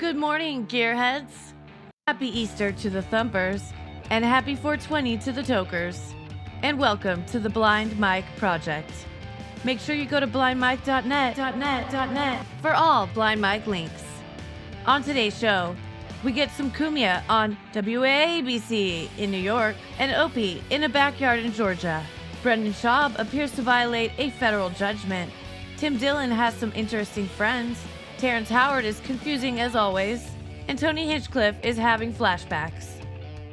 Good morning, gearheads. Happy Easter to the Thumpers, and happy 420 to the Tokers. And welcome to the Blind Mike Project. Make sure you go to blindmike.net for all Blind Mike links. On today's show, we get some Cumia on WABC in New York and Opie in a backyard in Georgia. Brendan Schaub appears to violate a federal judgment. Tim Dillon has some interesting friends. Terrence Howard is confusing as always. And Tony Hinchcliffe is having flashbacks.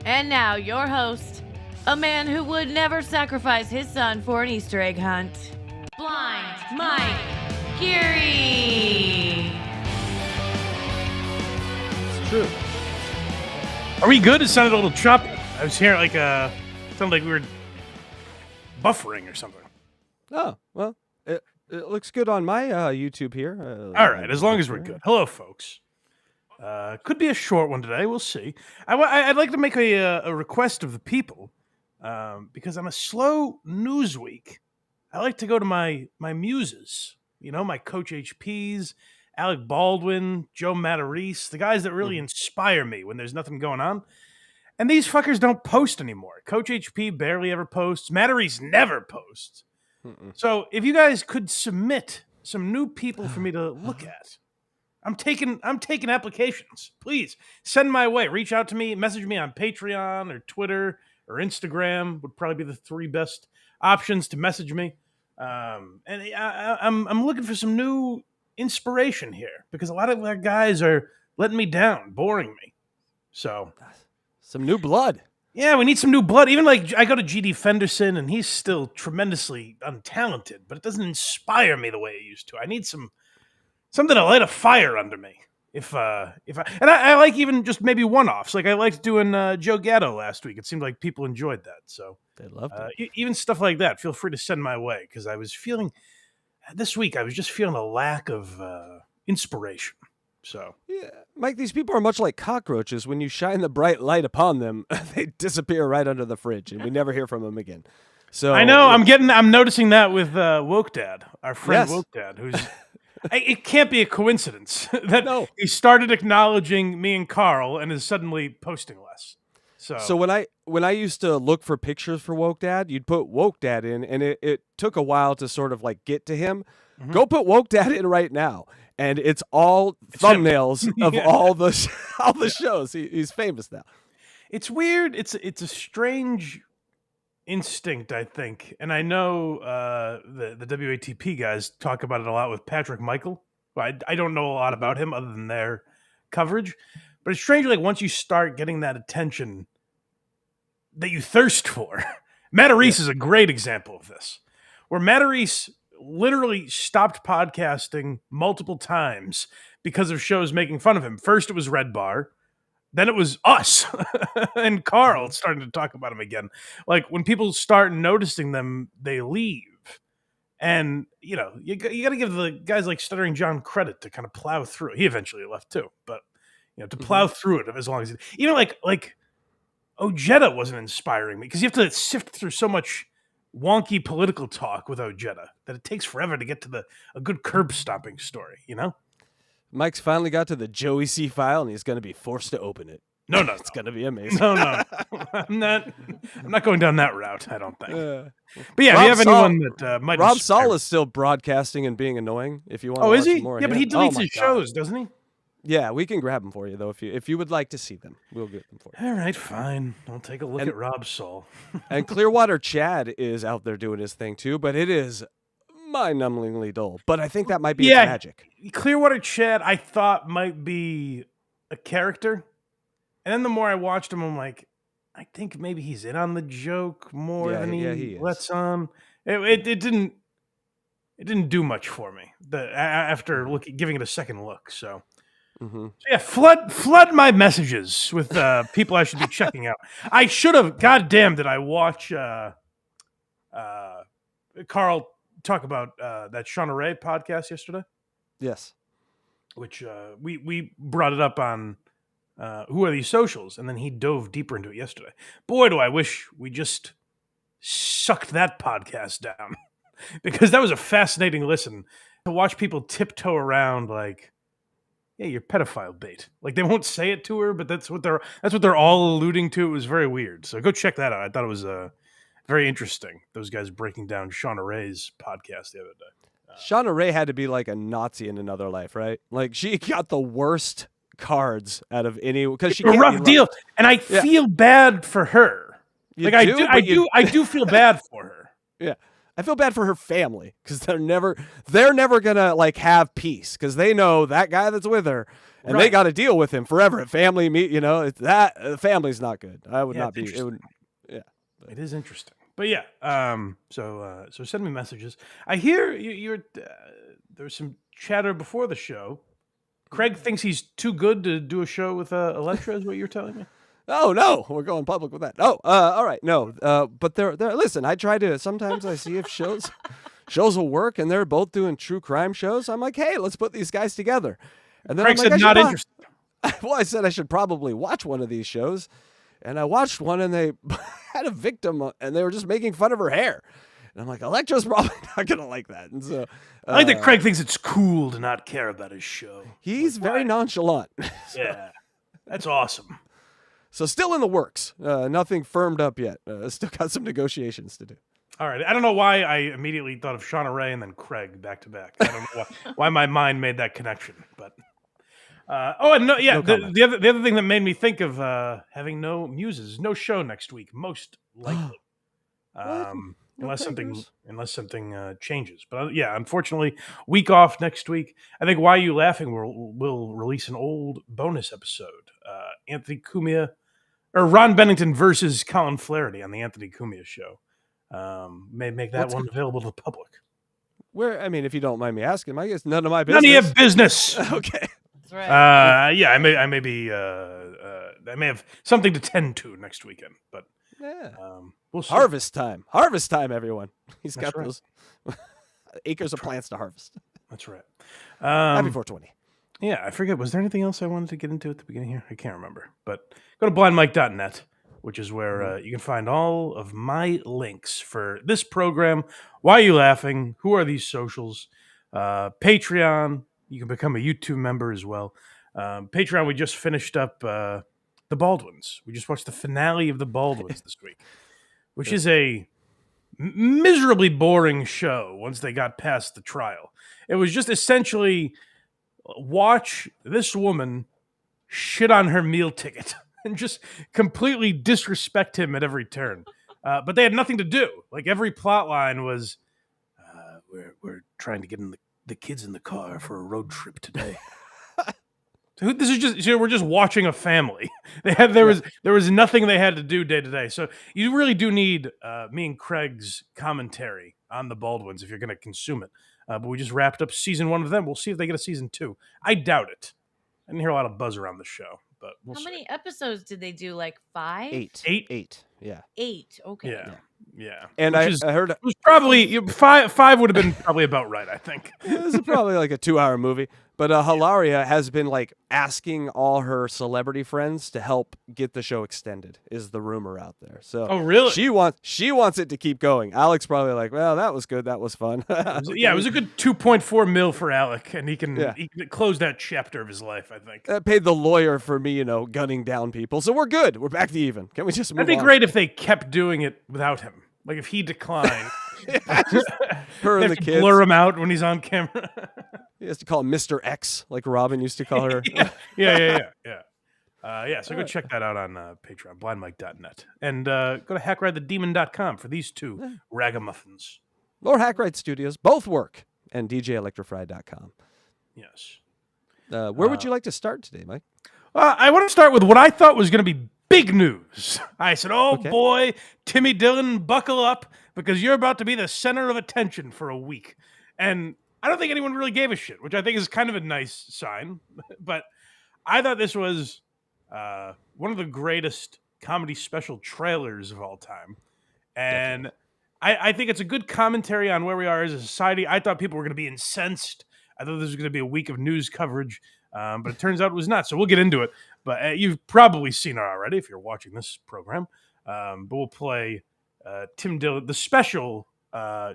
And now, your host, a man who would never sacrifice his son for an Easter egg hunt, Blind Mike Geary. It's true. Are we good? It sounded a little choppy. I was hearing sounded like we were buffering or something. Oh, well, it looks good on my YouTube here. All right, as long as we're good. Hello, folks. Could be a short one today. We'll see. I'd like to make a request of the people because on a slow news week, I like to go to my muses. You know, my Coach HPs, Alec Baldwin, Joe Matarese, the guys that really inspire me when there's nothing going on. And these fuckers don't post anymore. Coach HP barely ever posts. Matarese never posts. So if you guys could submit some new people for me to look at. I'm taking applications. Please send my way. Reach out to me. Message me on Patreon or Twitter or Instagram would probably be the three best options to message me. And I'm looking for some new inspiration here because a lot of our guys are letting me down, boring me. So some new blood. Yeah, we need some new blood. Even like I go to GD Fenderson and he's still tremendously untalented, but it doesn't inspire me the way it used to. I need something to light a fire under me. I like even just maybe one-offs. Like I liked doing Joe Gatto last week. It seemed like people enjoyed that. So they loved it. Even stuff like that. Feel free to send my way because this week I was just feeling a lack of inspiration. So yeah, Mike, these people are much like cockroaches. When you shine the bright light upon them, they disappear right under the fridge, and we never hear from them again. So I know I'm noticing that with Woke Dad, our friend Yes. Woke Dad, who's. It can't be a coincidence that he started acknowledging me and Carl and is suddenly posting less. So when I used to look for pictures for Woke Dad, you'd put Woke Dad in, and it took a while to sort of like get to him. Mm-hmm. Go put Woke Dad in right now, and it's all thumbnails of all the shows. He's famous now. It's weird. It's a strange instinct, I think, and I know the WATP guys talk about it a lot with Patrick Michael. I don't know a lot about him other than their coverage, but it's strange. Like once you start getting that attention that you thirst for, Matarese is a great example of this, where Matarese literally stopped podcasting multiple times because of shows making fun of him. First, it was Red Bar. Then it was us and Carl starting to talk about him again. Like when people start noticing them, they leave. And, you know, you got to give the guys like Stuttering John credit to kind of plow through it. He eventually left too, but, you know, to plow through it as long as even like Ojeda wasn't inspiring me because you have to sift through so much wonky political talk with Ojeda that it takes forever to get to a good curb stomping story, you know? Mike's finally got to the Joey C file, and he's going to be forced to open it. No, it's going to be amazing. No, I'm not going down that route. I don't think. But yeah, if you have anyone that might. Rob Saul is still broadcasting and being annoying. If you want. Oh, is he? More yeah, but he deletes his shows, doesn't he? Yeah, we can grab them for you though. If you would like to see them, we'll get them for you. All right, fine. I'll take a look at Rob Saul. And Clearwater Chad is out there doing his thing too, but it is mind-numbingly dull. But I think that might be its magic. Clearwater Chad, I thought might be a character, and then the more I watched him, I'm like, I think maybe he's in on the joke more than he lets on. It didn't do much for me after giving it a second look. So. Mm-hmm. So yeah, flood my messages with people I should be checking out. I should have. Goddamn, did I watch Carl talk about that Shauna Ray podcast yesterday? Yes. Which we brought it up on Who Are These Socials, and then he dove deeper into it yesterday. Boy, do I wish we just sucked that podcast down because that was a fascinating listen to watch people tiptoe around like. yeah, you're pedophile bait. Like they won't say it to her, but that's what they're all alluding to. It was very weird. So go check that out. I thought it was very interesting. Those guys breaking down Shauna Ray's podcast the other day. Shauna Ray had to be like a Nazi in another life, right? Like she got the worst cards out of any because she a rough deal, and I feel bad for her. I do feel bad for her. Yeah. I feel bad for her family because they're never gonna like have peace because they know that guy that's with her and they got to deal with him forever. Family that family's not good. I would not be. It would. Yeah, it is interesting, but yeah. So send me messages. I hear you're there's some chatter before the show. Craig thinks he's too good to do a show with Electra. Is what you're telling me? Oh no, we're going public with that. Oh, all right, no, but they're listen. I try to. Sometimes I see if shows will work, and they're both doing true crime shows. I'm like, hey, let's put these guys together. And then Craig I'm like, said not interested. Well, I said I should probably watch one of these shows, and I watched one, and they had a victim, and they were just making fun of her hair. And I'm like, Electra's probably not gonna like that. And so I like that Craig thinks it's cool to not care about his show. He's very nonchalant. Yeah, that's awesome. So still in the works. Nothing firmed up yet. Still got some negotiations to do. All right. I don't know why I immediately thought of Shauna Ray and then Craig back to back. I don't know why my mind made that connection. But the other thing that made me think of having no muses, no show next week, most likely, unless something changes. But unfortunately, week off next week. I think Why You Laughing will release an old bonus episode. Anthony Cumia. Or Ron Bennington versus Colin Flaherty on the Anthony Cumia show. May make that one available to the public. Where, I mean, if you don't mind me asking, I guess none of my business. None of your business. Okay. That's right. I may have something to tend to next weekend, but we'll see. Harvest time, everyone. He's got those acres of plants to harvest. That's right. Happy 420. Yeah, I forget. Was there anything else I wanted to get into at the beginning here? I can't remember. But go to blindmike.net, which is where you can find all of my links for this program. Why Are You Laughing? Who Are These Socials? Patreon. You can become a YouTube member as well. Patreon, we just finished up The Baldwins. We just watched the finale of The Baldwins this week, which is a miserably boring show once they got past the trial. It was just essentially... watch this woman shit on her meal ticket and just completely disrespect him at every turn. But they had nothing to do. Like every plot line was, we're trying to get the kids in the car for a road trip today. This is just we're just watching a family. There was nothing they had to do day to day. So you really do need me and Craig's commentary on the Baldwins if you're going to consume it. But we just wrapped up season 1 of them. We'll see if they get a season 2. I doubt it. I didn't hear a lot of buzz around the show, but we'll see. How many episodes did they do? Like 5? 8. Yeah. 8. Okay. Yeah. And I heard it was probably 5 would have been probably about right, I think. This is probably like a 2-hour movie. But Hilaria has been like asking all her celebrity friends to help get the show extended, is the rumor out there. So really? She wants it to keep going. Alec probably like, well, that was good, that was fun. It was a good 2.4 mil for Alec, and he can close that chapter of his life, I think. That paid the lawyer for me, gunning down people. So we're good. We're back to even. Can we just move on? That'd be great if they kept doing it without him. Like if he declined. Her and the kids. Blur him out when he's on camera. He has to call him Mr. X, like Robin used to call her. So go check that out on Patreon, blindmike.net. And go to hackridethedemon.com for these two ragamuffins. Or Hackride Studios. Both work. And djelectrify.com. Yes. Where would you like to start today, Mike? I want to start with what I thought was going to be big news. I said, boy, Timmy Dillon, buckle up, because you're about to be the center of attention for a week. And I don't think anyone really gave a shit, which I think is kind of a nice sign. But I thought this was one of the greatest comedy special trailers of all time. And I think it's a good commentary on where we are as a society. I thought people were going to be incensed. I thought this was going to be a week of news coverage. But it turns out it was not. So we'll get into it. But you've probably seen it already if you're watching this program. But we'll play Tim Dillon, the special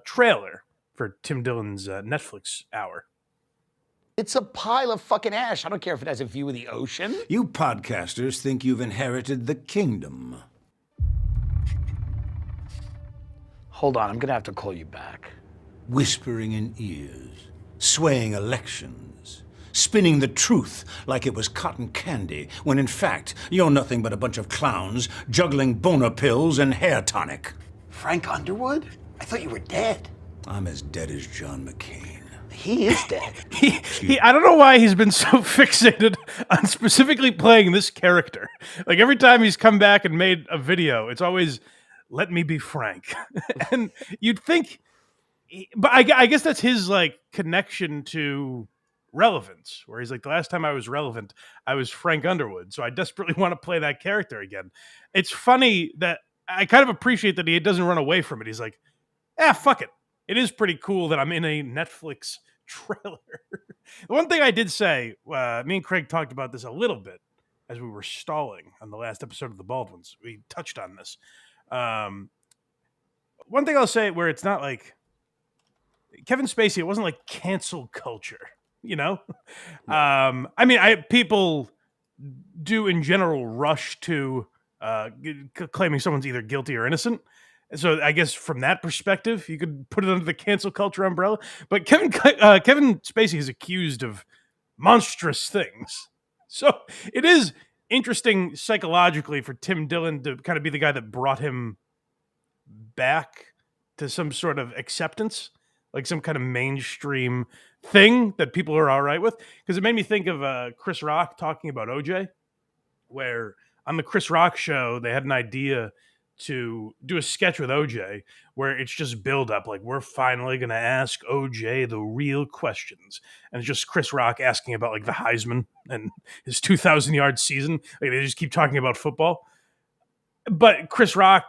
trailer for Tim Dillon's Netflix hour. It's a pile of fucking ash. I don't care if it has a view of the ocean. You podcasters think you've inherited the kingdom. Hold on, I'm gonna have to call you back. Whispering in ears, swaying elections, spinning the truth like it was cotton candy, when in fact, you're nothing but a bunch of clowns juggling boner pills and hair tonic. Frank Underwood? I thought you were dead. I'm as dead as John McCain. He is dead. I don't know why he's been so fixated on specifically playing this character. Like every time he's come back and made a video, it's always, let me be Frank. And you'd think, but I guess that's his like connection to relevance, where he's like, the last time I was relevant, I was Frank Underwood. So I desperately want to play that character again. It's funny that I kind of appreciate that he doesn't run away from it. He's like, fuck it. It is pretty cool that I'm in a Netflix trailer. The one thing I did say, me and Craig talked about this a little bit as we were stalling on the last episode of The Baldwins. We touched on this. One thing I'll say where it's not like Kevin Spacey, it wasn't like cancel culture, you know? I mean, people do in general rush to claiming someone's either guilty or innocent. So I guess from that perspective, you could put it under the cancel culture umbrella. But Kevin Spacey is accused of monstrous things. So it is interesting psychologically for Tim Dillon to kind of be the guy that brought him back to some sort of acceptance, like some kind of mainstream thing that people are all right with. Because it made me think of Chris Rock talking about OJ, where on the Chris Rock show, they had an idea to do a sketch with OJ where it's just build up. Like, we're finally going to ask OJ the real questions. And it's just Chris Rock asking about like the Heisman and his 2,000-yard season. Like, they just keep talking about football. But Chris Rock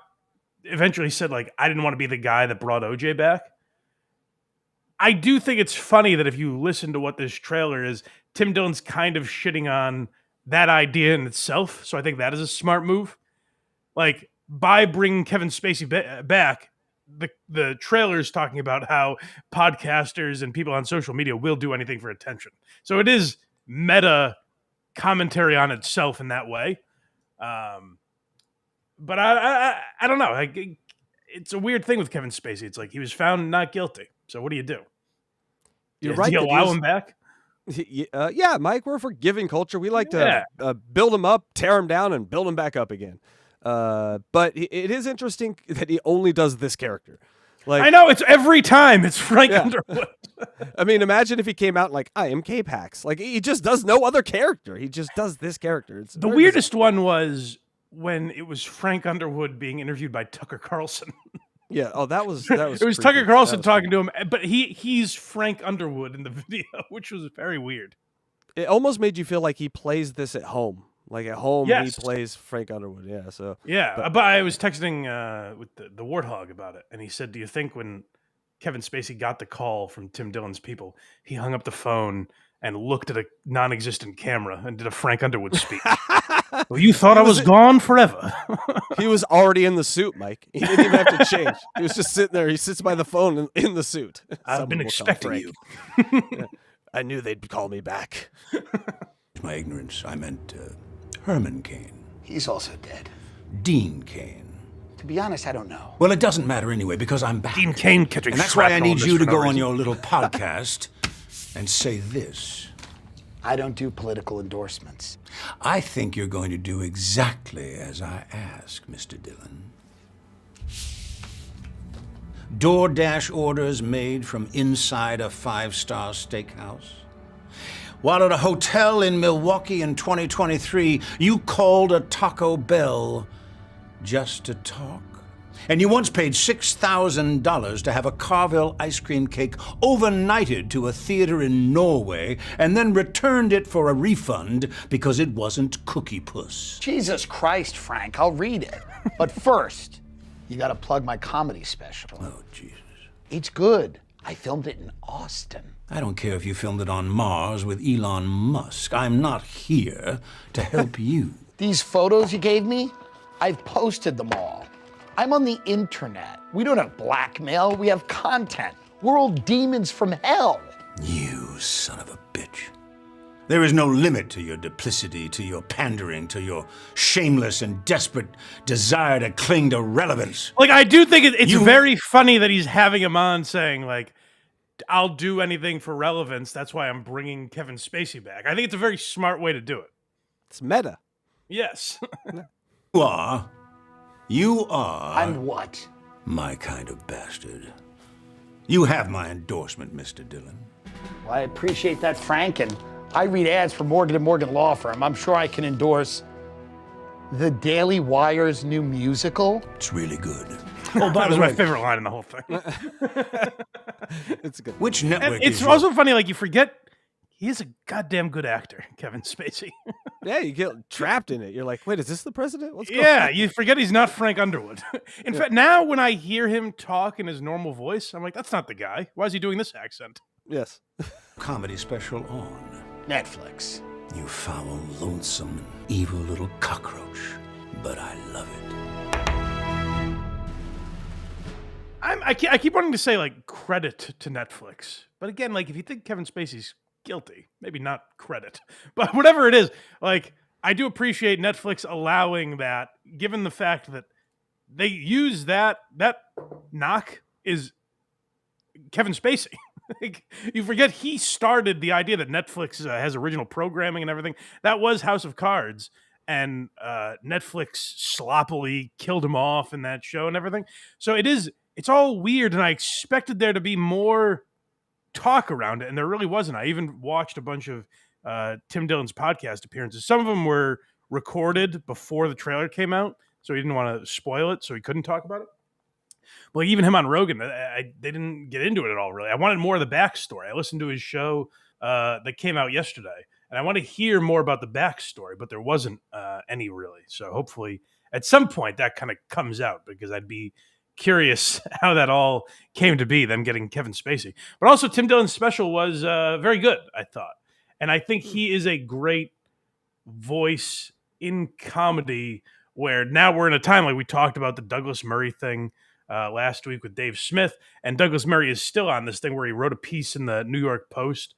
eventually said, like, I didn't want to be the guy that brought OJ back. I do think it's funny that if you listen to what this trailer is, Tim Dillon's kind of shitting on that idea in itself. So I think that is a smart move. Like, by bringing Kevin Spacey back, the trailer's talking about how podcasters and people on social media will do anything for attention. So it is meta commentary on itself in that way. But I don't know. Like, it's a weird thing with Kevin Spacey. It's like he was found not guilty. So what do you do? You're right. Do you allow him back? Yeah, Mike, we're a forgiving culture. We like to build him up, tear him down, and build him back up again. But it is interesting that he only does this character. Like, I know, it's every time it's Frank Underwood. I mean, imagine if he came out like, I am K-Pax. Like, he just does no other character. He just does this character. It's the weirdest one was when it was Frank Underwood being interviewed by Tucker Carlson. Yeah. Oh, that was it was Tucker Carlson talking to him, but he's Frank Underwood in the video, which was very weird. It almost made you feel like he plays this at home. Like at home, Yes. he plays Frank Underwood. Yeah. So but I was texting with the Warthog about it, and he said, "Do you think when Kevin Spacey got the call from Tim Dillon's people, he hung up the phone and looked at a non-existent camera and did a Frank Underwood speech?" Well, you thought I was gone forever. He was already in the suit, Mike. He didn't even have to change. He was just sitting there. He sits by the phone in the suit. I've been expecting you. Yeah. I knew they'd call me back. My ignorance, I meant Herman Cain. He's also dead. Dean Cain. To be honest, I don't know. Well, it doesn't matter anyway because I'm back. Dean Cain catching and that's why I shrapnel need in you this to for no go on reason. your little podcast and say this. I don't do political endorsements. I think you're going to do exactly as I ask, Mr. Dillon. DoorDash orders made from inside a 5-star steakhouse. While at a hotel in Milwaukee in 2023, you called a Taco Bell just to talk. And you once paid $6,000 to have a Carvel ice cream cake overnighted to a theater in Norway and then returned it for a refund because it wasn't Cookie Puss. Jesus Christ, Frank, I'll read it. But first, you gotta plug my comedy special. Oh, Jesus. It's good. I filmed it in Austin. I don't care if you filmed it on Mars with Elon Musk. I'm not here to help you. These photos you gave me, I've posted them all. I'm on the internet. We don't have blackmail, we have content. We're all demons from hell. You You son of a bitch. There is no limit to your duplicity, to your pandering, to your shameless and desperate desire to cling to relevance. Like, I do think it's very funny that he's having him on saying, like, I'll do anything for relevance. That's why I'm bringing Kevin Spacey back. I think it's a very smart way to do it. It's meta. Yes. You are... I'm what? My kind of bastard. You have my endorsement, Mr. Dillon. Well, I appreciate that, Frank, and I read ads for Morgan & Morgan Law Firm. I'm sure I can endorse the Daily Wire's new musical. It's really good. Oh, that was my favorite line in the whole thing. It's good. Which network And it's is also funny, like, you forget he is a goddamn good actor, Kevin Spacey. Yeah, you get trapped in it. You're like, wait, is this the president? What's going Yeah, on? you forget he's not Frank Underwood. In fact, now when I hear him talk in his normal voice, I'm like, that's not the guy. Why is he doing this accent? Yes. comedy special on Netflix. You foul, lonesome, evil little cockroach. But I love it. I keep wanting to say, like, credit to Netflix. But again, like, if you think Kevin Spacey's guilty, maybe not credit. But whatever it is, like, I do appreciate Netflix allowing that, given the fact that they use that knock is Kevin Spacey. Like, you forget he started the idea that Netflix has original programming and everything. That was House of Cards. And Netflix sloppily killed him off in that show and everything. So it's all weird, and I expected there to be more talk around it, and there really wasn't. I even watched a bunch of Tim Dillon's podcast appearances. Some of them were recorded before the trailer came out, so he didn't want to spoil it, so he couldn't talk about it. But even him on Rogan, they didn't get into it at all, really. I wanted more of the backstory. I listened to his show that came out yesterday, and I want to hear more about the backstory, but there wasn't any really. So hopefully at some point that kind of comes out, because I'd be curious how that all came to be, them getting Kevin Spacey. But also Tim Dillon's special was very good, I thought. And I think he is a great voice in comedy, where now we're in a time, like we talked about the Douglas Murray thing last week with Dave Smith, and Douglas Murray is still on this thing where he wrote a piece in the New York Post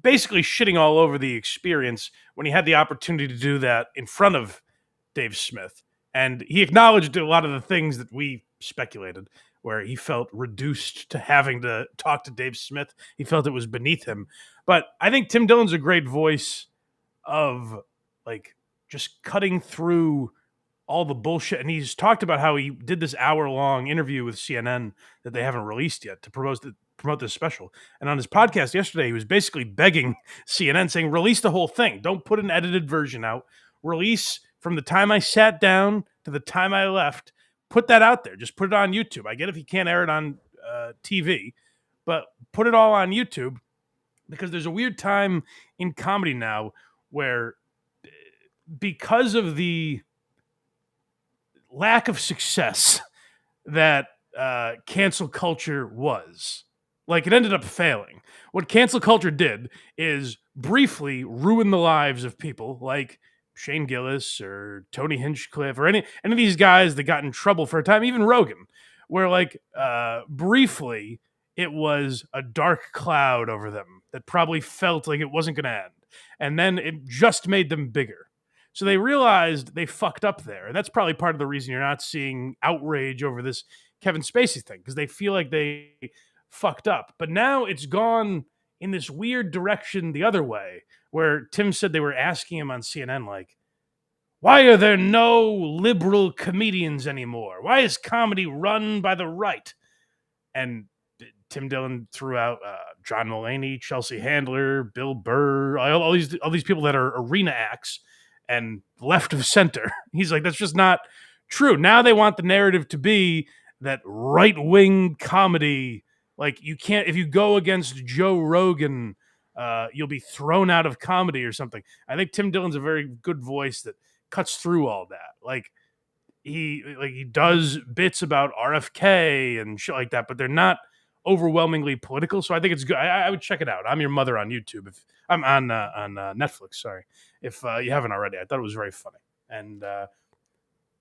basically shitting all over the experience when he had the opportunity to do that in front of Dave Smith. And he acknowledged a lot of the things that we speculated, where he felt reduced to having to talk to Dave Smith. He felt it was beneath him. But I think Tim Dillon's a great voice of, like, just cutting through all the bullshit. And he's talked about how he did this hour-long interview with CNN that they haven't released yet to promote this special. And on his podcast yesterday, he was basically begging CNN, saying, release the whole thing. Don't put an edited version out. Release from the time I sat down to the time I left. Put that out there. Just put it on YouTube. I get if you can't air it on TV, but put it all on YouTube, because there's a weird time in comedy now where, because of the lack of success that cancel culture was, like, it ended up failing. What cancel culture did is briefly ruin the lives of people like Shane Gillis or Tony Hinchcliffe or any of these guys that got in trouble for a time, even Rogan, where, like, briefly it was a dark cloud over them that probably felt like it wasn't going to end. And then it just made them bigger. So they realized they fucked up there. And that's probably part of the reason you're not seeing outrage over this Kevin Spacey thing, because they feel like they fucked up. But now it's gone in this weird direction the other way, where Tim said they were asking him on CNN, like, why are there no liberal comedians anymore? Why is comedy run by the right? And Tim Dillon threw out John Mulaney, Chelsea Handler, Bill Burr, all these people that are arena acts and left of center. He's like, that's just not true. Now they want the narrative to be that right-wing comedy, like, you can't, if you go against Joe Rogan, you'll be thrown out of comedy or something. I think Tim Dillon's a very good voice that cuts through all that. Like, he does bits about RFK and shit like that, but they're not overwhelmingly political. So I think it's good. I would check it out. I'm Your Mother on YouTube. If I'm on Netflix, sorry, if you haven't already. I thought it was very funny. And what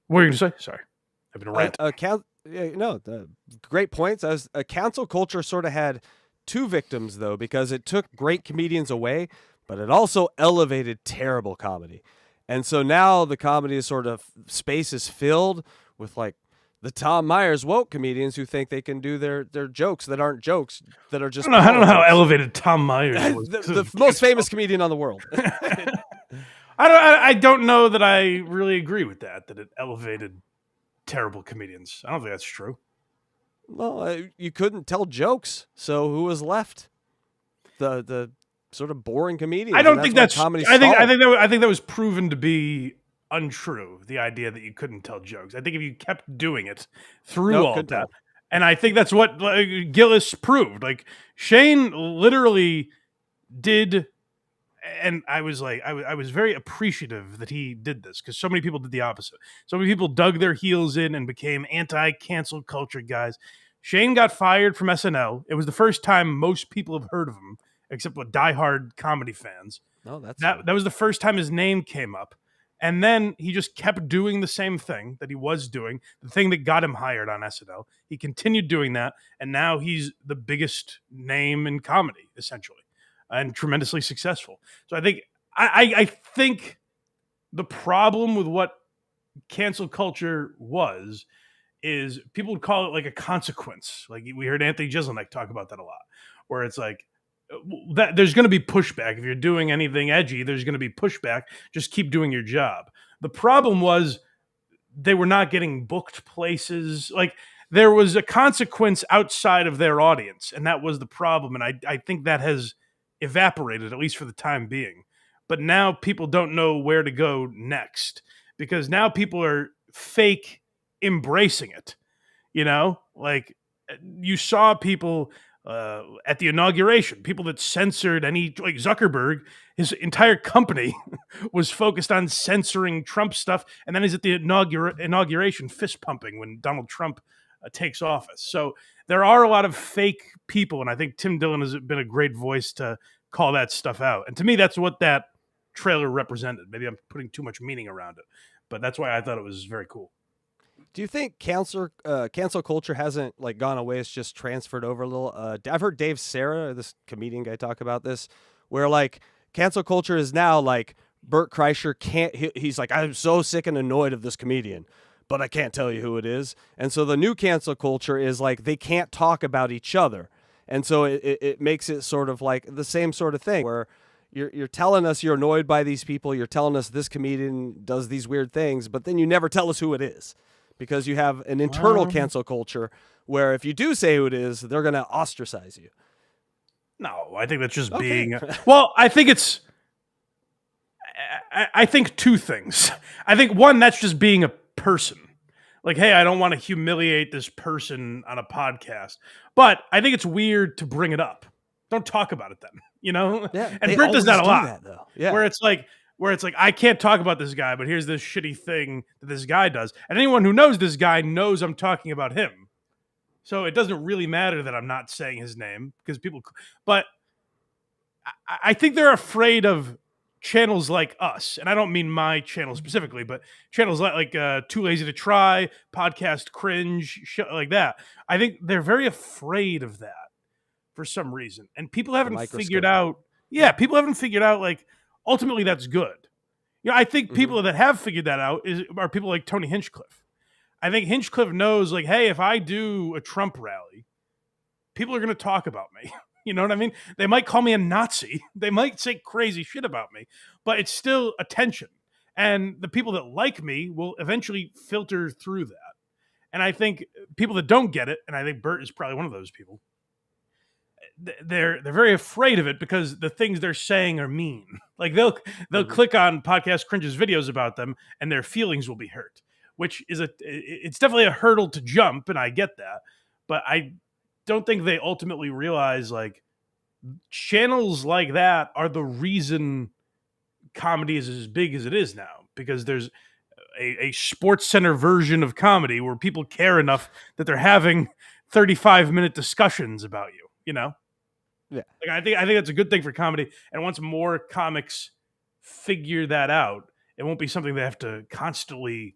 were you going to say? Sorry, I've been ranting. The great points. Cancel culture sort of had two victims, though, because it took great comedians away, but it also elevated terrible comedy. And so now the comedy is sort of, space is filled with like the Tom Myers woke comedians who think they can do their jokes that aren't jokes, that are just I don't know how politics. elevated Tom Myers was. the most famous comedian on the world. I don't know that I really agree with that it elevated terrible comedians. I don't think that's true. Well, you couldn't tell jokes, so who was left? The sort of boring comedians. I don't think that's. comedy. I think that was proven to be untrue. The idea that you couldn't tell jokes. I think if you kept doing it through all that, and I think that's what Gillis proved. Like Shane literally did. And I was like, I was very appreciative that he did this because so many people did the opposite. So many people dug their heels in and became anti-cancel culture guys. Shane got fired from SNL. It was the first time most people have heard of him, except with diehard comedy fans. No, that was the first time his name came up. And then he just kept doing the same thing that he was doing, the thing that got him hired on SNL. He continued doing that, and now he's the biggest name in comedy, essentially. And tremendously successful. So I think I think the problem with what cancel culture is people would call it like a consequence. Like we heard Anthony Jeselnik talk about that a lot, where it's like that there's going to be pushback. If you're doing anything edgy, there's going to be pushback. Just keep doing your job. The problem was they were not getting booked places. Like there was a consequence outside of their audience, and that was the problem. And I think that has evaporated, at least for the time being. But now people don't know where to go next because now people are fake embracing it. You know, like you saw people at the inauguration, people that censored any, like Zuckerberg, his entire company was focused on censoring Trump stuff. And then he's at the inauguration fist pumping when Donald Trump takes office. So there are a lot of fake people, and I think Tim Dillon has been a great voice to call that stuff out. And to me, that's what that trailer represented. Maybe I'm putting too much meaning around it, but that's why I thought it was very cool. Do you think cancel culture hasn't like gone away? It's just transferred over a little. I've heard Dave Serra, this comedian guy, talk about this, where like cancel culture is now like Bert Kreischer can't. He's like, I'm so sick and annoyed of this comedian, but I can't tell you who it is. And so the new cancel culture is like they can't talk about each other. And so it makes it sort of like the same sort of thing where you're telling us you're annoyed by these people. You're telling us this comedian does these weird things, but then you never tell us who it is because you have an internal cancel culture where if you do say who it is, they're going to ostracize you. No, I think that's just being... Well, I think it's... I think two things. I think one, that's just being a person. Like, hey, I don't want to humiliate this person on a podcast. But I think it's weird to bring it up. Don't talk about it then, you know? Yeah, and Brent does that a lot. That, though. Yeah. Where it's like, I can't talk about this guy, but here's this shitty thing that this guy does. And anyone who knows this guy knows I'm talking about him. So it doesn't really matter that I'm not saying his name because people... But I think they're afraid of channels like us, and I don't mean my channel specifically, but channels like Too Lazy to Try, Podcast Cringe, like that. I think they're very afraid of that for some reason, and people haven't figured out. Yeah, people haven't figured out like ultimately that's good. You know, I think people that have figured that out are people like Tony Hinchcliffe. I think Hinchcliffe knows like, hey, if I do a Trump rally, people are going to talk about me. You know what I mean? They might call me a Nazi. They might say crazy shit about me, but it's still attention. And the people that like me will eventually filter through that. And I think people that don't get it, and I think Bert is probably one of those people, they're very afraid of it because the things they're saying are mean. Like they'll click on Podcast Cringe's videos about them and their feelings will be hurt, which is it's definitely a hurdle to jump, and I get that. But I don't think they ultimately realize like channels like that are the reason comedy is as big as it is now, because there's a Sports Center version of comedy where people care enough that they're having 35-minute discussions about you, you know? Yeah. Like I think that's a good thing for comedy. And once more comics figure that out, it won't be something they have to constantly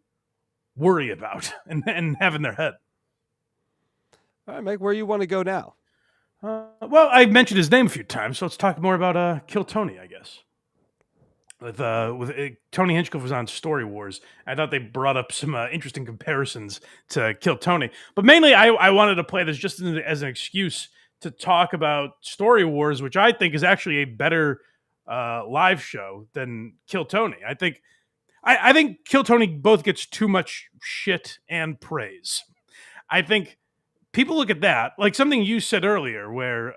worry about and have in their head. All right, Mike, where you want to go now? Well, I mentioned his name a few times, so let's talk more about Kill Tony, I guess. With Tony Hinchcliffe was on Story Wars. I thought they brought up some interesting comparisons to Kill Tony, but mainly I wanted to play this just as an excuse to talk about Story Wars, which I think is actually a better live show than Kill Tony. I think Kill Tony both gets too much shit and praise. I think people look at that like something you said earlier, where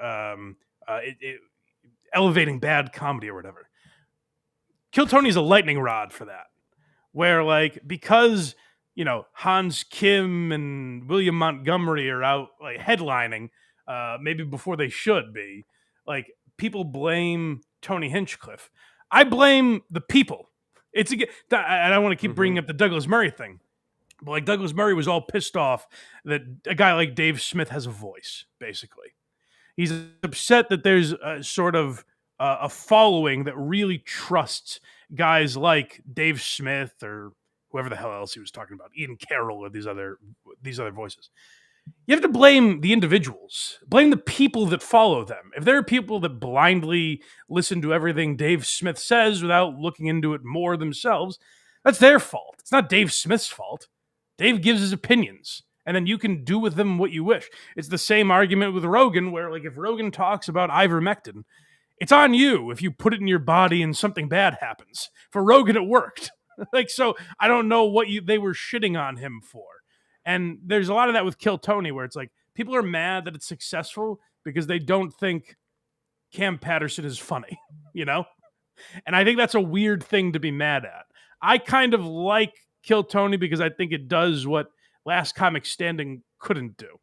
elevating bad comedy or whatever. Kill Tony's a lightning rod for that, where like because Hans Kim and William Montgomery are out like headlining, maybe before they should be, like people blame Tony Hinchcliffe. I blame the people. And I don't want to keep bringing up the Douglas Murray thing, but like Douglas Murray was all pissed off that a guy like Dave Smith has a voice. Basically, he's upset that there's a sort of a following that really trusts guys like Dave Smith or whoever the hell else he was talking about, Ian Carroll or these other voices. You have to blame the individuals, blame the people that follow them. If there are people that blindly listen to everything Dave Smith says without looking into it more themselves, that's their fault. It's not Dave Smith's fault. Dave gives his opinions, and then you can do with them what you wish. It's the same argument with Rogan, where like if Rogan talks about ivermectin, it's on you if you put it in your body and something bad happens. For Rogan, it worked. Like, so I don't know what they were shitting on him for. And there's a lot of that with Kill Tony, where it's like people are mad that it's successful because they don't think Cam Patterson is funny, And I think that's a weird thing to be mad at. I kind of like Kill Tony because I think it does what Last Comic Standing couldn't do.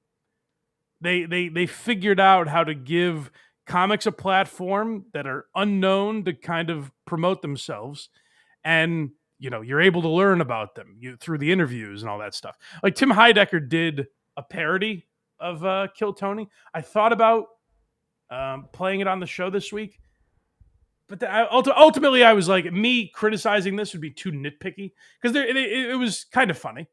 They figured out how to give comics a platform that are unknown to kind of promote themselves, and you're able to learn about them through the interviews and all that stuff. Like Tim Heidecker did a parody of Kill Tony. I thought about playing it on the show this week, but ultimately I was like, me criticizing this would be too nitpicky because it was kind of funny.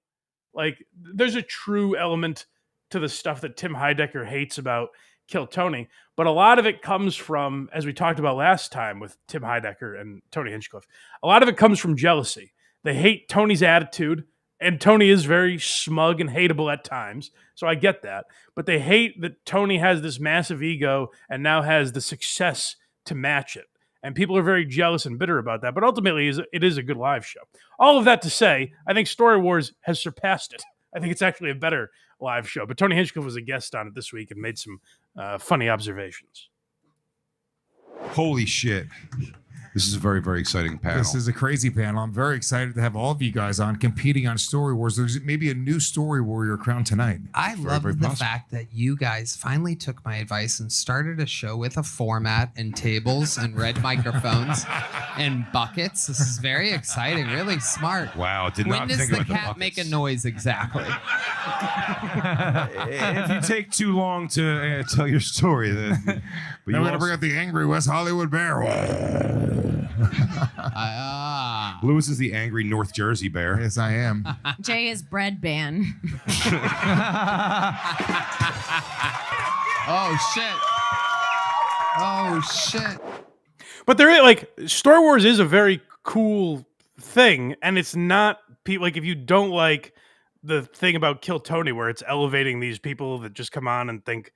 Like there's a true element to the stuff that Tim Heidecker hates about Kill Tony, but a lot of it comes from, as we talked about last time with Tim Heidecker and Tony Hinchcliffe, a lot of it comes from jealousy. They hate Tony's attitude, and Tony is very smug and hateable at times, so I get that. But they hate that Tony has this massive ego and now has the success to match it. And people are very jealous and bitter about that, but ultimately it is a good live show. All of that to say, I think Story Wars has surpassed it. I think it's actually a better live show, but Tony Hinchcliffe was a guest on it this week and made some funny observations. Holy shit. This is a very, very exciting panel. This is a crazy panel. I'm very excited to have all of you guys on competing on Story Wars. There's maybe a new Story Warrior crowned tonight. I love the fact that you guys finally took my advice and started a show with a format and tables and red microphones and buckets. This is very exciting, really smart. Wow, did not think about the buckets. When does the cat make a noise exactly? If you take too long to tell your story, then... But I'm going to bring out the angry West Hollywood bear. Lewis is the angry North Jersey bear. Yes, I am. Jay is bread ban. Oh shit. But there is like Star Wars is a very cool thing, and it's not like if you don't like the thing about Kill Tony where it's elevating these people that just come on and think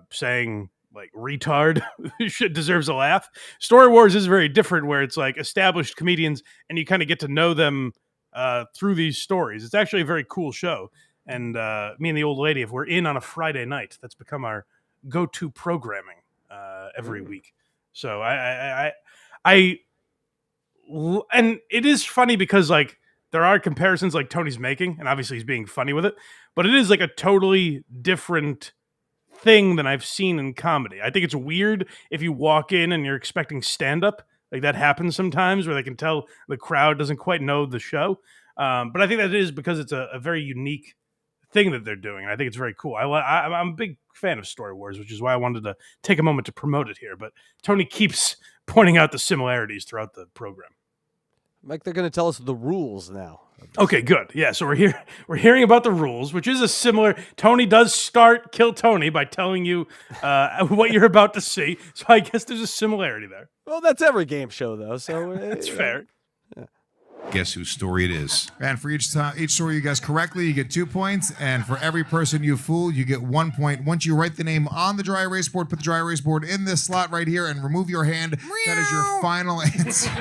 saying like retard deserves a laugh. Story Wars is very different, where it's like established comedians and you kind of get to know them through these stories. It's actually a very cool show. And me and the old lady, if we're in on a Friday night, that's become our go-to programming every week. So and it is funny because like there are comparisons like Tony's making, and obviously he's being funny with it, but it is like a totally different thing than I've seen in comedy. I think it's weird if you walk in and you're expecting stand-up. Like that happens sometimes where they can tell the crowd doesn't quite know the show. But I think that is because it's a very unique thing that they're doing. And I think it's very cool. I'm a big fan of Story Wars, which is why I wanted to take a moment to promote it here. But Tony keeps pointing out the similarities throughout the program. Mike, they're going to tell us the rules now. Okay, good. Yeah, so we're hearing about the rules, which is a similar. Tony does start Kill Tony by telling you what you're about to see. So I guess there's a similarity there. Well, that's every game show, though. So That's fair. Guess whose story it is. And for each story you guess correctly, you get 2 points. And for every person you fool, you get 1 point. Once you write the name on the dry erase board, put the dry erase board in this slot right here and remove your hand. That is your final answer.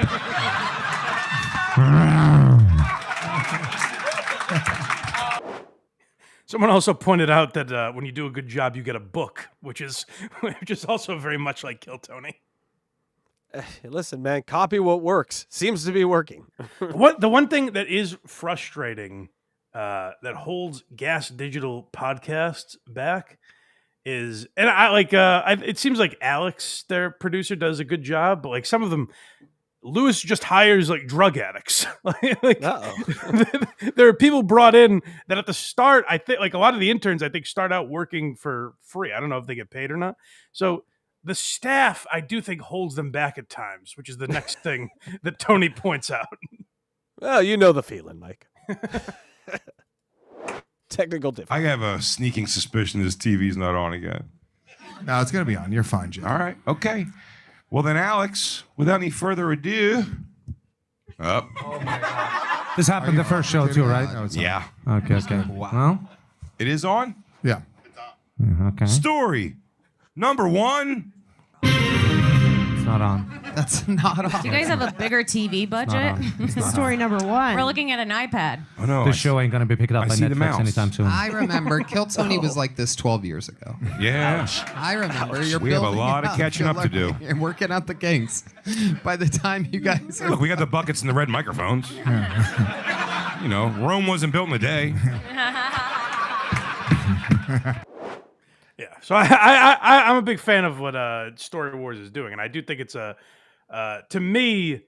Someone also pointed out that when you do a good job, you get a book, which is also very much like Kill Tony. Listen, man, copy what works. Seems to be working. The one thing that is frustrating that holds Gas Digital podcasts back is, and it seems like Alex, their producer, does a good job, but like some of them, Lewis just hires like drug addicts. There are people brought in that at the start, I think, like a lot of the interns, I think, start out working for free. I don't know if they get paid or not. So the staff, I do think, holds them back at times, which is the next thing that Tony points out. Well, you know the feeling, Mike. Technical difficulty. I have a sneaking suspicion this TV's not on again. No, it's going to be on. You're fine, Jim. All right. Okay. Well, then, Alex, without any further ado. Up. This happened the first show, too, right? No, it's Yeah. Okay. Well, It is on? Yeah. okay. Story number 1. It's not on. That's not on. Do you guys have a bigger TV budget? It's not Story on. number 1. We're looking at an iPad. Oh, no. This show ain't going to be picked up I by see the Netflix mouse. anytime soon. I remember Kill Tony was like this 12 years ago. Yeah. I remember. You're We have a building lot it of up. catching You're up to do. learning and working out the kinks. By the time you guys Hey, look, we got the buckets and the red microphones. You know, Rome wasn't built in a day. Yeah, so I'm a big fan of what Story Wars is doing, and I do think it's to me,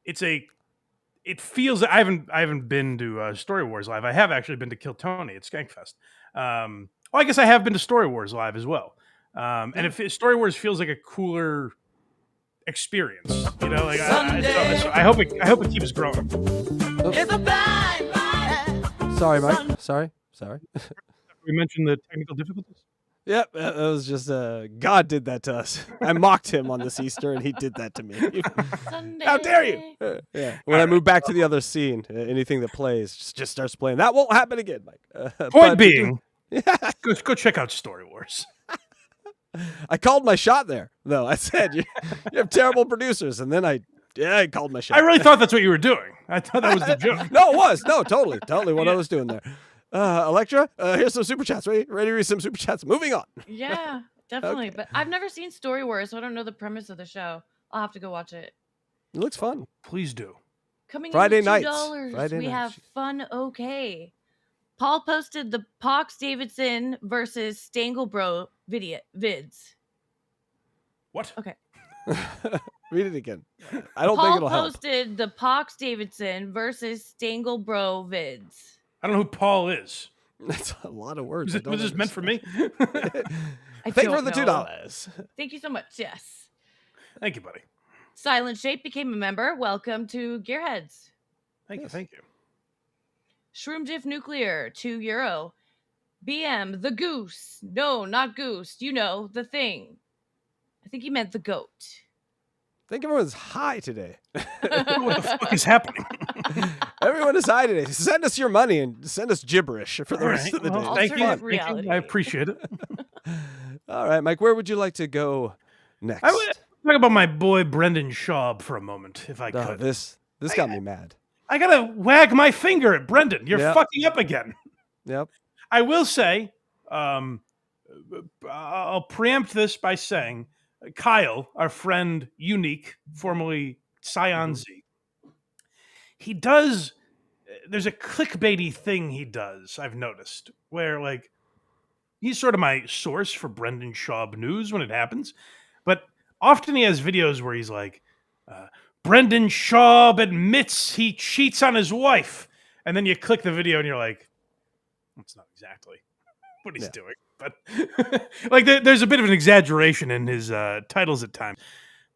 it feels. I haven't been to Story Wars Live. I have actually been to Kill Tony at Skankfest. Well, I guess I have been to Story Wars Live as well. And Story Wars feels like a cooler experience, you know. Like I hope it keeps growing. Sorry, Mike. Sorry. We mentioned the technical difficulties. Yep, that was just God did that to us. I mocked him on this Easter, and he did that to me. How dare you? Yeah. When I move back to the other scene, anything that plays just starts playing. That won't happen again, Mike. Point being, go check out Story Wars. I called my shot there, though. I said you have terrible producers, and then I called my shot. I really thought that's what you were doing. I thought that was the joke. No, it was. No, totally what I was doing there. Electra, here's some super chats. Ready to read some super chats? Moving on. Yeah, definitely. Okay. But I've never seen Story Wars, so I don't know the premise of the show. I'll have to go watch it. It looks fun. Please do. Coming Friday in at nights. $2, Friday we nights. have Fun OK. Paul posted the Pox Davidson versus Stangle Bro vids. What? Okay. Read it again. I don't Paul think it'll help. posted the Pox Davidson versus Stangle Bro vids. I don't know who Paul is. That's a lot of words. Was this meant for me? I Thank you don't for the know. $2. Thank you so much. Yes. Thank you, buddy. Silent Shape became a member. Welcome to Gearheads. Thank you. Shroom Diff Nuclear, €2. BM, the goose. No, not goose. You know, the thing. I think he meant the goat. I think everyone's high today. What the fuck is happening? Everyone is high today. Send us your money and send us gibberish for the rest of the day. Well, thank you. Alternate Thank you. reality. I appreciate it. All right, Mike, where would you like to go next? I would talk about my boy Brendan Schaub for a moment, if I Oh, could. this got me mad. I gotta wag my finger at Brendan. You're Yeah. fucking up again. Yep. I will say, I'll preempt this by saying, Kyle, our friend Unique, formerly Scion Z, he does. There's a clickbaity thing he does. I've noticed where like he's sort of my source for Brendan Schaub news when it happens, but often he has videos where he's like, Brendan Schaub admits he cheats on his wife, and then you click the video and you're like, that's not exactly what he's doing. But like there's a bit of an exaggeration in his titles at times.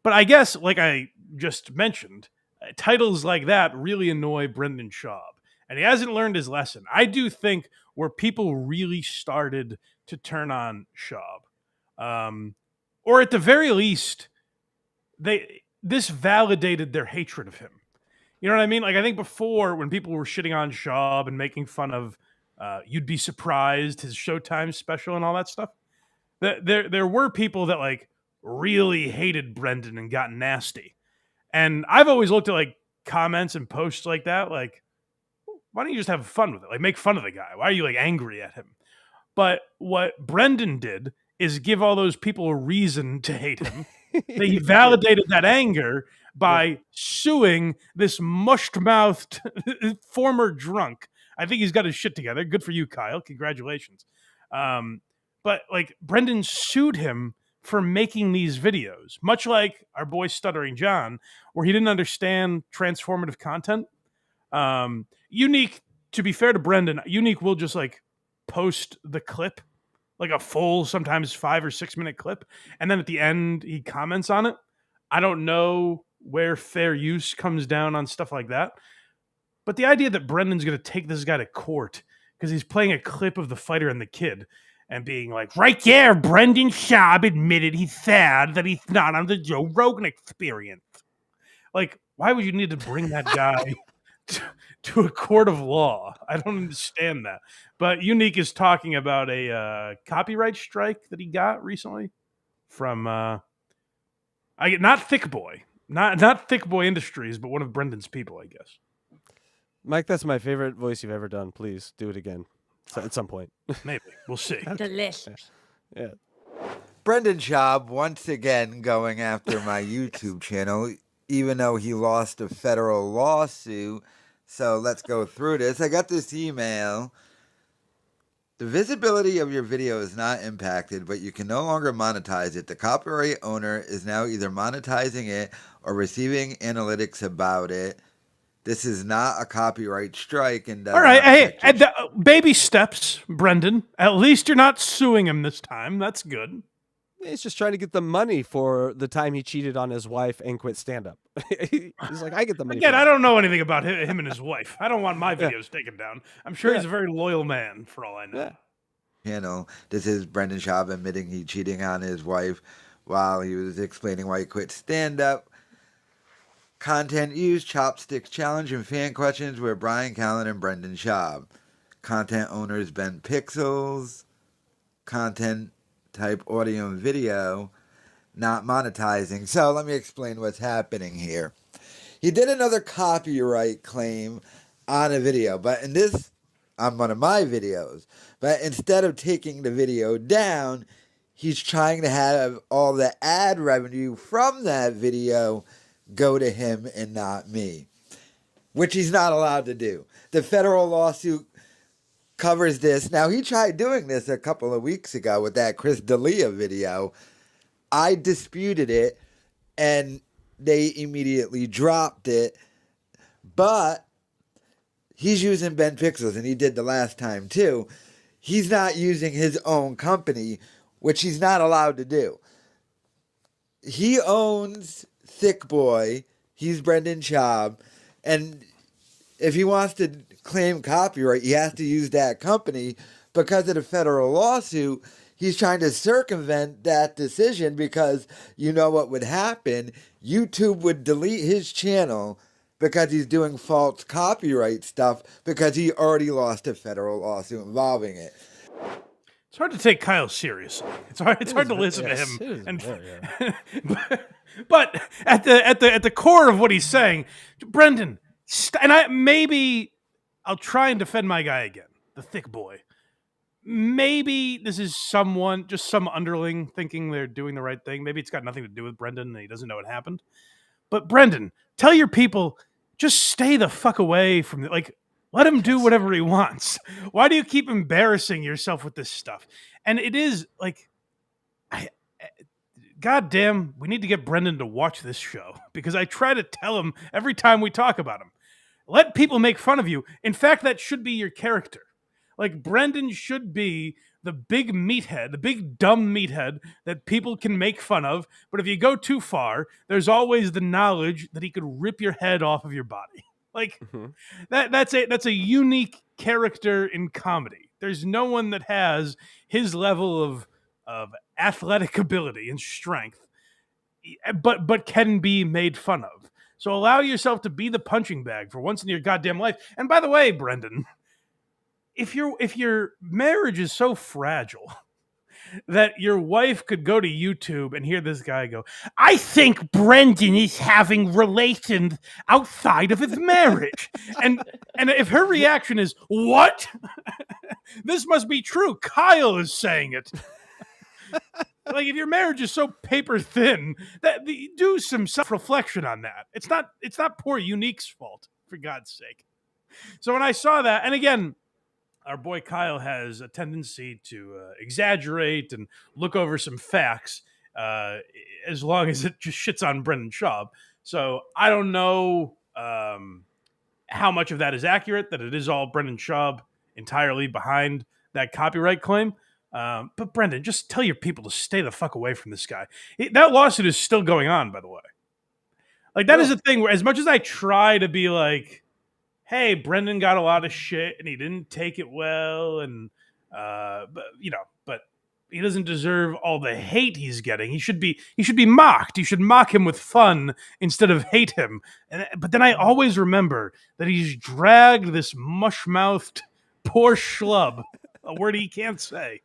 But I guess, like I just mentioned, titles like that really annoy Brendan Schaub. And he hasn't learned his lesson. I do think where people really started to turn on Schaub, or at the very least, this validated their hatred of him. You know what I mean? Like, I think before, when people were shitting on Schaub and making fun of You'd Be Surprised, his Showtime special and all that stuff, there were people that like really hated Brendan and got nasty. And I've always looked at like comments and posts like that, like, why don't you just have fun with it? Like, make fun of the guy. Why are you like angry at him? But what Brendan did is give all those people a reason to hate him. He validated that anger by suing this mushed-mouthed former drunk. I think he's got his shit together. Good for you, Kyle. Congratulations. But like, Brendan sued him for making these videos, much like our boy Stuttering John, where he didn't understand transformative content. Unique, to be fair to Brendan, Unique will just like post the clip, like a full, sometimes 5 or 6 minute clip, and then at the end he comments on it. I don't know where fair use comes down on stuff like that, but the idea that Brendan's going to take this guy to court because he's playing a clip of the fighter and the kid and being like, right there, Brendan Schaub admitted he's sad that he's not on the Joe Rogan Experience. Like, why would you need to bring that guy to a court of law? I don't understand that. But Unique is talking about a copyright strike that he got recently from not Thick Boy, not Thick Boy Industries, but one of Brendan's people, I guess. Mike, that's my favorite voice you've ever done. Please do it again at some point. Maybe. We'll see. Delicious. Yeah. Brendan Schaub once again going after my YouTube channel, even though he lost a federal lawsuit. So let's go through this. I got this email. The visibility of your video is not impacted, but you can no longer monetize it. The copyright owner is now either monetizing it or receiving analytics about it. This is not a copyright strike. And all right, hey, baby steps, Brendan. At least you're not suing him this time. That's good. He's just trying to get the money for the time he cheated on his wife and quit stand-up. He's like, I get the money. Again, I don't know anything about him and his wife. I don't want my videos taken down. I'm sure he's a very loyal man, for all I know. Channel. This is Brendan Schaub admitting he cheating on his wife while he was explaining why he quit stand-up. Content used, Chopsticks Challenge, and fan questions with Brian Callen and Brendan Schaub. Content owners Ben Pixels. Content type audio and video, not monetizing. So let me explain what's happening here. He did another copyright claim on a video, but in this, on one of my videos, but instead of taking the video down, he's trying to have all the ad revenue from that video go to him and not me, which he's not allowed to do. The federal lawsuit covers this. Now, he tried doing this a couple of weeks ago with that Chris D'Elia video. I disputed it, and they immediately dropped it. But he's using Ben Pixels, and he did the last time too. He's not using his own company, which he's not allowed to do. He owns Thick Boy. He's Brendan Schaub, and if he wants to claim copyright, he has to use that company. Because of the federal lawsuit, he's trying to circumvent that decision, because you know what would happen? YouTube would delete his channel because he's doing false copyright stuff, because he already lost a federal lawsuit involving it. It's hard to take Kyle seriously. It's hard to listen to him. But at the core of what he's saying, Brendan, and I'll try and defend my guy again, the Thick Boy. Maybe this is just some underling thinking they're doing the right thing. Maybe it's got nothing to do with Brendan and he doesn't know what happened. But Brendan, tell your people, just stay the fuck away from let him do whatever he wants. Why do you keep embarrassing yourself with this stuff? And it is like, goddamn, we need to get Brendan to watch this show, because I try to tell him every time we talk about him, let people make fun of you. In fact, that should be your character. Like, Brendan should be the big meathead, the big dumb meathead that people can make fun of. But if you go too far, there's always the knowledge that he could rip your head off of your body. Like, that's a unique character in comedy. There's no one that has his level of athletic ability and strength, but can be made fun of. So allow yourself to be the punching bag for once in your goddamn life. And by the way, Brendan, if your marriage is so fragile that your wife could go to YouTube and hear this guy go, I think Brendan is having relations outside of his marriage. and if her reaction is, what? This must be true. Kyle is saying it. Like, if your marriage is so paper thin, do some self-reflection on that. It's not poor Unique's fault, for God's sake. So when I saw that, and again, our boy Kyle has a tendency to exaggerate and look over some facts as long as it just shits on Brendan Schaub. So I don't know how much of that is accurate, that it is all Brendan Schaub entirely behind that copyright claim. But Brendan, just tell your people to stay the fuck away from this guy. That lawsuit is still going on, by the way. Like, that is the thing where, as much as I try to be like, hey, Brendan got a lot of shit and he didn't take it well, and but he doesn't deserve all the hate he's getting. He should be mocked. You should mock him with fun instead of hate him. But then I always remember that he's dragged this mush-mouthed poor schlub, a word he can't say,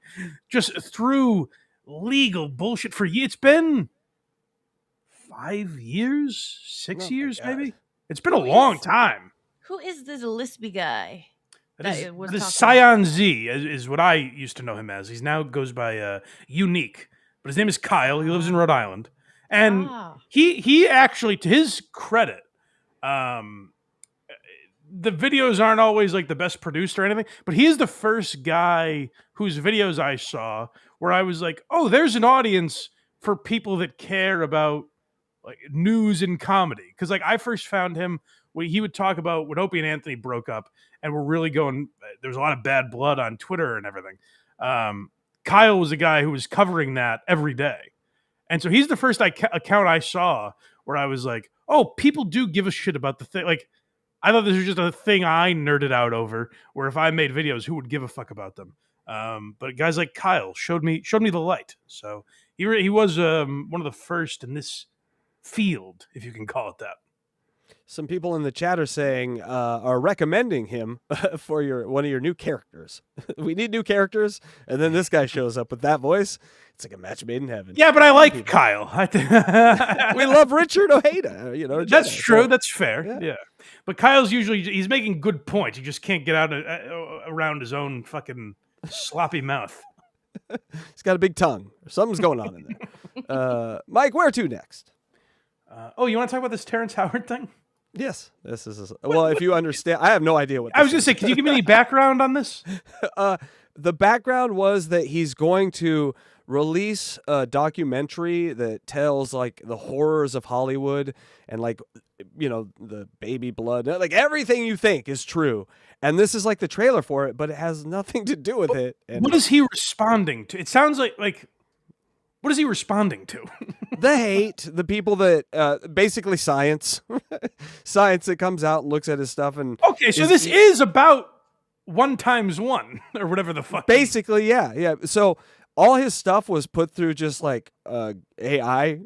just through legal bullshit for years. It's been 5 years, 6 years, maybe. It's been a long time. Who is this Lispy guy? That is Scion Z, is what I used to know him as. He now goes by Unique, but his name is Kyle. He lives in Rhode Island, and he actually, to his credit, the videos aren't always like the best produced or anything, but he is the first guy whose videos I saw where I was like, oh, there's an audience for people that care about like news and comedy. Because like I first found him when he would talk about when Opie and Anthony broke up and were really going, there was a lot of bad blood on Twitter and everything. Kyle was a guy who was covering that every day. And so he's the first account I saw where I was like, oh, people do give a shit about the thing. Like, I thought this was just a thing I nerded out over, where if I made videos, who would give a fuck about them? But guys like Kyle showed me the light. So he was one of the first in this field, if you can call it that. Some people in the chat are saying, are recommending him for one of your new characters. We need new characters, and then this guy shows up with that voice. It's like a match made in heaven. Yeah, but I like Kyle. We love Richard Ojeda. That's true. That's fair. Yeah. But Kyle's he's making good points. He just can't get out around his own fucking sloppy mouth. He's got a big tongue. Something's going on in there. Mike, where to next? You want to talk about this Terrence Howard thing? Yes, this is well. If you understand, I have no idea what. I was going to say, can you give me any background on this? The background was that he's going to release a documentary that tells like the horrors of Hollywood and like the baby blood, like everything you think is true. And this is like the trailer for it, but it has nothing to do with it. And what is he responding to? It sounds like what is he responding to? The hate, the people that basically science that comes out and looks at his stuff. And okay, so this is about 1 times 1 or whatever the fuck. Basically, yeah. So all his stuff was put through just like AI,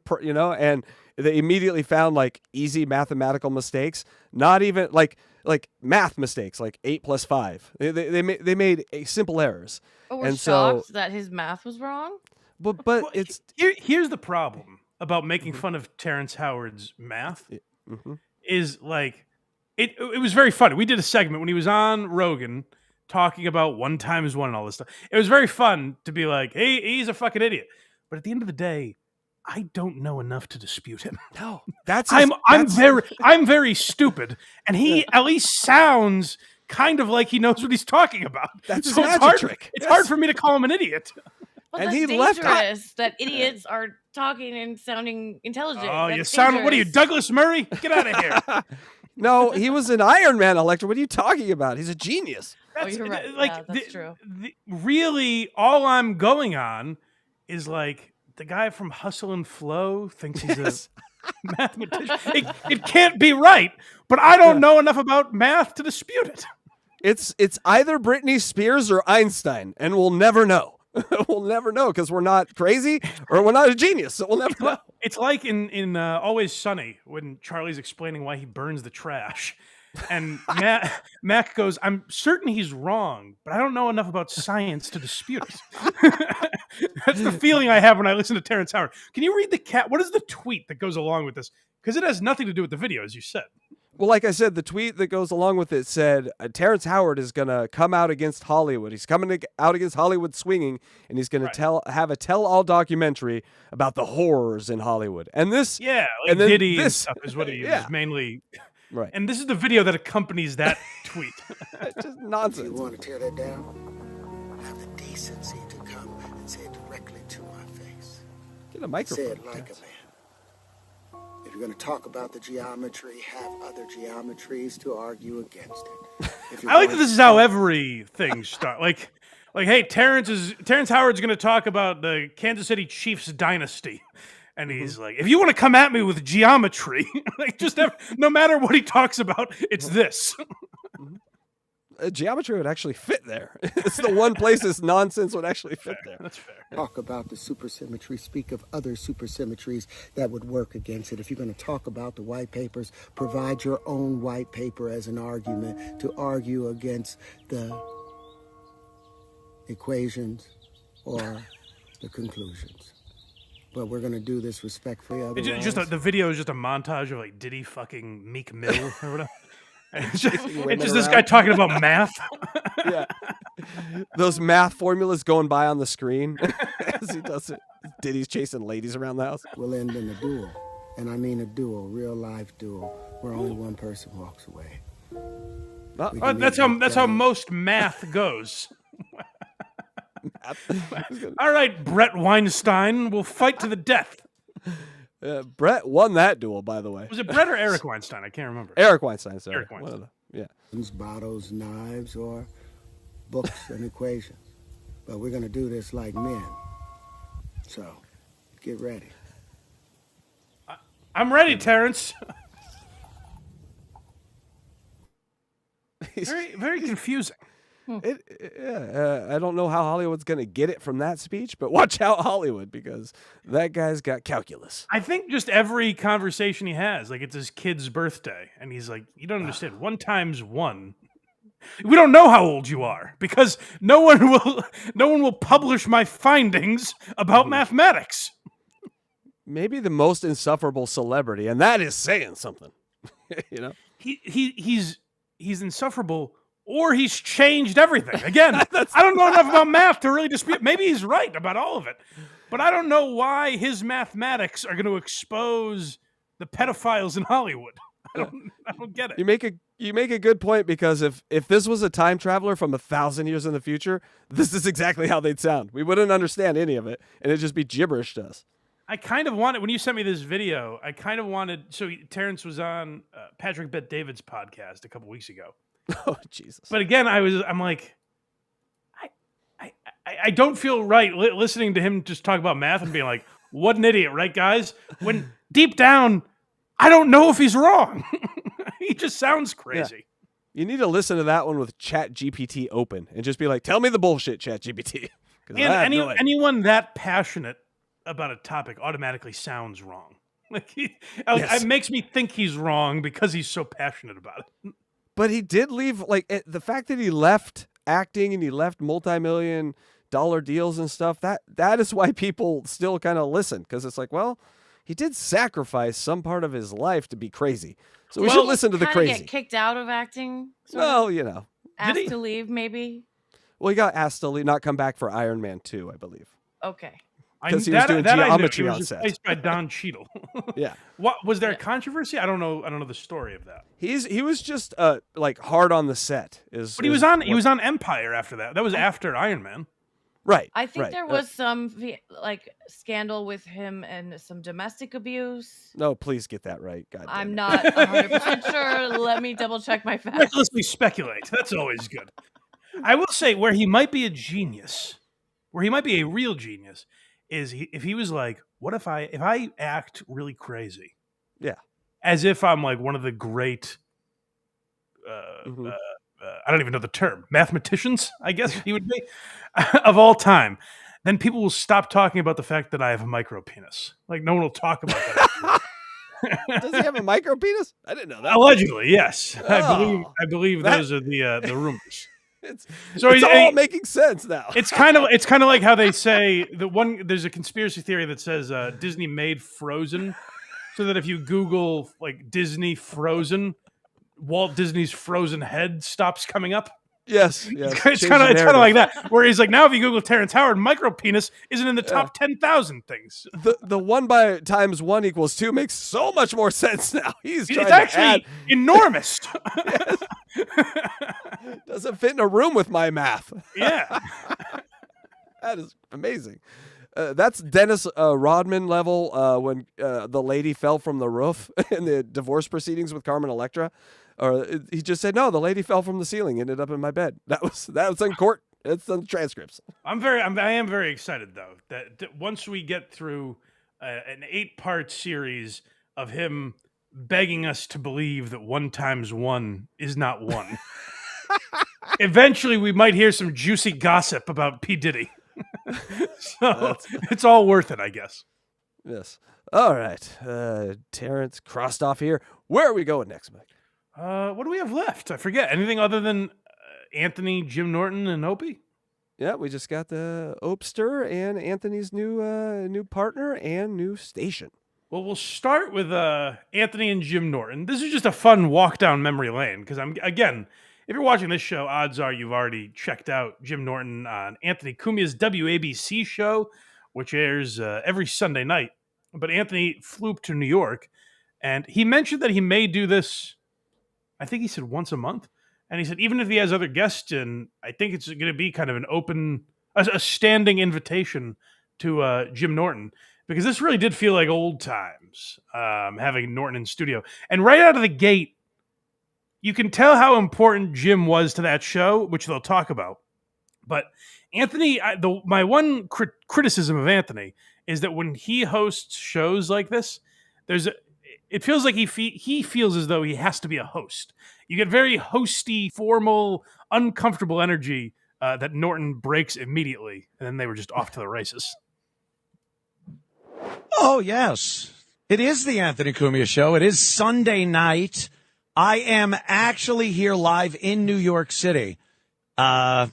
and they immediately found like easy mathematical mistakes, not even like math mistakes, like 8 + 5. They made simple errors. Oh, we're shocked that his math was wrong. But it's here's the problem about making fun of Terrence Howard's math is like it was very funny. We did a segment when he was on Rogan talking about 1 times 1 and all this stuff. It was very fun to be like, hey, he's a fucking idiot. But at the end of the day, I don't know enough to dispute him. No, I'm very stupid, and he at least sounds kind of like he knows what he's talking about. That's so his magic trick. It's hard for me to call him an idiot. Well, and that's he dangerous that idiots are talking and sounding intelligent. Oh, that's you sound. dangerous. What are you, Douglas Murray? Get out of here. No, he was an Iron Man, Electra. What are you talking about? He's a genius. you're right. Like, yeah, that's true. Really, all I'm going on is like the guy from Hustle and Flow thinks he's a mathematician. It can't be right, but I don't know enough about math to dispute it. It's either Britney Spears or Einstein, and we'll never know. We'll never know because we're not crazy or we're not a genius, so we'll never know. It's like in Always Sunny when Charlie's explaining why he burns the trash. And Mac goes, I'm certain he's wrong, but I don't know enough about science to dispute it. That's the feeling I have when I listen to Terrence Howard. Can you read what is the tweet that goes along with this? Because it has nothing to do with the video, as you said. Well, like I said, the tweet that goes along with it said, Terrence Howard is going to come out against Hollywood. He's coming out against Hollywood swinging, and he's going to have a tell-all documentary about the horrors in Hollywood. And this... Yeah, like and then Diddy and this, stuff is what he was mainly... Right. And this is the video that accompanies that tweet. Just nonsense. If you want to tear that down, have the decency to come and say it directly to my face. Get a microphone. Say it like a man. If you're going to talk about the geometry, have other geometries to argue against it. I like that this is how everything starts. Like, hey, Terrence Howard's going to talk about the Kansas City Chiefs dynasty. And he's like, if you want to come at me with geometry, like no matter what he talks about, it's this. Geometry would actually fit there. It's the one place this nonsense would actually fit there. That's fair. Talk about the supersymmetry, speak of other supersymmetries that would work against it. If you're going to talk about the white papers, provide your own white paper as an argument to argue against the equations or the conclusions. But we're going to do this respectfully. The video is just a montage of like Diddy fucking Meek Mill or whatever. It's just this guy talking about math. Yeah. Those math formulas going by on the screen as he does it. Diddy's chasing ladies around the house. We'll end in a duel. And I mean a duel, real life duel, where only one person walks away. That's how most math goes. All right, Brett Weinstein, we'll fight to the death. Brett won that duel, by the way. Was it Brett or Eric Weinstein? I can't remember. Eric Weinstein, sorry. Eric Weinstein. Bottles, knives, or books and equations. But we're going to do this like men. So, get ready. I'm ready, Terrence. Very, very confusing. I don't know how Hollywood's going to get it from that speech, but watch out, Hollywood, because that guy's got calculus. I think just every conversation he has, like it's his kid's birthday, and he's like, you don't understand, 1 times 1. We don't know how old you are, because no one will publish my findings about mathematics. Maybe the most insufferable celebrity, and that is saying something. You know? He's insufferable. Or he's changed everything. Again, I don't know enough about math to really dispute. Maybe he's right about all of it. But I don't know why his mathematics are going to expose the pedophiles in Hollywood. I don't get it. You make a good point, because if this was a time traveler from 1,000 years in the future, this is exactly how they'd sound. We wouldn't understand any of it, and it'd just be gibberish to us. I kind of wanted, when you sent me this video, Terrence was on Patrick Bet-David's podcast a couple weeks ago. Oh, Jesus. But again, I'm like, I don't feel right listening to him just talk about math and being like, what an idiot, right, guys? When deep down, I don't know if he's wrong. He just sounds crazy. Yeah. You need to listen to that one with ChatGPT open and just be like, tell me the bullshit, ChatGPT. And anyone that passionate about a topic automatically sounds wrong. Like it makes me think he's wrong because he's so passionate about it. But he did leave, like, the fact that he left acting and he left multi-million-dollar deals and stuff, that is why people still kind of listen, because it's like, well, he did sacrifice some part of his life to be crazy. So we should listen to the crazy. Get kicked out of acting? Well, you know. Asked to leave, maybe? Well, he got asked to leave, not come back for Iron Man 2, I believe. Okay. Because he was doing geometry on set. Replaced by Don Cheadle. Yeah. What was there a controversy? I don't know the story of that. He was just like hard on the set. But he was on Empire after that. That was after Iron Man. Right. I think there was some like scandal with him and some domestic abuse. No, please get that right. God damn I'm not 100% sure. Let me double check my facts. Recklessly speculate. That's always good. I will say where he might be a genius, where he might be a real genius, is if he was like, what if I act really crazy? Yeah. As if I'm like one of the great, I don't even know the term, mathematicians, I guess he would be, of all time. Then people will stop talking about the fact that I have a micro penis. Like no one will talk about that. Does he have a micro penis? I didn't know that. Allegedly, yes. Oh, I believe those are the rumors. It's So all making sense now. It's kind of like how they say there's a conspiracy theory that says Disney made Frozen so that if you Google like Disney Frozen, Walt Disney's frozen head stops coming up. Yes. It's kind of like that. Whereas like now if you Google Terrence Howard, micro penis isn't in the top 10,000 things. The 1 by times 1 equals 2 makes so much more sense now. It's actually enormous. Doesn't fit in a room with my math. Yeah. That is amazing. That's Dennis Rodman level when the lady fell from the roof in the divorce proceedings with Carmen Electra. Or he just said, no, the lady fell from the ceiling, ended up in my bed. That was in court. It's on the transcripts. I am very excited though that once we get through an 8-part series of him begging us to believe that 1 times 1 is not 1. Eventually, we might hear some juicy gossip about P. Diddy. So it's all worth it, I guess. Yes. All right. Terrence crossed off here. Where are we going next, Mike? What do we have left? I forget. Anything other than Anthony, Jim Norton, and Opie? Yeah, we just got the Opester and Anthony's new partner and new station. Well, we'll start with Anthony and Jim Norton. This is just a fun walk down memory lane because if you're watching this show, odds are you've already checked out Jim Norton on Anthony Cumia's WABC show, which airs every Sunday night. But Anthony flew up to New York, and he mentioned that he may do this, I think he said once a month. And he said even if he has other guests in, I think it's going to be kind of an open, a standing invitation to Jim Norton. Because this really did feel like old times, having Norton in studio. And right out of the gate, you can tell how important Jim was to that show, which they'll talk about. But Anthony, my one criticism of Anthony is that when he hosts shows like this, it feels like he feels as though he has to be a host. You get very hosty, formal, uncomfortable energy that Norton breaks immediately, and then they were just off to the races. Oh, yes. It is the Anthony Cumia Show. It is Sunday night. I am actually here live in New York City. I'm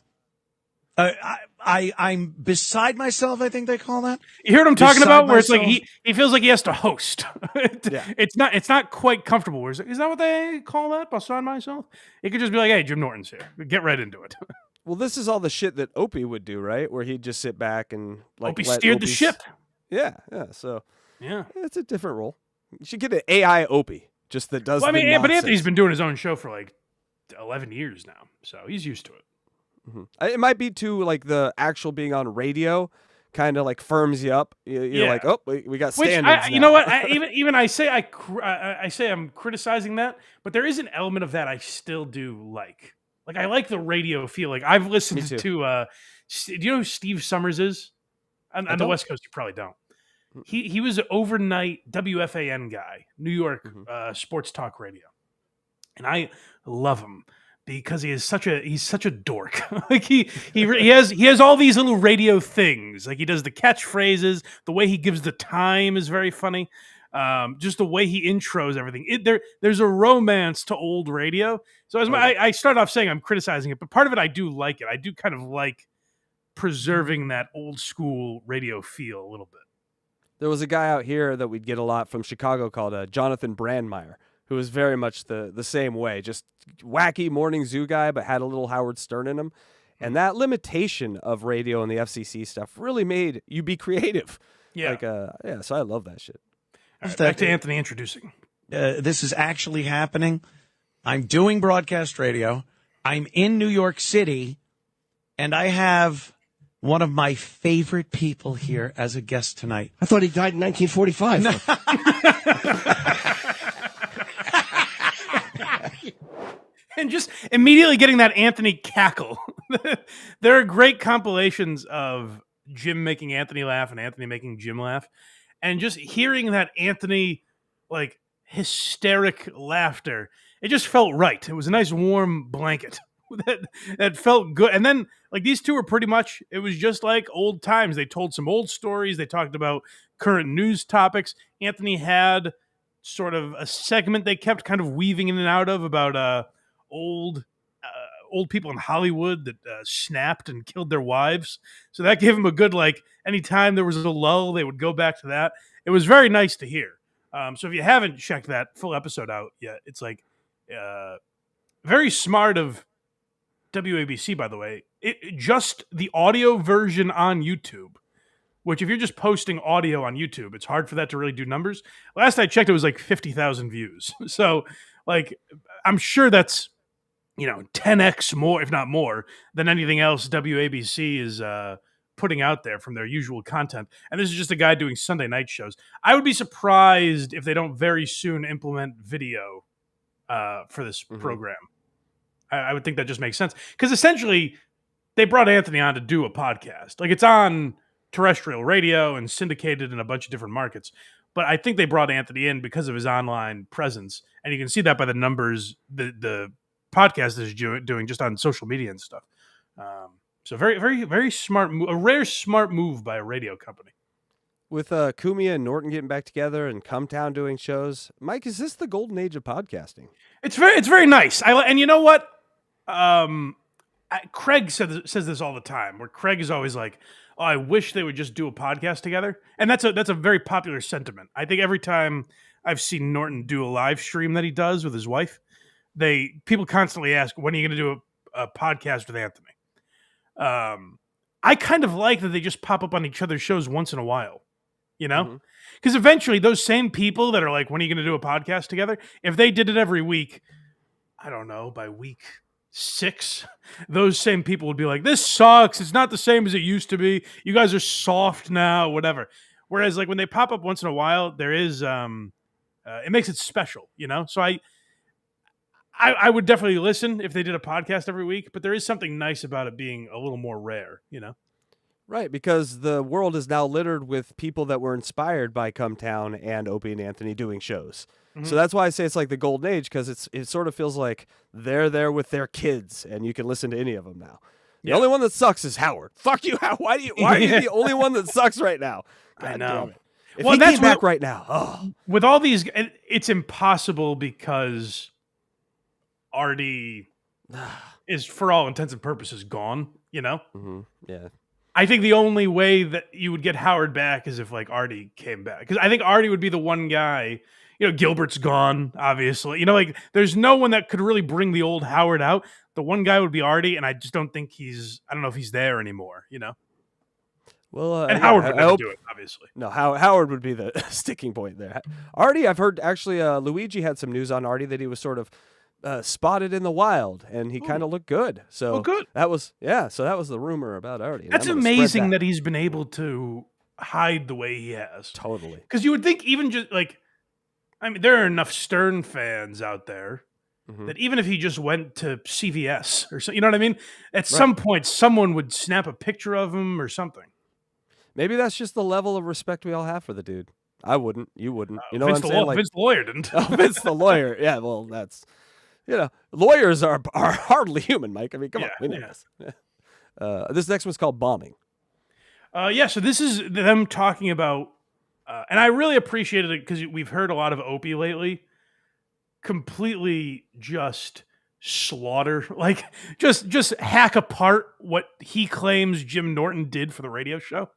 beside myself, I think they call that. You hear what I'm talking about? Where myself. it's like he feels like he has to host. Yeah. It's not quite comfortable. Where is that what they call that? Beside myself? It could just be like, hey, Jim Norton's here. Get right into it. Well, this is all the shit that Opie would do, right? Where he'd just sit back and like Opie steered the ship. Yeah. So yeah, it's a different role. You should get an AI Opie, just that does. Well, I the mean, but nonsense. Anthony's been doing his own show for like 11 years now, so he's used to it. Mm-hmm. It might be too like the actual being on radio, kind of like firms you up. You're like, oh, we got standards. You know what? I say I'm criticizing that, but there is an element of that I still do like. Like I like the radio feel. Like I've listened to. Do you know who Steve Summers is? On the West Coast, you probably don't. He was an overnight WFAN guy, New York sports talk radio, and I love him because he's such a dork. Like he has all these little radio things. Like he does the catchphrases. The way he gives the time is very funny. Just the way he intros everything. There's a romance to old radio. So I start off saying I'm criticizing it, but part of it I do like it. I do kind of like preserving that old school radio feel a little bit. There was a guy out here that we'd get a lot from Chicago called Jonathan Brandmeier, who was very much the same way, just wacky morning zoo guy, but had a little Howard Stern in him. And that limitation of radio and the FCC stuff really made you be creative. Yeah. So I love that shit. All right, back to Anthony introducing. This is actually happening. I'm doing broadcast radio. I'm in New York City, and I have one of my favorite people here as a guest tonight. I thought he died in 1945. And just immediately getting that Anthony cackle There are great compilations of Jim making Anthony laugh and Anthony making Jim laugh. And just hearing that Anthony, like, hysteric laughter, it just felt right. It was a nice warm blanket that felt good. And then, like, these two were pretty much, it was just like old times. They told some old stories. They talked about current news topics. Anthony had sort of a segment they kept kind of weaving in and out of about old people in Hollywood that snapped and killed their wives. So that gave him a good, like, anytime there was a lull, they would go back to that. It was very nice to hear. So if you haven't checked that full episode out yet, it's like very smart of WABC, by the way. Just the audio version on YouTube, which if you're just posting audio on YouTube, it's hard for that to really do numbers. Last I checked, it was like 50,000 views. So, like, I'm sure that's, 10x more, if not more, than anything else WABC is putting out there from their usual content. And this is just a guy doing Sunday night shows. I would be surprised if they don't very soon implement video for this program. I would think that just makes sense. Because essentially, they brought Anthony on to do a podcast. Like, it's on terrestrial radio and syndicated in a bunch of different markets. But I think they brought Anthony in because of his online presence. And you can see that by the numbers the podcast is doing just on social media and stuff. So very, very, very smart, a rare smart move by a radio company. With Cumia and Norton getting back together and Come Town doing shows, Mike, is this the golden age of podcasting? It's very nice. And you know what? Craig says this all the time, where Craig is always like, "Oh, I wish they would just do a podcast together." And that's a very popular sentiment. I think every time I've seen Norton do a live stream that he does with his wife, people constantly ask, "When are you going to do a podcast with Anthony?" I kind of like that they just pop up on each other's shows once in a while, because eventually those same people that are like, "When are you going to do a podcast together?" If they did it every week, I don't know, by week 6, those same people would be like, "This sucks. It's not the same as it used to be. You guys are soft now," whatever. Whereas, like, when they pop up once in a while, there is, it makes it special, So I would definitely listen if they did a podcast every week, but there is something nice about it being a little more rare, Right, because the world is now littered with people that were inspired by Come Town and Opie and Anthony doing shows. So that's why I say it's like the golden age, because it sort of feels like they're there with their kids, and you can listen to any of them now. The only one that sucks is Howard. Fuck you, Howard. Why are you the only one that sucks right now? God I know. Damn it. If he came back right now, with all these, it's impossible because Artie is, for all intents and purposes, gone. Yeah. I think the only way that you would get Howard back is if, like, Artie came back, because I think Artie would be the one guy. Gilbert's gone, obviously. Like, there's no one that could really bring the old Howard out. The one guy would be Artie, and I just don't think I don't know if he's there anymore, Well, and Howard would never do it, obviously. No, Howard would be the sticking point there. Artie, I've heard, actually, Luigi had some news on Artie that he was sort of spotted in the wild, and he kind of looked good. So good. That was the rumor about Artie. That's amazing that he's been able to hide the way he has. Totally. Because you would think even just, like, there are enough Stern fans out there that even if he just went to CVS or so, you know what I mean? At some point, someone would snap a picture of him or something. Maybe that's just the level of respect we all have for the dude. I wouldn't. You wouldn't. You know Vince what I'm saying? Vince the lawyer didn't. Vince the lawyer. Yeah, well, that's, lawyers are hardly human, Mike. I mean, come on. We know this. This next one's called Bombing. So this is them talking about, and I really appreciated it because we've heard a lot of Opie lately completely just slaughter, like just hack apart what he claims Jim Norton did for the radio show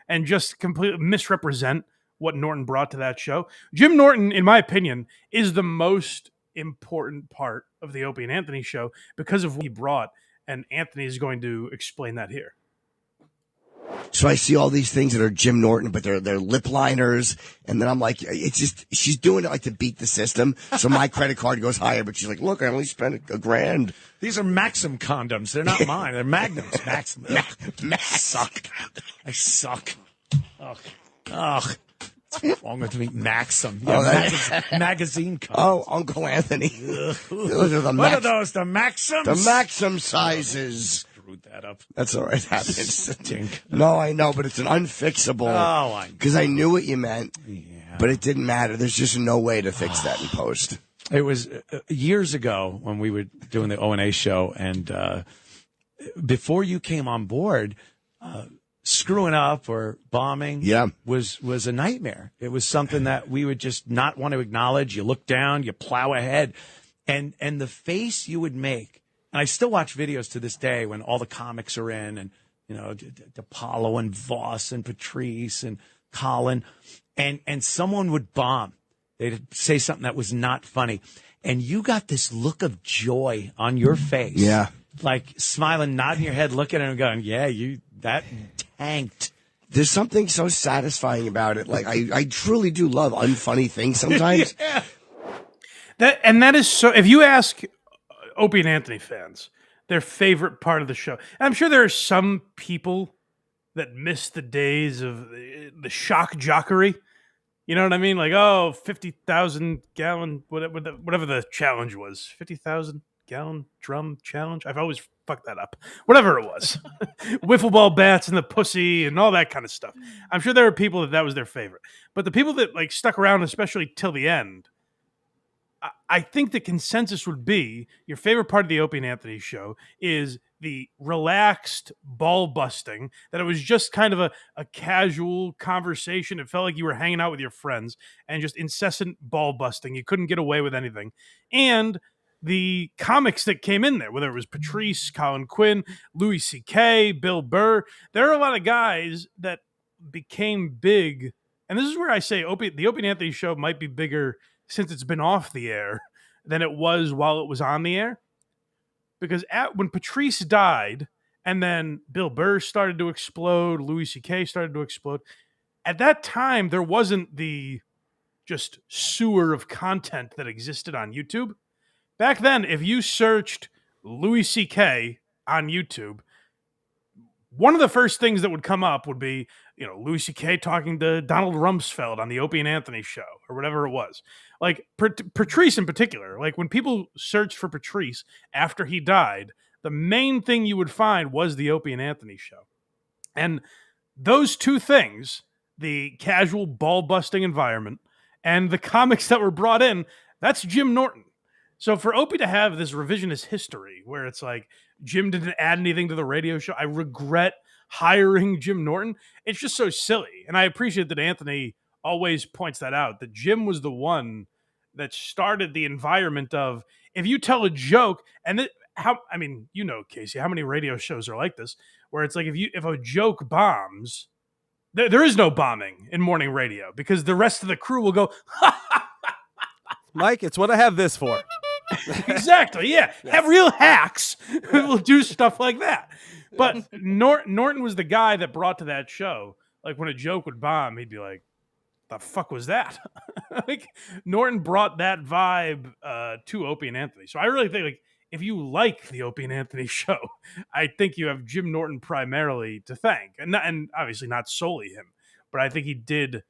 and just completely misrepresent what Norton brought to that show. Jim Norton, in my opinion, is the most important part of the Opie and Anthony show because of what he brought, and Anthony is going to explain that here. So I see all these things that are Jim Norton, but they're lip liners. And then I'm like, it's just, she's doing it like to beat the system. So my credit card goes higher, but she's like, look, I only spent $1,000. These are Maxim condoms. They're not mine. They're Magnums. Maxim. Suck. I suck. Ugh. What's wrong with me? Maxim. Magazine cups. Oh, Uncle Anthony. Those are the what are those? The Maxims? The Maxim sizes. screwed that up. That's all right. It happens. Stink. No, I know, but it's an unfixable. Oh, I know. Because I knew what you meant, Yeah. but it didn't matter. There's just no way to fix that in post. It was years ago when we were doing the O&A show, and before you came on board, screwing up or bombing was a nightmare. It was something that we would just not want to acknowledge. You look down, you plow ahead, and the face you would make. And I still watch videos to this day when all the comics are in, and you know, DePaulo and Voss and Patrice and Colin, and someone would bomb. They'd say something that was not funny, and you got this look of joy on your face. Yeah. Like smiling, nodding your head, looking at him, going, "Yeah, that tanked." There's something so satisfying about it. Like I truly do love unfunny things sometimes. Yeah. That is so. If you ask Opie and Anthony fans their favorite part of the show, and I'm sure there are some people that miss the days of the shock jockery. You know what I mean? Like, 50,000 gallon, whatever the challenge was, 50,000 gallon drum challenge. I've always fucked that up. Whatever it was, wiffle ball bats and the pussy and all that kind of stuff. I'm sure there are people that was their favorite, but the people that like stuck around, especially till the end, I think the consensus would be your favorite part of the Opie and Anthony show is the relaxed ball busting, that it was just kind of a casual conversation. It felt like you were hanging out with your friends and just incessant ball busting. You couldn't get away with anything. And the comics that came in there, whether it was Patrice, Colin Quinn, Louis C.K., Bill Burr, there are a lot of guys that became big. And this is where I say the Opie and Anthony show might be bigger since it's been off the air than it was while it was on the air. Because when Patrice died and then Bill Burr started to explode, Louis C.K. started to explode, at that time there wasn't the just sewer of content that existed on YouTube. Back then, if you searched Louis C.K. on YouTube, one of the first things that would come up would be, Louis C.K. talking to Donald Rumsfeld on the Opie and Anthony show or whatever it was. Like Patrice in particular, like when people searched for Patrice after he died, the main thing you would find was the Opie and Anthony show. And those two things, the casual ball busting environment and the comics that were brought in, that's Jim Norton. So for Opie to have this revisionist history where it's like Jim didn't add anything to the radio show, I regret hiring Jim Norton. It's just so silly. And I appreciate that Anthony always points that out, that Jim was the one that started the environment of, if you tell a joke, and Casey, how many radio shows are like this, where it's like if a joke bombs, there is no bombing in morning radio because the rest of the crew will go, Mike, it's what I have this for. Exactly, yeah. Have real hacks who will do stuff like that. But Norton was the guy that brought to that show, like when a joke would bomb, he'd be like, the fuck was that? Like Norton brought that vibe to Opie and Anthony. So I really think, like, if you like the Opie and Anthony show, I think you have Jim Norton primarily to thank, and obviously not solely him, but I think he did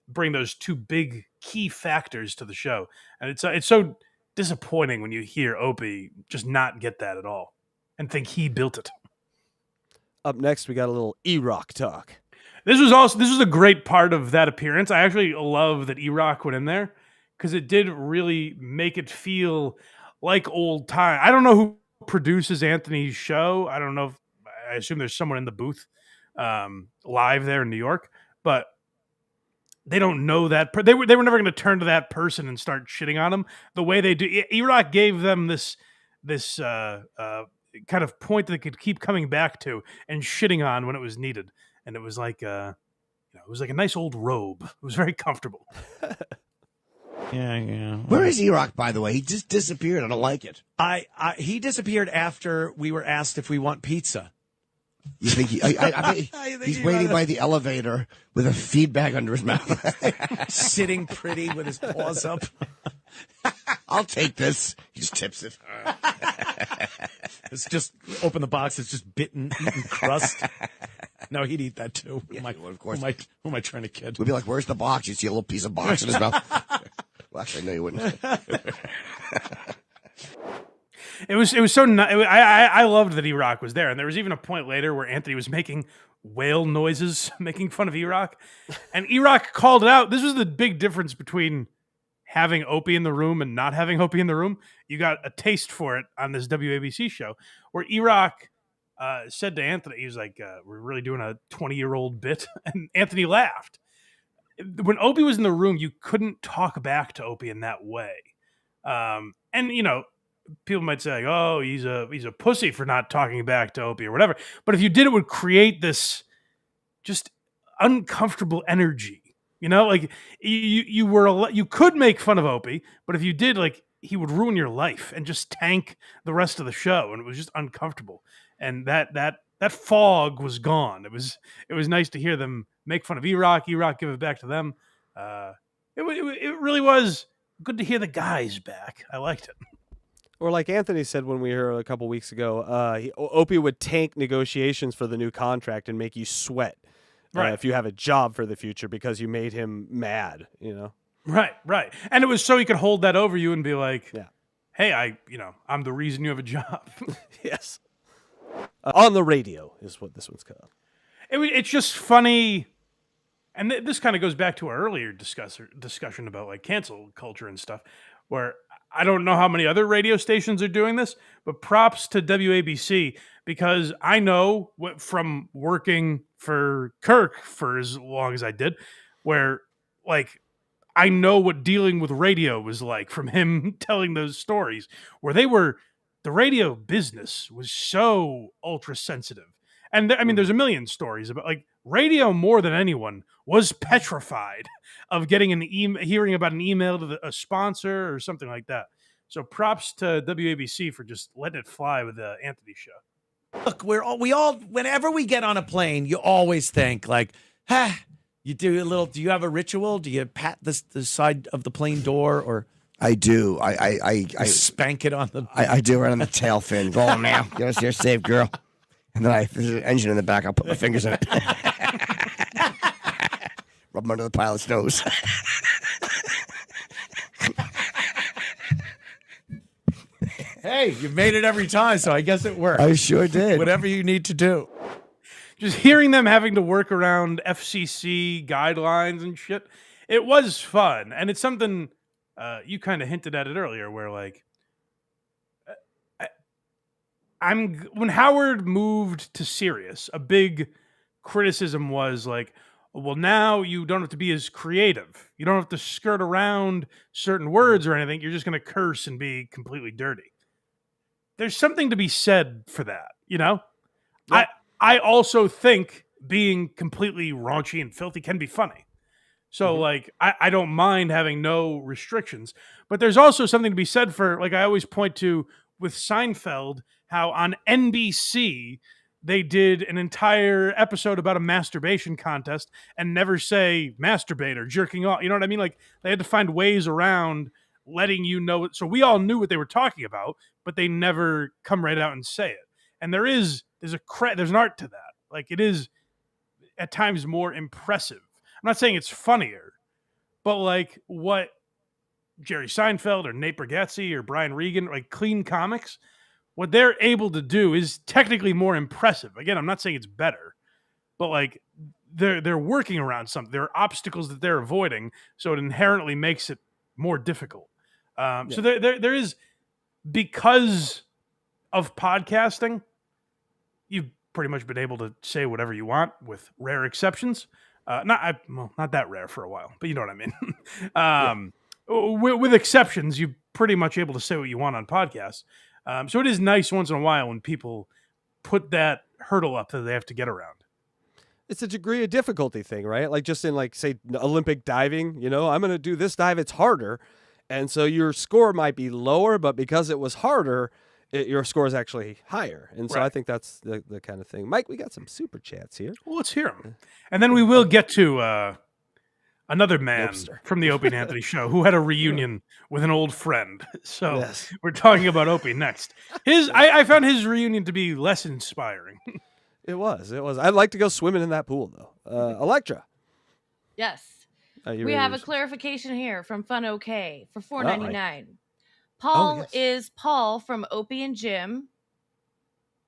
bring those two big key factors to the show. And it's so disappointing when you hear Opie just not get that at all and think he built it. Up next, we got a little E-Rock talk. This was a great part of that appearance. I actually love that E-Rock went in there because it did really make it feel like old time. I don't know who produces Anthony's show. I don't know. I assume there's someone in the booth live there in New York, but they don't know that. They were never going to turn to that person and start shitting on him the way they do. E-Rock gave them this kind of point that they could keep coming back to and shitting on when it was needed. And it was like it was like a nice old robe. It was very comfortable. Yeah. Where is E-Rock, by the way? He just disappeared. I don't like it. He disappeared after we were asked if we want pizza. You think I bet he's waiting by the elevator with a feed bag under his mouth, sitting pretty with his paws up. I'll take this. He just tips it. It's just open the box. It's just eaten crust. No, he'd eat that too. Yeah, of course. Who am I trying to kid? We'd be like, "Where's the box?" You see a little piece of box in his mouth. Well, actually, no, you wouldn't. It was so I loved that E-Rock was there, and there was even a point later where Anthony was making whale noises, making fun of E-Rock, and E-Rock called it out. This was the big difference between having Opie in the room and not having Opie in the room. You got a taste for it on this WABC show, where E-Rock said to Anthony, he was like, "We're really doing a 20-year-old bit," and Anthony laughed. When Opie was in the room, you couldn't talk back to Opie in that way, and you know. People might say, "Oh, he's a pussy for not talking back to Opie or whatever." But if you did, it would create this just uncomfortable energy. You know, like you could make fun of Opie, but if you did, like he would ruin your life and just tank the rest of the show, and it was just uncomfortable. And that fog was gone. It was nice to hear them make fun of E-Rock give it back to them. It really was good to hear the guys back. I liked it. Or like Anthony said when we were here a couple weeks ago, Opie would tank negotiations for the new contract and make you sweat if you have a job for the future because you made him mad, you know? Right. And it was so he could hold that over you and be like, hey, I'm the reason you have a job. Yes. On the radio is what this one's called. It's just funny. And this kind of goes back to our earlier discussion about like cancel culture and stuff, where I don't know how many other radio stations are doing this, but props to WABC, because I know from working for Kirk for as long as I did, where like I know what dealing with radio was like from him telling those stories, where the radio business was so ultra sensitive. And there's a million stories about like radio more than anyone was petrified of getting hearing about an email to a sponsor or something like that. So props to WABC for just letting it fly with the Anthony show. Look, we all whenever we get on a plane, you always think like, you do a little. Do you have a ritual? Do you pat the side of the plane door or? I do. I spank it on the. I do right on the tail fin. Go on now. Get us here safe, girl. And then there's an engine in the back. I'll put my fingers in it. Rub them under the pilot's nose. Hey, you made it every time, so I guess it worked. I sure did. Whatever you need to do. Just hearing them having to work around FCC guidelines and shit, it was fun. And it's something you kind of hinted at it earlier, where like, when Howard moved to Sirius, a big criticism was like, well, now you don't have to be as creative. You don't have to skirt around certain words or anything. You're just going to curse and be completely dirty. There's something to be said for that, you know? Yep. I also think being completely raunchy and filthy can be funny. So, like, I don't mind having no restrictions. But there's also something to be said for, like, I always point to with Seinfeld, how on NBC they did an entire episode about a masturbation contest and never say masturbate or jerking off. You know what I mean? Like, they had to find ways around letting you know. So we all knew what they were talking about, but they never come right out and say it. And there's an art to that. Like, it is at times more impressive. I'm not saying it's funnier, but like what Jerry Seinfeld or Nate Bargatze or Brian Regan, like clean comics, what they're able to do is technically more impressive. Again, I'm not saying it's better, but like they're working around something. There are obstacles that they're avoiding, so it inherently makes it more difficult. So there is, because of podcasting, you've pretty much been able to say whatever you want, with rare exceptions. Not that rare for a while, but you know what I mean. With exceptions, you're pretty much able to say what you want on podcasts. So it is nice once in a while when people put that hurdle up that they have to get around. It's a degree of difficulty thing, right? Like just in like, say, Olympic diving, you know, I'm going to do this dive. It's harder. And so your score might be lower, but because it was harder, your score is actually higher. And so I think that's the kind of thing. Mike, we got some super chats here. Well, let's hear them. And then we will get to another man from the Opie and Anthony show who had a reunion with an old friend. So we're talking about Opie next. I found his reunion to be less inspiring. It was. I'd like to go swimming in that pool, though. Electra. Yes. We have a clarification here from Fun OK for $4.99. Paul is Paul from Opie and Jim,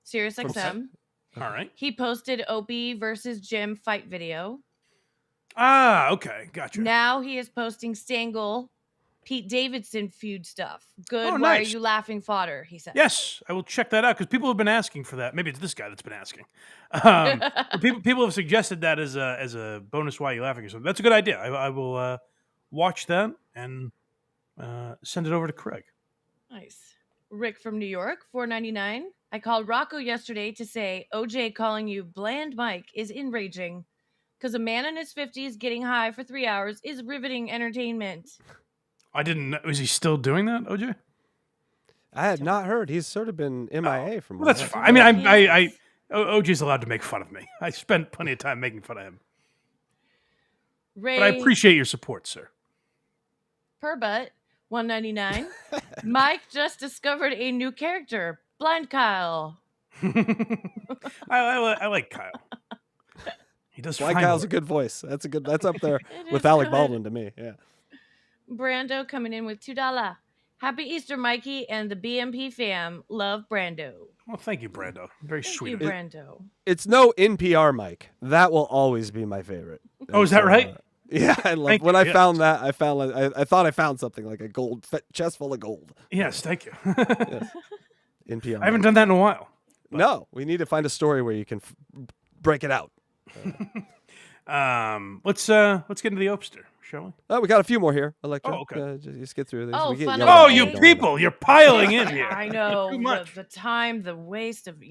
Sirius From XM. All right. He posted Opie versus Jim fight video. Ah, okay, gotcha. Now he is posting Stengel, Pete Davidson feud stuff. Good. Oh, Why are nice. you laughing, fodder? He said. Yes, I will check that out because people have been asking for that. Maybe it's this guy that's been asking. But people have suggested that as a bonus. Why are you laughing or something? That's a good idea. I will watch that and send it over to Craig. Nice. Rick from New York, $4.99. I called Rocco yesterday to say OJ calling you bland Mike is enraging because a man in his 50s getting high for 3 hours is riveting entertainment. I didn't know. Is he still doing that, OJ? I had not heard. He's sort of been MIA from. Well, that's fine. I mean, OJ's allowed to make fun of me. I spent plenty of time making fun of him. Ray But I appreciate your support, sir. Perbutt, $1.99. Mike just discovered a new character, Blind Kyle. I like Kyle. He does. Blind Kyle's a good voice. That's up there with is Alec good. Baldwin to me. Yeah. Brando coming in with $2. Happy Easter, Mikey and the BMP fam. Love Brando. Well, thank you, Brando. Very sweet. Thank you, Brando. It's no NPR Mike. That will always be my favorite. Oh, is that right? Yeah, I love Thank when you, I yes. found that. I found I thought I found something like a gold chest full of gold. Yes, thank you. Yes. NPR. I haven't done that in a while. No, we need to find a story where you can break it out. Let's get into the Opster, shall we? Oh, we got a few more here. Electra. Oh, okay. Just get through this. Oh, We get fun yelled Oh, at. you Don't people, worry. you're piling in here. I know. Too much. The time, the waste of,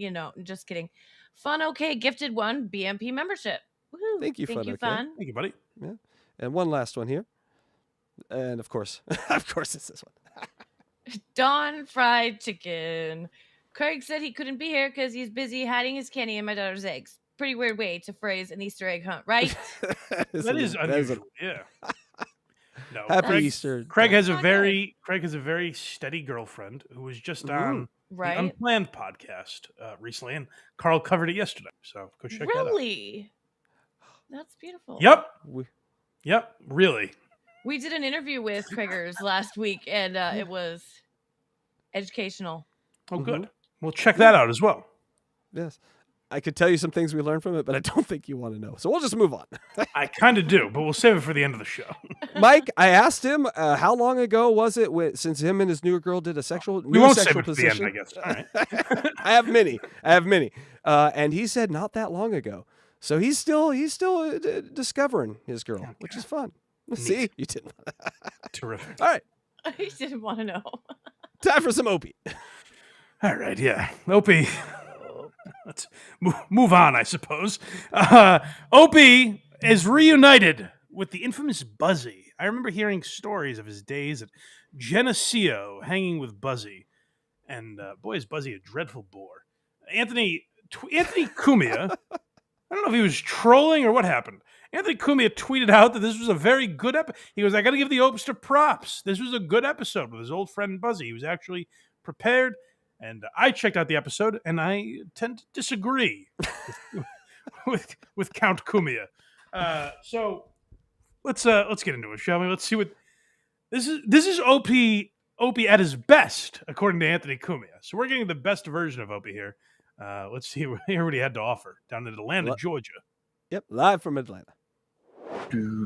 just kidding. Fun, okay, gifted one, BMP membership. Woohoo. Thank you, Thank Fun, you, okay. Fun. Thank you, buddy. Yeah. And one last one here. And of course, it's this one. Dawn Fried Chicken. Craig said he couldn't be here because he's busy hiding his candy in my daughter's eggs. Pretty weird way to phrase an Easter egg hunt, right? That is unusual. Yeah. No, Happy Easter. Craig has a very steady girlfriend who was just on Right. the Unplanned podcast recently, and Carl covered it yesterday. So go check that out. Really? That's beautiful. Yep. Yep. Really. We did an interview with Craigers last week, and it was educational. Oh, good. We'll check that out as well. Yes. I could tell you some things we learned from it, but I don't think you want to know. So we'll just move on. I kind of do, but we'll save it for the end of the show. Mike, I asked him how long ago was it since him and his new girl did a sexual We won't save sexual it for position. the end, I guess. All right. I have many. And he said not that long ago. So he's still discovering his girl, which is fun. See, you didn't. Terrific. All right, He didn't want to know. time for some Opie. All right, yeah. Opie. Let's move on, I suppose. Opie is reunited with the infamous Buzzy. I remember hearing stories of his days at Geneseo hanging with Buzzy. And boy, is Buzzy a dreadful bore. Anthony Cumia, I don't know if he was trolling or what happened. Anthony Cumia tweeted out that this was a very good episode. He goes, I got to give the Opster props. This was a good episode with his old friend Buzzy. He was actually prepared. And I checked out the episode, and I tend to disagree with Count Cumia. So let's get into it, shall we? Let's see what this is. This is Opie at his best, according to Anthony Cumia. So we're getting the best version of Opie here. Let's see what he had to offer down in Atlanta, Georgia. Yep, live from Atlanta. I'm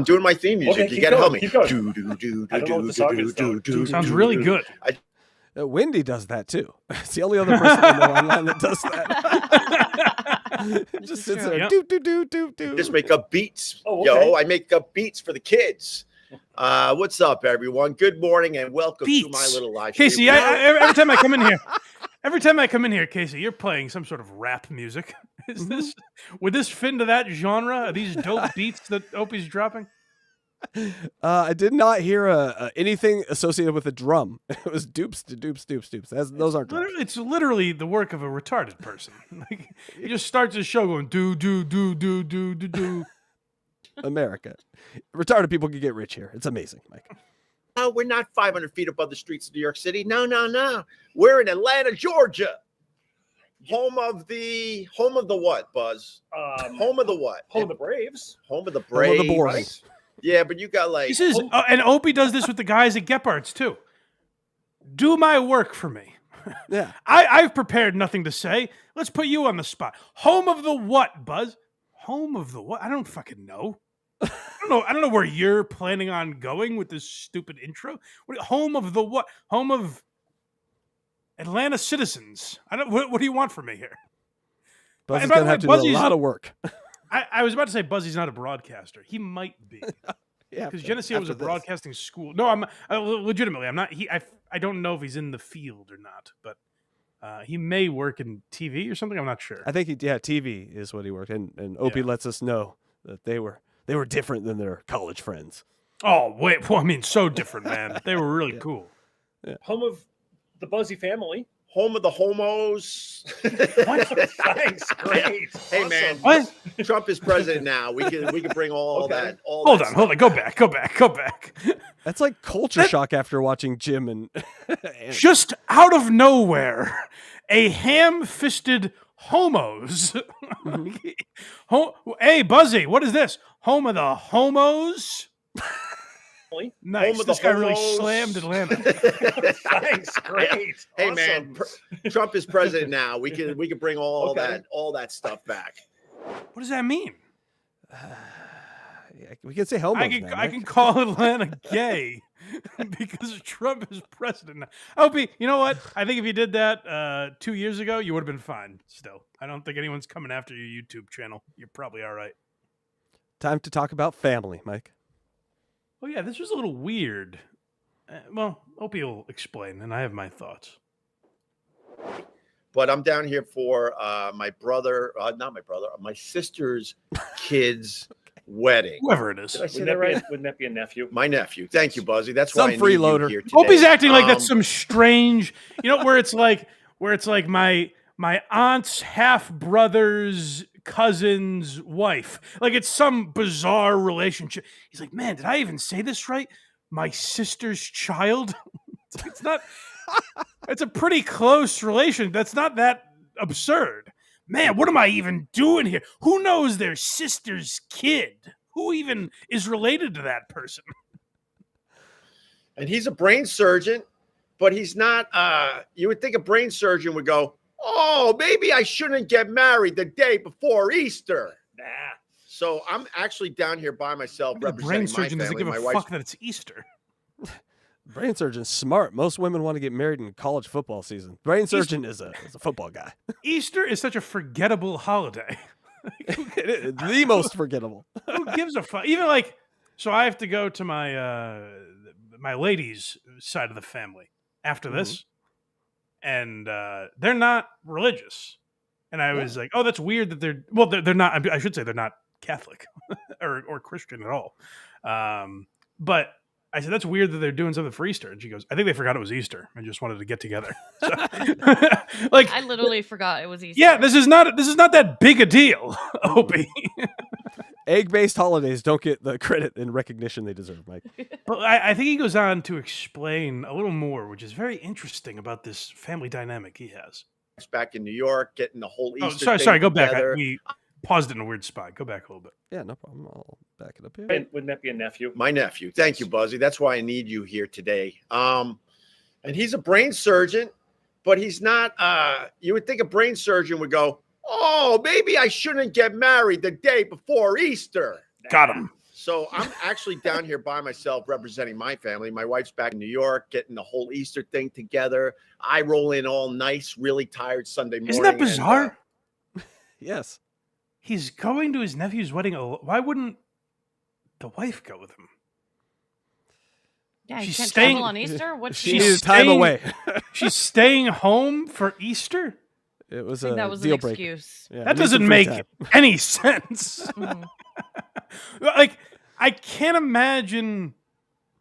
doing my theme music. Okay, you gotta help me. keep going. I don't know what the song is, though. Sounds really good. Wendy does that too. It's the only other person I know online that does that. Just sits there. Yep. Do. Just make up beats. Oh, okay. Yo, I make up beats for the kids. What's up, everyone? Good morning and welcome to my little live stream. Casey, every time I come in here, Casey, you're playing some sort of rap music. Would this fit into that genre? Are these dope beats that Opie's dropping? I did not hear anything associated with a drum. It was doops to doops. Those aren't drums. It's literally the work of a retarded person. Like, he just starts his show going do. America. Retarded people can get rich here. It's amazing, Mike. No, we're not 500 feet above the streets of New York City. No. We're in Atlanta, Georgia. Home of the what, Buzz? Home of the what? Home of the Braves. Home of the Braves. boring. Yeah, but you got like. He says, and Opie does this with the guys at Gephardt's too. Do my work for me. Yeah. I've prepared nothing to say. Let's put you on the spot. Home of the what, Buzz? Home of the what? I don't fucking know. I don't know where you're planning on going with this stupid intro. Home of the what? Home of Atlanta citizens. What do you want from me here? Buzzy's gonna have to do a lot of work. I was about to say Buzzy's not a broadcaster. He might be. Yeah, because Geneseo was a broadcasting school. No, I'm legitimately. I'm not. I don't know if he's in the field or not, but he may work in TV or something. I'm not sure. I think TV is what he worked, and Opie lets us know that they were different than their college friends. Oh wait, well, I mean, so different, man. They were really cool. Yeah. Home of the Buzzy family. Home of the homos. Thanks, great. Hey man, what? Trump is president now. We can bring all that. Hold on. Go back. That's like culture shock after watching Jim and just out of nowhere, a ham-fisted homos. Hey, Buzzy, what is this? Home of the homos? Nice. Home of This the guy really homos. slammed Atlanta. Thanks, great. Hey man, Trump is president now. We can bring all that stuff back. What does that mean? we can say homos. I can call Atlanta gay because Trump is president now. Opie, you know what? I think if you did that 2 years ago, you would have been fine. Still, I don't think anyone's coming after your YouTube channel. You're probably all right. Time to talk about family, Mike. Oh yeah, this was a little weird. Well, Opie will explain, and I have my thoughts. But I'm down here for my sister's kid's wedding. Whoever it is. Did I say that right? Wouldn't that be a nephew? My nephew. Thank you, Buzzy. That's Some why I need freeloader. you here today. Opie's acting like that's some strange, where it's like my aunt's half brother's cousin's wife. Like it's some bizarre relationship. He's like, man, did I even say this right? My sister's child? It's not. It's a pretty close relation. That's not that absurd. Man, what am I even doing here? Who knows their sister's kid? Who even is related to that person? And he's a brain surgeon, but he's not. You would think a brain surgeon would go, oh, maybe I shouldn't get married the day before Easter. Nah. So I'm actually down here by myself representing Brain my surgeon doesn't family. give a fuck that it's Easter. Brain surgeon's smart. Most women want to get married in college football season. Brain surgeon is a football guy. Easter is such a forgettable holiday. The most forgettable. Who gives a fuck? Even so I have to go to my my ladies' side of the family after this, and they're not religious. And I was like, oh, that's weird that they're not. I should say they're not Catholic or Christian at all. But I said, that's weird that they're doing something for Easter. And she goes, I think they forgot it was Easter and just wanted to get together. So, I literally forgot it was Easter. Yeah, this is not that big a deal, Opie. Egg-based holidays don't get the credit and recognition they deserve, Mike. But I think he goes on to explain a little more, which is very interesting about this family dynamic he has. Back in New York, getting the whole Easter Sorry, go back. together. We paused it in a weird spot. Go back a little bit. Yeah, no problem. I'll back it up here. Wouldn't that be a nephew? My nephew. Thank you, Buzzy. That's why I need you here today. And he's a brain surgeon, but he's not. You would think a brain surgeon would go, oh, maybe I shouldn't get married the day before Easter. Got him. So I'm actually down here by myself representing my family. My wife's back in New York, getting the whole Easter thing together. I roll in all nice, really tired Sunday morning. Isn't that bizarre? Yes. He's going to his nephew's wedding. Why wouldn't the wife go with him? Yeah, you She's can't staying travel on Easter? What's She needed time away. She's staying home for Easter? It was I think a that was deal an breaker. excuse. Yeah, That need some doesn't free make time. any sense. I can't imagine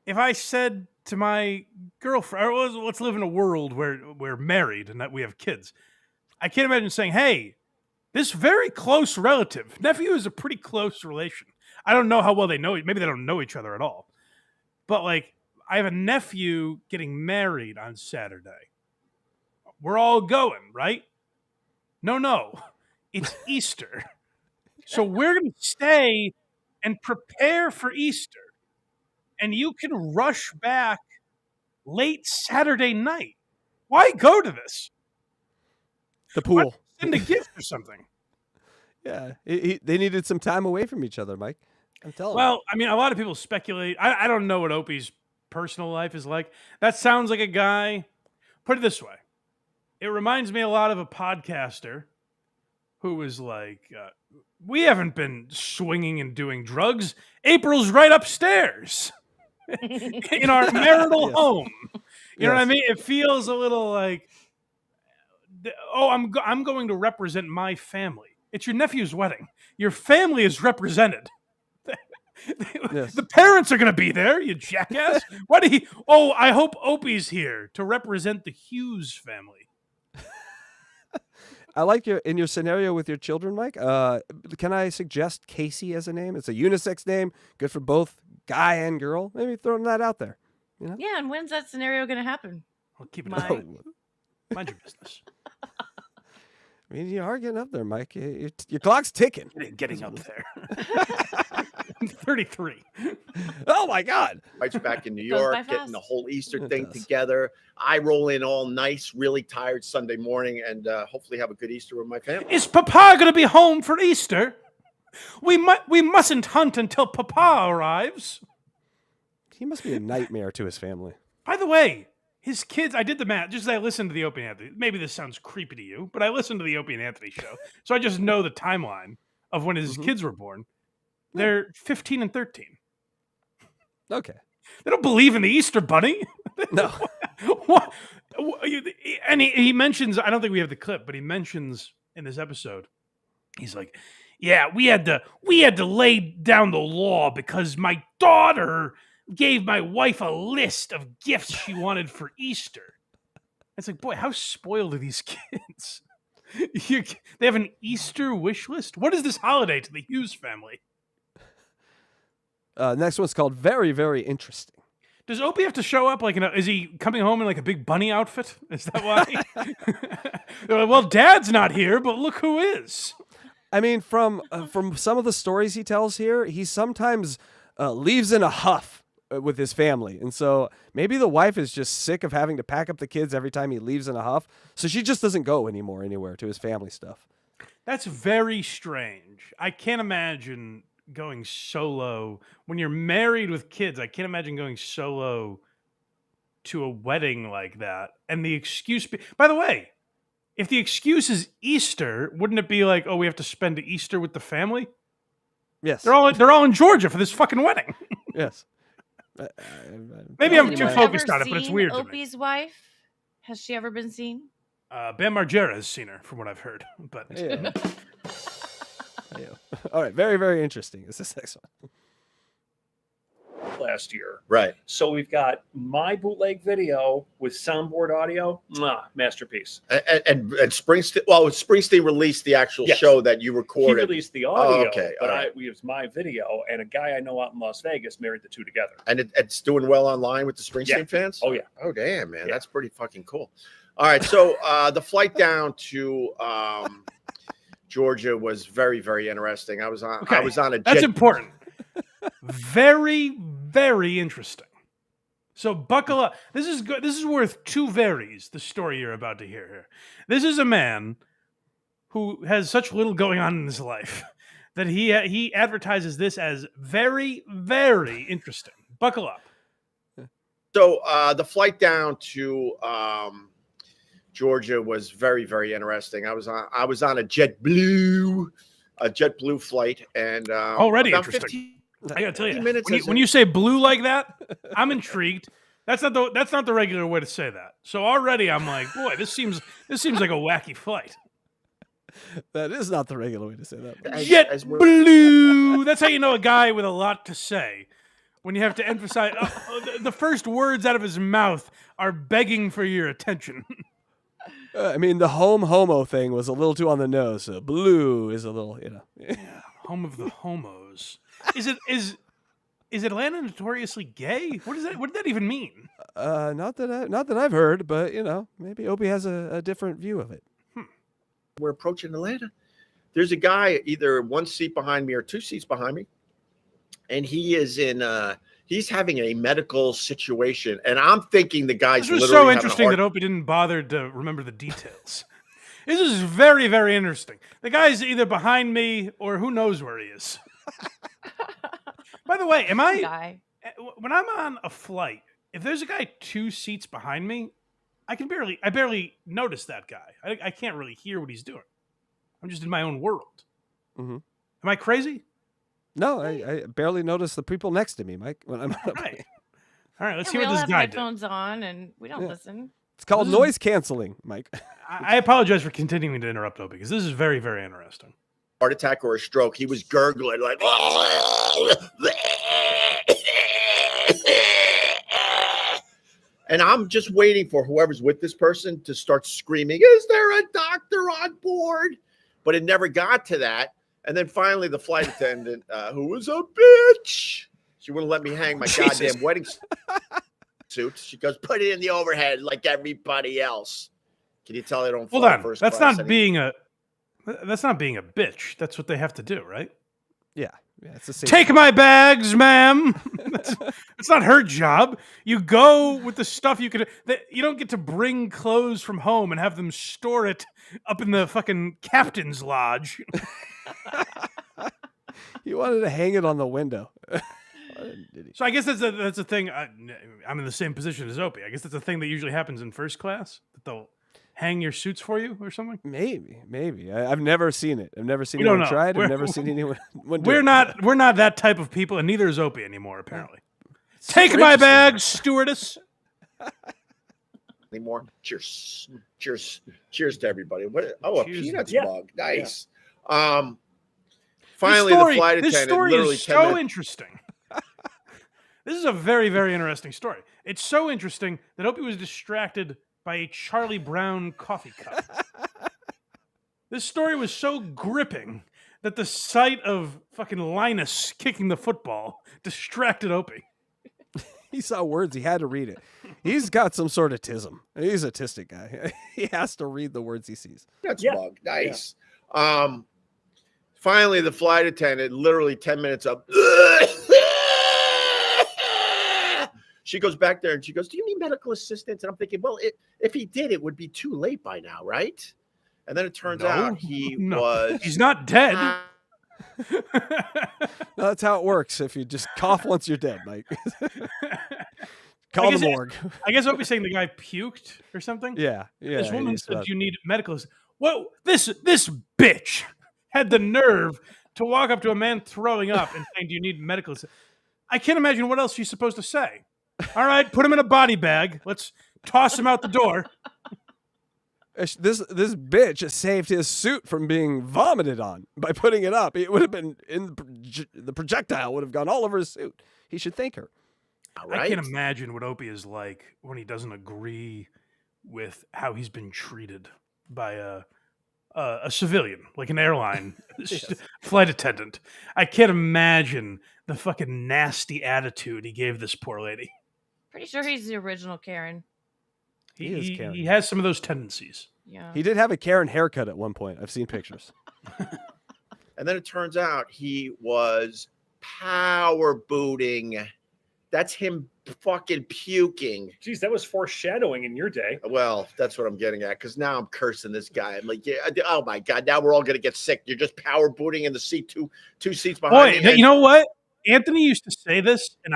if I said to my girlfriend, let's live in a world where we're married and that we have kids. I can't imagine saying, hey, this very close relative, nephew is a pretty close relation. I don't know how well they know. Maybe they don't know each other at all. But I have a nephew getting married on Saturday. We're all going, right? No. It's Easter. So we're going to stay and prepare for Easter. and you can rush back late Saturday night. Why go to this? The pool. Send a gift or something. Yeah, they needed some time away from each other, Mike. I'm telling you. Well, I mean, a lot of people speculate. I don't know what Opie's personal life is like. That sounds like a guy. Put it this way. It reminds me a lot of a podcaster who was like, we haven't been swinging and doing drugs. April's right upstairs in our marital home. You know what I mean? It feels a little like, oh, I'm going to represent my family. It's your nephew's wedding. Your family is represented. The parents are going to be there, you jackass. What do Oh, I hope Opie's here to represent the Hughes family. I like in your scenario with your children, Mike. Can I suggest Casey as a name? It's a unisex name, good for both guy and girl. Maybe throwing that out there. You know? Yeah, and when's that scenario going to happen? Well, keep it Mike. Mind your business. I mean, you are getting up there, Mike. Your clock's ticking. Getting up there. I'm 33. Oh my God! Mike's back in New Goes York, by getting fast. the whole Easter It thing does. together. I roll in all nice, really tired Sunday morning, and hopefully have a good Easter with my family. Is Papa going to be home for Easter? We mustn't hunt until Papa arrives. He must be a nightmare to his family. By the way, his kids, I did the math, just as I listened to the Opie and Anthony. Maybe this sounds creepy to you, but I listened to the Opie and Anthony show, so I just know the timeline of when his kids were born. They're 15 and 13. Okay. They don't believe in the Easter Bunny. No. What? And he mentions, I don't think we have the clip, but he mentions in this episode, he's like, yeah, we had to lay down the law because my daughter gave my wife a list of gifts she wanted for Easter. It's like, boy, how spoiled are these kids? They have an Easter wish list? What is this holiday to the Hughes family? Next one's called Very, Very Interesting. Does Opie have to show up is he coming home in like a big bunny outfit? Is that why? They're like, well, Dad's not here, but look who is. I mean, from some of the stories he tells here, he sometimes leaves in a huff with his family. And so maybe the wife is just sick of having to pack up the kids every time he leaves in a huff. So she just doesn't go anywhere to his family stuff. That's very strange. I can't imagine going solo when you're married with kids. I can't imagine going solo to a wedding like that. And the excuse, by the way, if the excuse is Easter, wouldn't it be like, oh, we have to spend Easter with the family? Yes. They're all in Georgia for this fucking wedding. Yes. Maybe I'm too Anyone focused ever on it, but it's seen weird to me. Opie's wife? Has she ever been seen? Bam Margera has seen her, from what I've heard. But Yeah. All right. Very, very interesting. Is this next one? Last year. Right. So we've got my bootleg video with soundboard audio. Masterpiece. And Springsteen, Springsteen released the actual Yes. show that you He recorded. released the audio, okay, but all right. we used my video, and a guy I know out in Las Vegas married the two together. And it's doing well online with the Springsteen Yeah. fans? Oh, yeah. Oh, damn, man. Yeah. That's pretty fucking cool. All right. So the flight down to Georgia was very, very interesting. I was on a That's jet. important. Very, very interesting. So buckle up. This is good. This is worth two varies, the story you're about to hear here. This is a man who has such little going on in his life that he advertises this as very, very interesting. Buckle up. So the flight down to Georgia was very, very interesting. I was on a JetBlue flight, and Already about interesting. 15 I gotta tell you, minutes when you say blue like that, I'm intrigued. That's not the regular way to say that. So already I'm like, boy, this seems like a wacky flight. That is not the regular way to say that. JetBlue. That's how you know a guy with a lot to say. When you have to emphasize the first words out of his mouth are begging for your attention. I mean, the home homo thing was a little too on the nose. So blue is a little, Yeah, home of the homos. Is Atlanta notoriously gay? What did that even mean? Not that I've heard, but maybe Opie has a different view of it. We're approaching Atlanta. There's a guy either one seat behind me or two seats behind me, and he is in He's having a medical situation, and I'm thinking the guy's This was literally so having a interesting heart- that Opie didn't bother to remember the details. This is very, very interesting. The guy's either behind me or who knows where he is. By the way, when I'm on a flight, if there's a guy 2 seats behind me, I barely notice that guy. I can't really hear what he's doing. I'm just in my own world. Mm-hmm. Am I crazy? No, I barely notice the people next to me, Mike. When I'm All right, let's Yeah, see we what all this have guy did. headphones on, and we don't listen. It's called noise canceling, Mike. I apologize for continuing to interrupt, Opie, because this is very, very interesting. heart attack or a stroke. He was gurgling like, and I'm just waiting for whoever's with this person to start screaming, "Is there a doctor on board?" But it never got to that. And then finally, the flight attendant, who was a bitch, she wouldn't let me hang my goddamn wedding suit. She goes, "Put it in the overhead like everybody else." Can you tell I don't? Hold fly on, first that's class not anymore? that's not being a bitch. That's what they have to do, right? Yeah, it's the same. Take my bags, ma'am. It's not her job. You go with the stuff you could. You don't get to bring clothes from home and have them store it up in the fucking captain's lodge. You wanted to hang it on the window. So I guess that's a thing. I'm in the same position as Opie. I guess that's a thing that usually happens in first class. That they'll hang your suits for you or something. Maybe. I've never seen it. I've never seen We don't anyone know. try it. I've We're- never seen anyone. do We're it. not that type of people, and neither is Opie anymore. Apparently. Super Take my interesting. bags, stewardess. Anymore. Cheers to everybody. What? Oh, Cheers. a peanuts Yeah. mug. Nice. Finally, the flight attendant. This story literally is 10 so minutes. interesting. This is a very, very interesting story. It's so interesting that Opie was distracted by a Charlie Brown coffee cup. This story was so gripping that the sight of fucking Linus kicking the football distracted Opie. He saw words. He had to read it. He's got some sort of tism. He's a tistic guy. He has to read the words he sees. Peanuts mug. Nice. Finally, the flight attendant, literally 10 minutes up. She goes back there and she goes, "Do you need medical assistance?" And I'm thinking, well, if he did, it would be too late by now, right? And then it turns out he was. He's not dead. No, that's how it works. If you just cough once, you're dead, Mike. Call the morgue. I guess Opie's saying the guy puked or something. Yeah. This woman he's said, about- "Do you need medical assistance?" Well, this bitch had the nerve to walk up to a man throwing up and saying, "Do you need medical assistance?" I can't imagine what else she's supposed to say. All right, put him in a body bag. Let's toss him out the door. This bitch saved his suit from being vomited on by putting it up. It would have been in the projectile would have gone all over his suit. He should thank her. I can't imagine what Opie is like when he doesn't agree with how he's been treated by a civilian, like an airline flight attendant. I can't imagine the fucking nasty attitude he gave this poor lady. Pretty sure he's the original Karen. He is Karen. He has some of those tendencies. Yeah. He did have a Karen haircut at one point. I've seen pictures. And then it turns out he was power booting. That's him fucking puking. Geez, that was foreshadowing in your day. Well, that's what I'm getting at, because now I'm cursing this guy. I'm like, yeah, oh my God, now we're all going to get sick. You're just power booting in the seat, two seats behind Boy, me. you know what? Anthony used to say this, and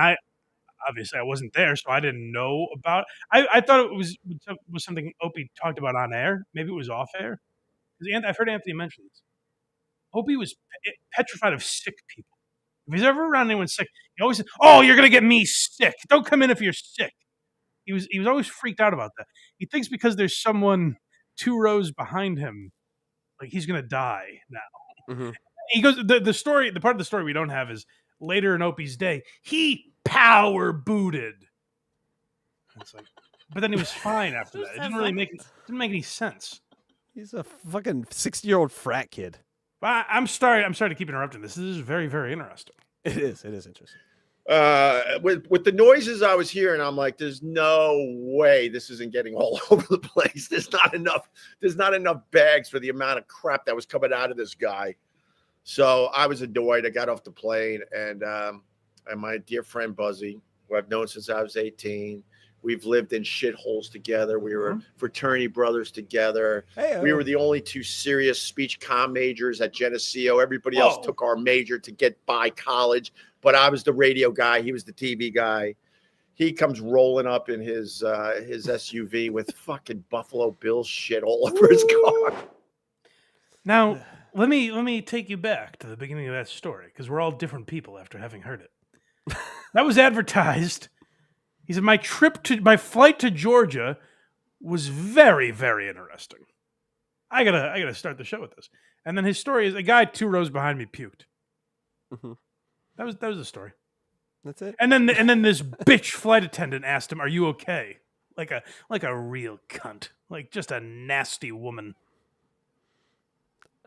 obviously I wasn't there, so I didn't know about it. I thought it was something Opie talked about on air. Maybe it was off air. Because I've heard Anthony mention this. Opie was petrified of sick people. If he's ever around anyone sick, he always said, "Oh, you're gonna get me sick. Don't come in if you're sick." He was always freaked out about that. He thinks because there's someone 2 rows behind him, like he's gonna die now. Mm-hmm. He goes the part of the story we don't have is later in Opie's day, he power booted. It's like, but then he was fine after that. It didn't really make any sense. He's a fucking 60-year-old frat kid. I'm sorry to keep interrupting this. This is very, very interesting. It is interesting. With the noises I was hearing, I'm like, there's no way this isn't getting all over the place. There's not enough bags for the amount of crap that was coming out of this guy. So I was annoyed. I got off the plane and and my dear friend Buzzy, who I've known since I was 18. We've lived in shitholes together. We were fraternity brothers together. We were the only two serious speech comm majors at Geneseo. Everybody else took our major to get by college, but I was the radio guy. He was the TV guy. He comes rolling up in his SUV with fucking Buffalo Bills shit all over his car. Now, let me take you back to the beginning of that story, because we're all different people after having heard it. That was advertised. He said, my flight to Georgia was very, very interesting. I gotta start the show with this. And then his story is a guy 2 rows behind me puked. That was the story. That's it. And then this bitch flight attendant asked him, "Are you okay?" Like a real cunt, like just a nasty woman.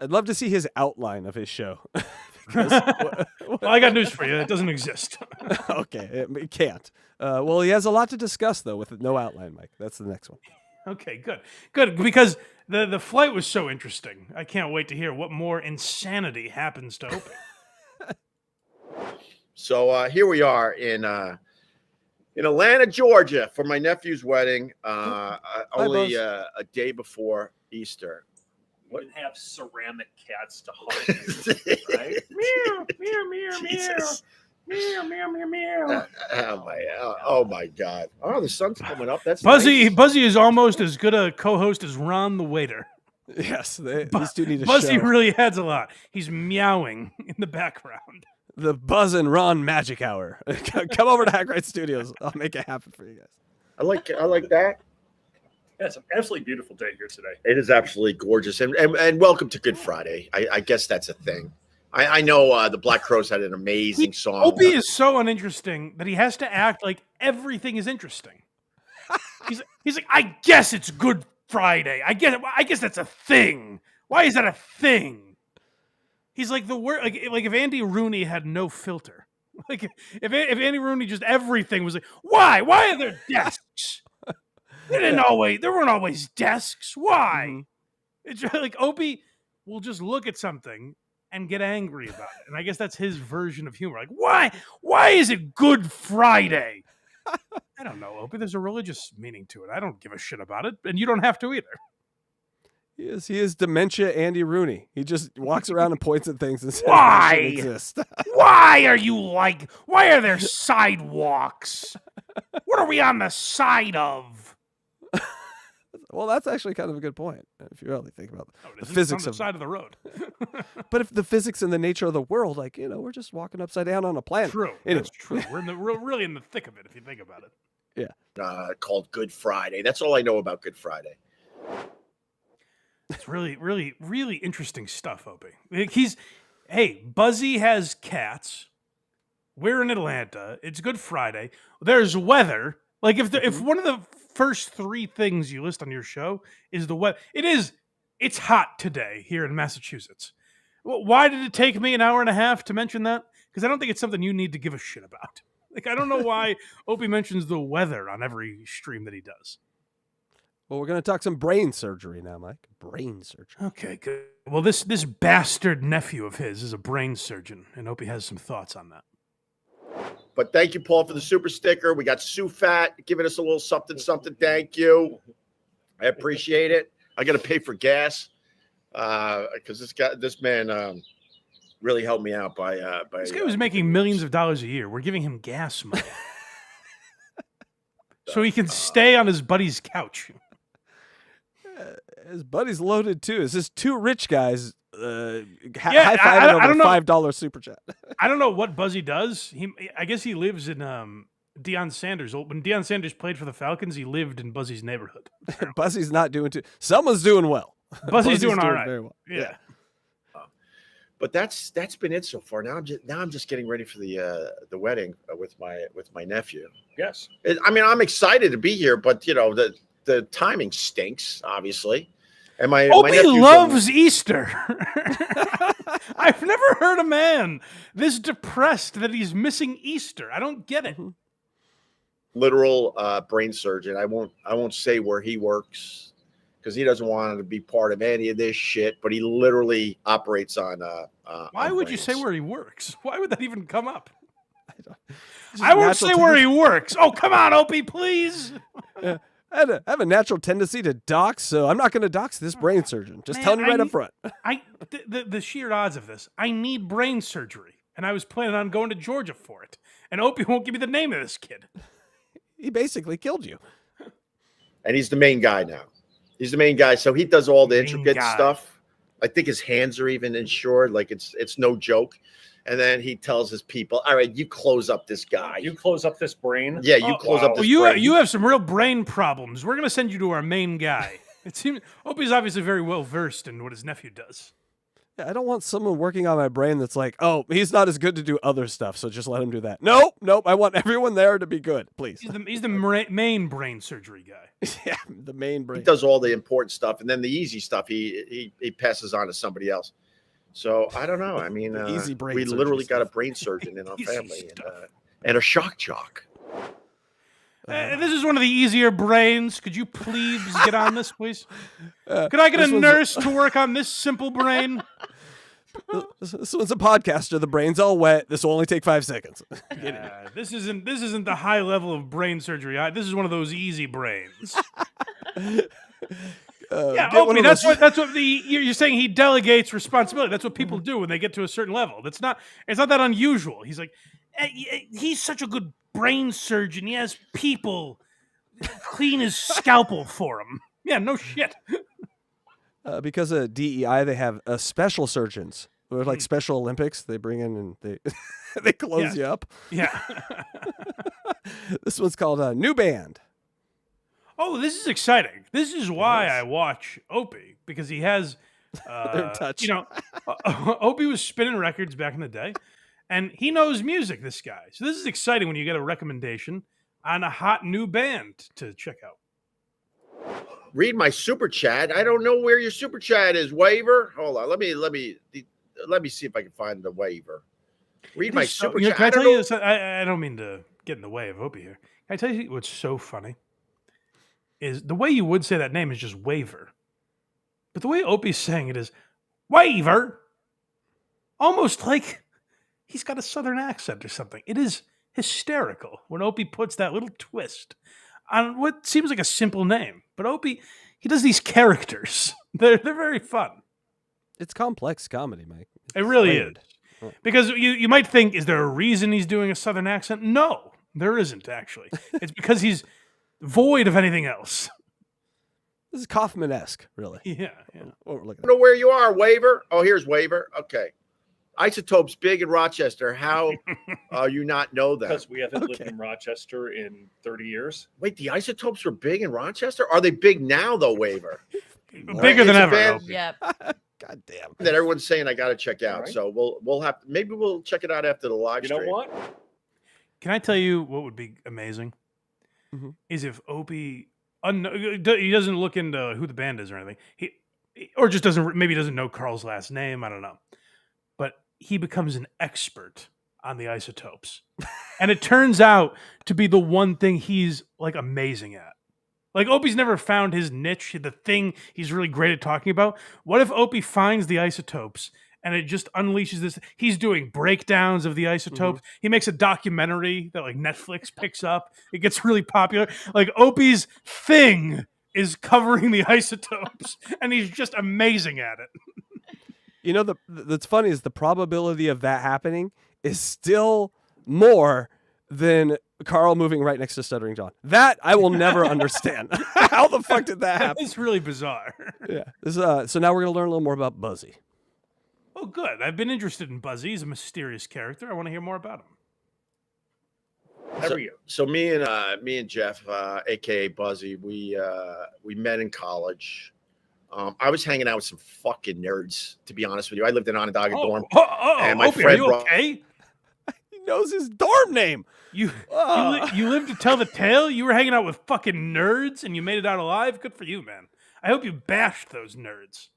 I'd love to see his outline of his show. Well, I got news for you. It doesn't exist. Okay, it can't. Well, he has a lot to discuss, though, with no outline, Mike. That's the next one. Okay, good. Because the flight was so interesting. I can't wait to hear what more insanity happens to Opie. So here we are in Atlanta, Georgia, for my nephew's wedding. Only a day before Easter. We didn't have ceramic cats to hug you, right? Meow, meow, meow, Jesus. meow, meow, meow, meow. Oh my God! Oh, the sun's coming up. That's Buzzy. nice. Buzzy is almost as good a co-host as Ron the waiter. Yes, these two need a Buzzy show. really adds a lot. He's meowing in the background. The Buzz and Ron Magic Hour. Come over to HACKRIDE Studios. I'll make it happen for you guys. I like that. Yeah, it's an absolutely beautiful day here today. It is absolutely gorgeous, and welcome to Good Friday. I guess that's a thing. I know the Black Crowes had an amazing song. Opie is so uninteresting that he has to act like everything is interesting. He's like, I guess it's Good Friday. I guess that's a thing. Why is that a thing? He's like the word, like if Andy Rooney had no filter. Like if Andy Rooney just everything was like, why are there desks? There weren't always desks. Why? It's like Opie will just look at something and get angry about it. And I guess that's his version of humor. Like, why is it Good Friday? I don't know, Opie. There's a religious meaning to it. I don't give a shit about it, and you don't have to either. He is dementia Andy Rooney. He just walks around and points at things and says, Why? "They shouldn't exist." Why are there sidewalks? What are we on the side of? Well, that's actually kind of a good point if you really think about the It's physics on the of side of the road. But if the physics and the nature of the world, we're just walking upside down on a planet. True. Anyway. That's true. We're really in the thick of it if you think about it. Yeah. Called Good Friday. That's all I know about Good Friday. It's really, really, really interesting stuff, Opie. Like Buzzy has cats. We're in Atlanta. It's Good Friday. There's weather. Like if one of the first 3 things you list on your show is the weather, it's hot today here in Massachusetts. Why did it take me an hour and a half to mention that? Because I don't think it's something you need to give a shit about. Like I don't know why Opie mentions the weather on every stream that he does. Well, we're going to talk some brain surgery now, Mike. Brain surgery. Okay, good. Well, this bastard nephew of his is a brain surgeon, and Opie has some thoughts on that. But thank you, Paul, for the super sticker. We got Sue Fat giving us a little something. Thank you. I appreciate it. I got to pay for gas because this man really helped me out by this guy was making millions of dollars a year. We're giving him gas money so he can stay on his buddy's couch. His buddy's loaded too. Is this 2 rich guys high-fiving over $5 super chat? I don't know what Buzzy does. I guess he lives in Deion Sanders. When Deion Sanders played for the Falcons, he lived in Buzzy's neighborhood. Buzzy's not doing too. Someone's doing well. Buzzy's doing all right. Very well. Yeah. But that's been it so far. Now I'm just getting ready for the wedding with my nephew. Yes. I mean, I'm excited to be here, but the timing stinks, obviously. And my Opie loves Easter. I've never heard a man this depressed that he's missing Easter. I don't get it. Literal brain surgeon. I won't say where he works because he doesn't want to be part of any of this shit. But he literally operates on. Why on would brains. you say where he works? Why would that even come up? I won't say where he works. Oh, come on, Opie, please. I have a natural tendency to dox, so I'm not going to dox this brain surgeon. Just telling you right up front. The sheer odds of this. I need brain surgery, and I was planning on going to Georgia for it. And Opie won't give me the name of this kid. He basically killed you. And he's the main guy now. He's the main guy, so he does all the intricate stuff. I think his hands are even insured, like it's no joke. And then he tells his people, "All right, you close up this guy. You close up this brain." Yeah, you close up this brain. You have some real brain problems. We're gonna send you to our main guy. It seems Opie's obviously very well versed in what his nephew does. Yeah, I don't want someone working on my brain that's like, oh, he's not as good to do other stuff, so just let him do that. Nope. I want everyone there to be good, please. He's the main brain surgery guy. Yeah, the main brain. He does all the important stuff, and then the easy stuff he passes on to somebody else. So I don't know. I mean, easy brain we literally surgery got a brain surgeon in our family, and a shock jock. This is one of the easier brains. Could you please get on this, please? Could I get a nurse to work on this simple brain? This one's a podcaster. The brain's all wet. This will only take 5 seconds. This isn't the high level of brain surgery. This is one of those easy brains. Yeah, Opie, that's what you're saying. He delegates responsibility. That's what people do when they get to a certain level. It's not that unusual. He's like, he's such a good brain surgeon. He has people clean his scalpel for him. Yeah, no shit. Because of DEI, they have special surgeons. They're like Special Olympics. They bring in and they they close you up. Yeah. This one's called New Band. Oh, this is exciting. This is why I watch Opie, because he has, They're in touch. Opie was spinning records back in the day, and he knows music, this guy. So this is exciting when you get a recommendation on a hot new band to check out. Read my super chat. I don't know where your super chat is, Waiver. Hold on. Let me see if I can find the waiver. Read my super chat. Can I tell you this? I don't mean to get in the way of Opie here. Can I tell you what's so funny? Is the way you would say that name is just Waiver. But the way Opie's saying it is Waiver. Almost like he's got a southern accent or something. It is hysterical when Opie puts that little twist on what seems like a simple name. But Opie, he does these characters. They're very fun. It's complex comedy, Mike. It really is. Because you might think, is there a reason he's doing a southern accent? No, there isn't, actually. It's because he's void of anything else. This is Kaufman-esque, really. Yeah. What we're looking I don't know where you are, Waiver. Oh, here's Waiver. Okay. Isotope's big in Rochester. How you not know that? Because we haven't lived in Rochester in 30 years. Wait, the Isotopes were big in Rochester? Are they big now, though, Waiver? Bigger than ever. Yep. God damn. That everyone's saying I got to check out. Right. So we'll have maybe we'll check it out after the live You stream. know what? Can I tell you what would be amazing? Is if Opie, he doesn't look into who the band is or anything. Or just maybe doesn't know Carl's last name. I don't know. But he becomes an expert on the Isotopes. And it turns out to be the one thing he's like amazing at. Like Opie's never found his niche, the thing he's really great at talking about. What if Opie finds the Isotopes and it just unleashes this? He's doing breakdowns of the Isotopes. He makes a documentary that like Netflix picks up. It gets really popular. Like Opie's thing is covering the Isotopes, and he's just amazing at it. You know, that's funny is the probability of that happening is still more than Carl moving right next to Stuttering John. That I will never understand. How the fuck did that happen? It's really bizarre. Yeah. So now we're going to learn a little more about Buzzy. Oh, good. I've been interested in Buzzy. He's a mysterious character. I want to hear more about him. So me and Jeff, aka Buzzy, we met in college. I was hanging out with some fucking nerds, to be honest with you. I lived in Onondaga dorm. And my Opie, friend are you okay? He knows his dorm name. You lived to tell the tale? You were hanging out with fucking nerds and you made it out alive? Good for you, man. I hope you bashed those nerds.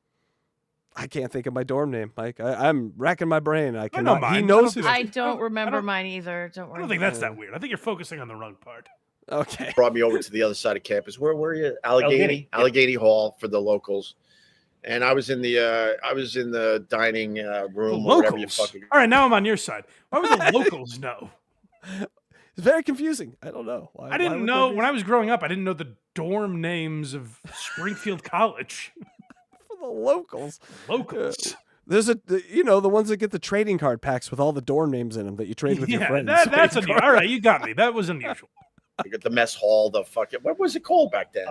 I can't think of my dorm name, Mike. I'm racking my brain. I know cannot. mine. He knows his. I don't remember mine either. Don't worry. I don't think that's that weird. I think you're focusing on the wrong part. Okay. Brought me over to the other side of campus. Where were you? Allegheny Hall for the locals. And I was in the dining room or whatever you fucking. All right, now I'm on your side. Why would the locals know? It's very confusing. I don't know. I didn't know when I was growing up. I didn't know the dorm names of Springfield College. For the locals. Locals. There's the ones that get the trading card packs with all the dorm names in them that you trade with your friends. That's unusual. All right, you got me. That was unusual. You got the mess hall, the fucking what was it called back then?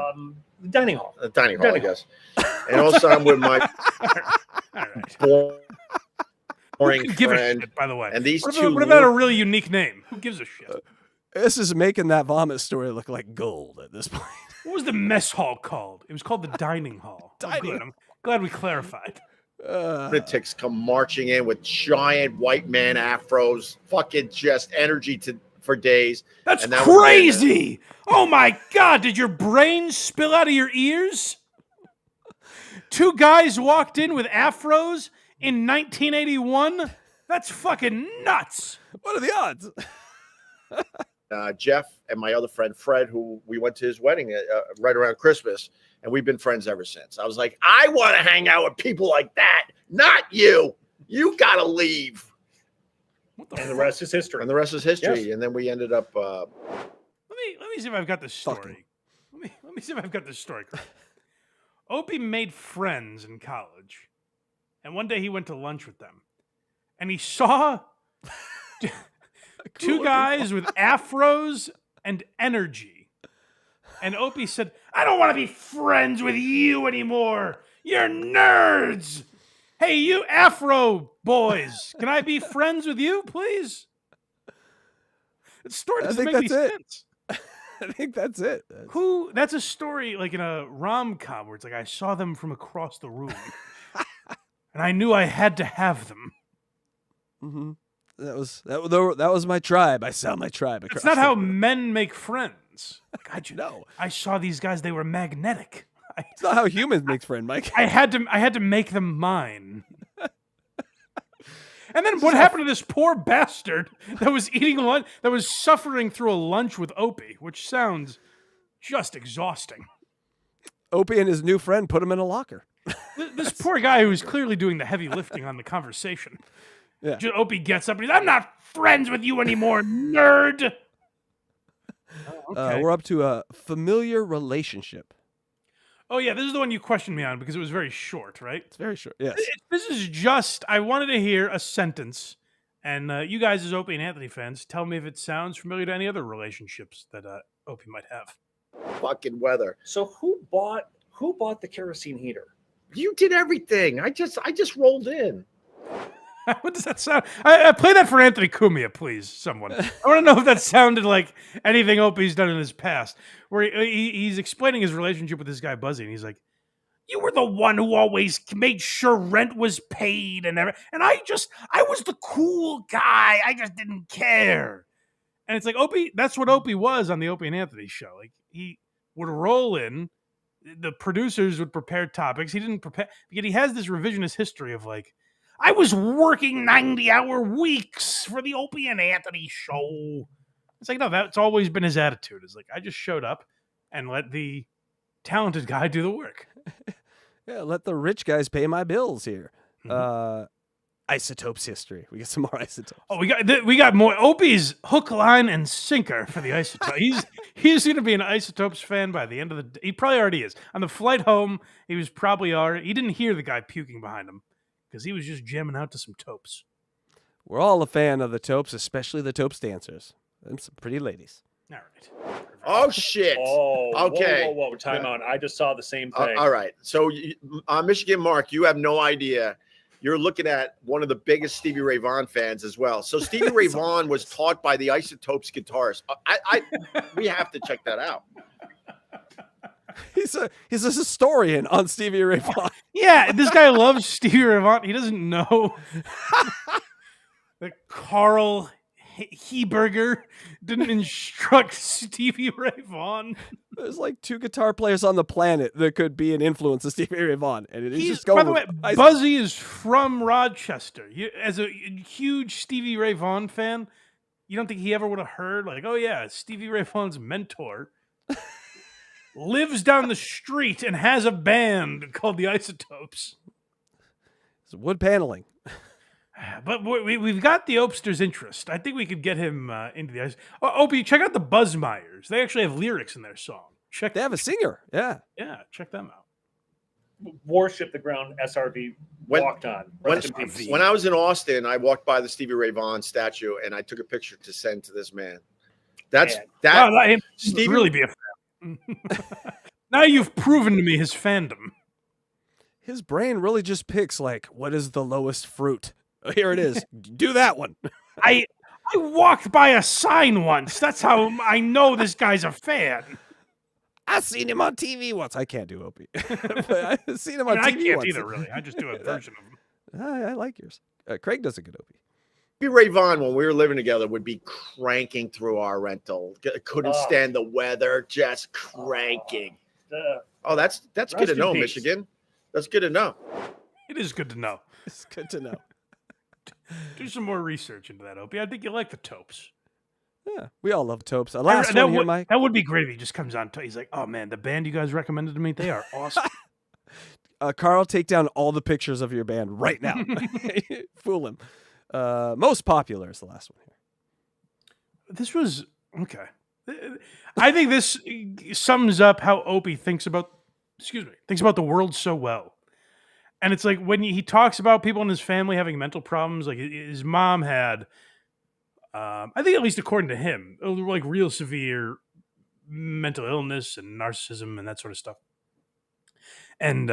The dining hall. The dining hall, I guess. And also, I'm with my boring Give a friend. shit, by the way. And these what two. about a really unique name? Who gives a shit? This is making that vomit story look like gold at this point. What was the mess hall called? It was called the dining hall. Good. I'm glad we clarified. Lunatics come marching in with giant white man afros, fucking just energy for days. That's and that crazy! Oh my God! Did your brain spill out of your ears? Two guys walked in with afros in 1981. That's fucking nuts. What are the odds? Jeff and my other friend Fred, who we went to his wedding right around Christmas, and we've been friends ever since. I was like, I want to hang out with people like that, not you. You gotta leave. And the rest is history. And the rest is history. Yes. And then we ended up. Let me see if I've got this story. Let me see if I've got this story correct. Opie made friends in college, and one day he went to lunch with them, and he saw two guys with afros and energy. And Opie said, I don't want to be friends with you anymore. You're nerds. Hey, you afro boys, can I be friends with you, please? The story doesn't make any sense. I think that's it. That's a story like in a rom-com where it's like I saw them from across the room. And I knew I had to have them. Mm-hmm. That was my tribe. I saw my tribe. It's not how men make friends. Like, no. I saw these guys; they were magnetic. It's not how humans make friends, Mike. I had to make them mine. And then what happened to this poor bastard that was eating lunch, that was suffering through a lunch with Opie, which sounds just exhausting. Opie and his new friend put him in a locker. This poor guy who was clearly doing the heavy lifting on the conversation. Yeah. Opie gets up and he's, I'm not friends with you anymore, nerd. We're up to a familiar relationship. Oh, yeah, this is the one you questioned me on because it was very short, right? It's very short, yes. This is just, I wanted to hear a sentence, and you guys as Opie and Anthony fans, tell me if it sounds familiar to any other relationships that Opie might have. Fucking weather. So who bought the kerosene heater? You did everything. I just rolled in. What does that sound? I play that for Anthony Cumia, please, someone. I want to know if that sounded like anything Opie's done in his past. Where he's explaining his relationship with this guy Buzzy, and he's like, "You were the one who always made sure rent was paid, and I was the cool guy. I just didn't care." And it's like Opie. That's what Opie was on the Opie and Anthony show. Like he would roll in, the producers would prepare topics. He didn't prepare, yet he has this revisionist history of like, I was working 90-hour weeks for the Opie and Anthony show. It's like, no, that's always been his attitude. It's like, I just showed up and let the talented guy do the work. Yeah, let the rich guys pay my bills here. Mm-hmm. Isotopes history. We get some more isotopes. Oh, we got more. Opie's hook, line, and sinker for the isotope. He's going to be an Isotopes fan by the end of the day. He probably already is. On the flight home, he was probably already. He didn't hear the guy puking behind him because he was just jamming out to some topes. We're all a fan of the topes, especially the topes dancers. And some pretty ladies. All right. Oh, shit. Oh, okay. Whoa. Time out. I just saw the same thing. All right. So, Michigan Mark, you have no idea. You're looking at one of the biggest Stevie Ray Vaughan fans as well. So Stevie Ray Vaughan was taught by the Isotopes guitarist. We have to check that out. He's a historian on Stevie Ray Vaughan. Yeah, this guy loves Stevie Ray Vaughan. He doesn't know that Carl Heberger didn't instruct Stevie Ray Vaughan. There's like 2 guitar players on the planet that could be an influence of Stevie Ray Vaughan, and he's just going. By the way, Buzzy is from Rochester. As a huge Stevie Ray Vaughan fan, you don't think he ever would have heard like, oh yeah, Stevie Ray Vaughan's mentor lives down the street and has a band called the Isotopes. It's wood paneling. Yeah, but we've got the Opster's interest. I think we could get him into the ice. Oh, Opie, check out the Buzzmeyers. They actually have lyrics in their song. They have a singer. Yeah. Yeah, check them out. Warship the ground SRV walked on. When I was in Austin, I walked by the Stevie Ray Vaughan statue and I took a picture to send to this man. Stevie really be a fan. Now you've proven to me his fandom. His brain really just picks like, what is the lowest fruit? Oh, here it is. Do that one. I walked by a sign once. That's how I know this guy's a fan. I seen him on TV once. I can't do Opie. But I've seen him on TV I can't once. either, really. I just do a version of him. I like yours. Craig does a good Opie. Stevie Ray Vaughan, when we were living together, would be cranking through our rental. Couldn't stand the weather, just cranking. Oh, that's good to know, Michigan. That's good to know. It is good to know. It's good to know. Do some more research into that, Opie. I think you like the Taupes. Yeah, we all love Taupes. Last one here, Mike. That would be great if he just comes on. He's like, oh, man, the band you guys recommended to me, they are awesome. Carl, take down all the pictures of your band right now. Fool him. Most popular is the last one here. This was, okay. I think this sums up how Opie thinks about the world so well. And it's like when he talks about people in his family having mental problems, like his mom had, I think at least according to him, like real severe mental illness and narcissism and that sort of stuff. And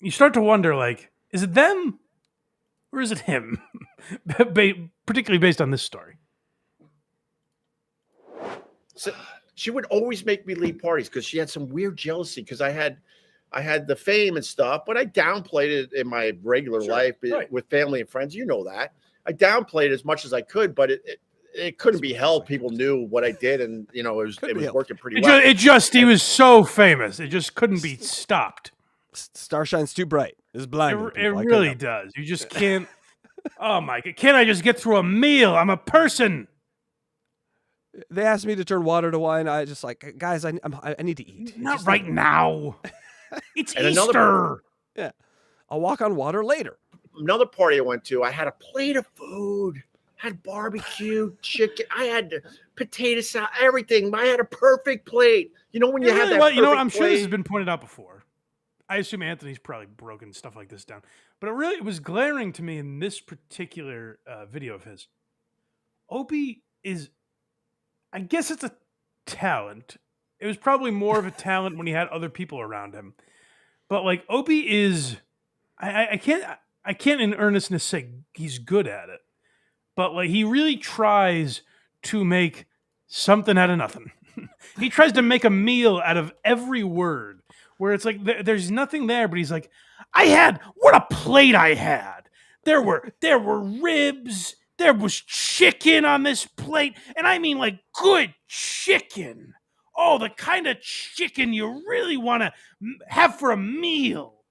you start to wonder, like, is it them or is it him? Particularly based on this story. So she would always make me leave parties because she had some weird jealousy because I had the fame and stuff, but I downplayed it in my regular life with family and friends. You know that. I downplayed as much as I could, but it couldn't be helped. People knew what I did, and it was working pretty well. He was so famous. It just couldn't be stopped. Star shines too bright. It's blinding. It really does. You just can't. Oh my God! Can't I just get through a meal? I'm a person. They asked me to turn water to wine. I just like, guys, I need to eat. Not right now. It's Easter. Yeah. I'll walk on water later. Another party I went to, I had a plate of food, had barbecue, chicken. I had potato salad, everything. I had a perfect plate. You know when you have that perfect plate? I'm sure this has been pointed out before. I assume Anthony's probably broken stuff like this down. But it was glaring to me in this particular video of his. Opie is, I guess it's a talent. It was probably more of a talent when he had other people around him. But like Opie is, I can't in earnestness say he's good at it. But like he really tries to make something out of nothing. He tries to make a meal out of every word. Where it's like there's nothing there, but he's like, what a plate I had. There were ribs. There was chicken on this plate. And I mean like good chicken. Oh, the kind of chicken you really want to have for a meal.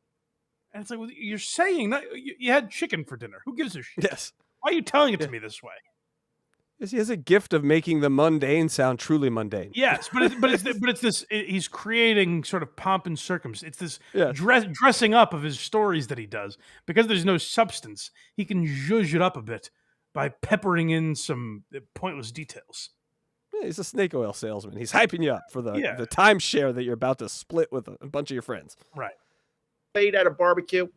And it's like, well, you're saying that you had chicken for dinner. Who gives a shit? Yes. Why are you telling it to me this way? He has a gift of making the mundane sound truly mundane. Yes, but it's this. He's creating sort of pomp and circumstance. It's this dressing up of his stories that he does because there's no substance. He can zhuzh it up a bit by peppering in some pointless details. Yeah, he's a snake oil salesman. He's hyping you up for the timeshare that you're about to split with a bunch of your friends. Right. Played at a barbecue,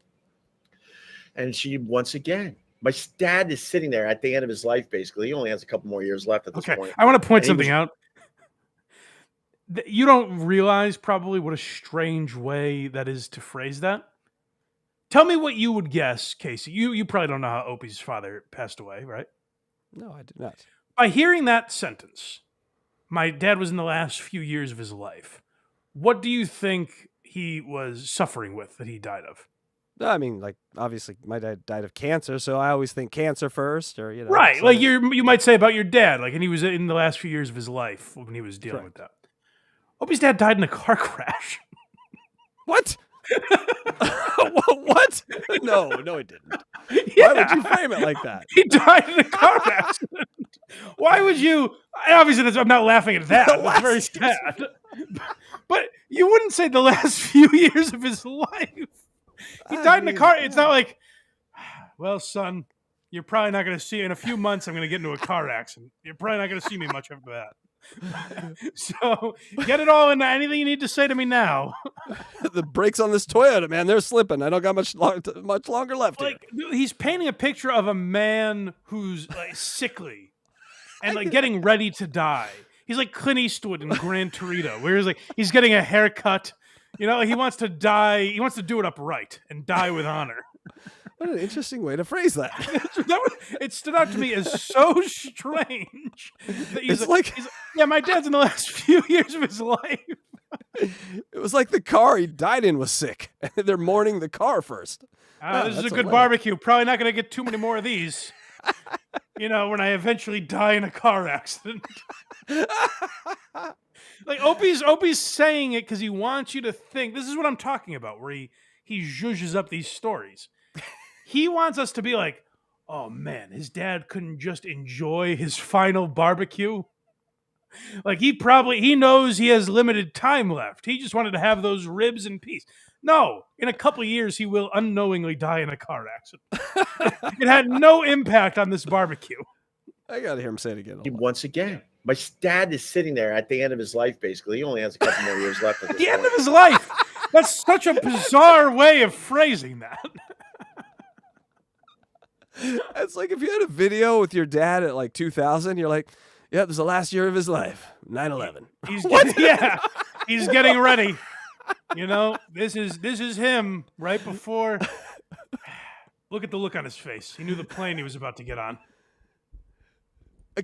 and she once again. My dad is sitting there at the end of his life, basically. He only has a couple more years left at this point. I want to point something out. You don't realize probably what a strange way that is to phrase that. Tell me what you would guess, Casey. You probably don't know how Opie's father passed away, right? No, I do not. By hearing that sentence, my dad was in the last few years of his life. What do you think he was suffering with that he died of? I mean, like, obviously, my dad died of cancer, so I always think cancer first, or, Right, so. like you might say about your dad, like, and he was in the last few years of his life when he was dealing with that. Opie's dad died in a car crash. What? What? No, he didn't. Yeah. Why would you frame it like that? He died in a car accident. Why would you? Obviously, I'm not laughing at that. That's very sad. But you wouldn't say the last few years of his life. He died in a car. It's not like, well, son, You're probably not going to see in a few months. I'm going to get into a car accident. You're probably not going to see me much after that. So get it all into anything you need to say to me now. The brakes on this Toyota, man, they're slipping. I don't got much longer left. Like he's painting a picture of a man who's like sickly and like getting ready to die. He's like Clint Eastwood in Gran Torino, where he's getting a haircut. You know, he wants to die. He wants to do it upright and die with honor. What an interesting way to phrase that. It stood out to me as so strange. That he's yeah, my dad's in the last few years of his life. It was like the car he died in was sick. They're mourning the car first. This is a good barbecue. Probably not going to get too many more of these. You know, when I eventually die in a car accident. Like Opie's saying it because he wants you to think. This is what I'm talking about, where he zhuzhes up these stories. He wants us to be like, oh man, his dad couldn't just enjoy his final barbecue. Like he knows he has limited time left. He just wanted to have those ribs in peace. No, in a couple of years, he will unknowingly die in a car accident. It had no impact on this barbecue. I got to hear him say it again. Once again, my dad is sitting there at the end of his life, basically. He only has a couple more years left. At the end of his life? That's such a bizarre way of phrasing that. It's like if you had a video with your dad at like 2000, you're like, yeah, this is the last year of his life, 9/11. He's getting ready. You know, this is him right before. Look at the look on his face. He knew the plane he was about to get on.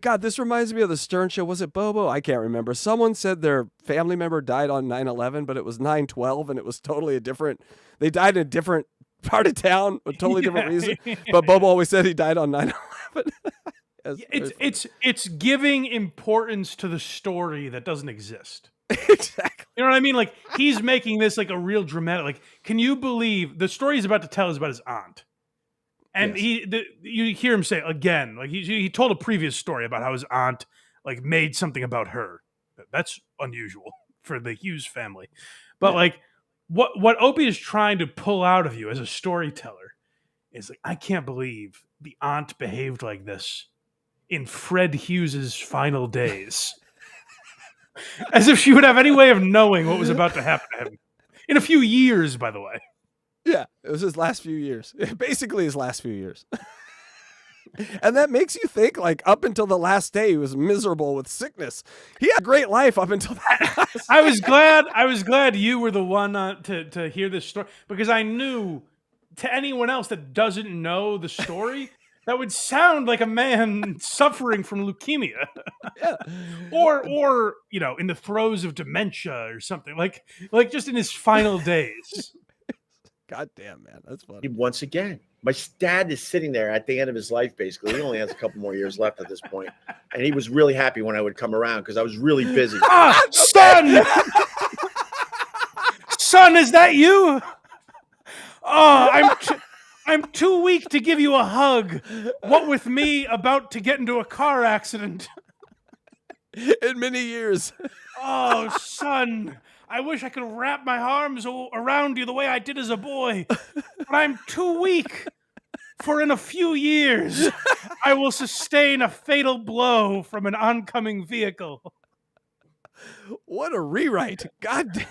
God, this reminds me of the Stern Show. Was it Bobo? I can't remember. Someone said their family member died on 9/11, but it was 9/12, and it was totally a different. They died in a different part of town, a totally different reason. But Bobo always said he died on 9/11. It's giving importance to the story that doesn't exist. Exactly. You know what I mean? Like he's making this like a real dramatic. Like, can you believe the story he's about to tell is about his aunt? And yes. You hear him say again, like he told a previous story about how his aunt like made something about her. That's unusual for the Hughes family. But like what Opie is trying to pull out of you as a storyteller is like, I can't believe the aunt behaved like this in Fred Hughes's final days. As if she would have any way of knowing what was about to happen to him. In a few years, by the way. Yeah, it was his last few years. Basically his last few years. And that makes you think, like, up until the last day, he was miserable with sickness. He had a great life up until that. I was glad you were the one to hear this story, because I knew to anyone else that doesn't know the story, that would sound like a man suffering from leukemia. Yeah. Or you know, in the throes of dementia or something, like just in his final days. God damn, man, that's funny. Once again, my dad is sitting there at the end of his life, basically. He only has a couple more years left at this point. And he was really happy when I would come around because I was really busy. Son! Son, is that you? Oh, I'm too weak to give you a hug. What with me about to get into a car accident. In many years. Oh, son. I wish I could wrap my arms around you the way I did as a boy. But I'm too weak. For in a few years, I will sustain a fatal blow from an oncoming vehicle. What a rewrite. God damn.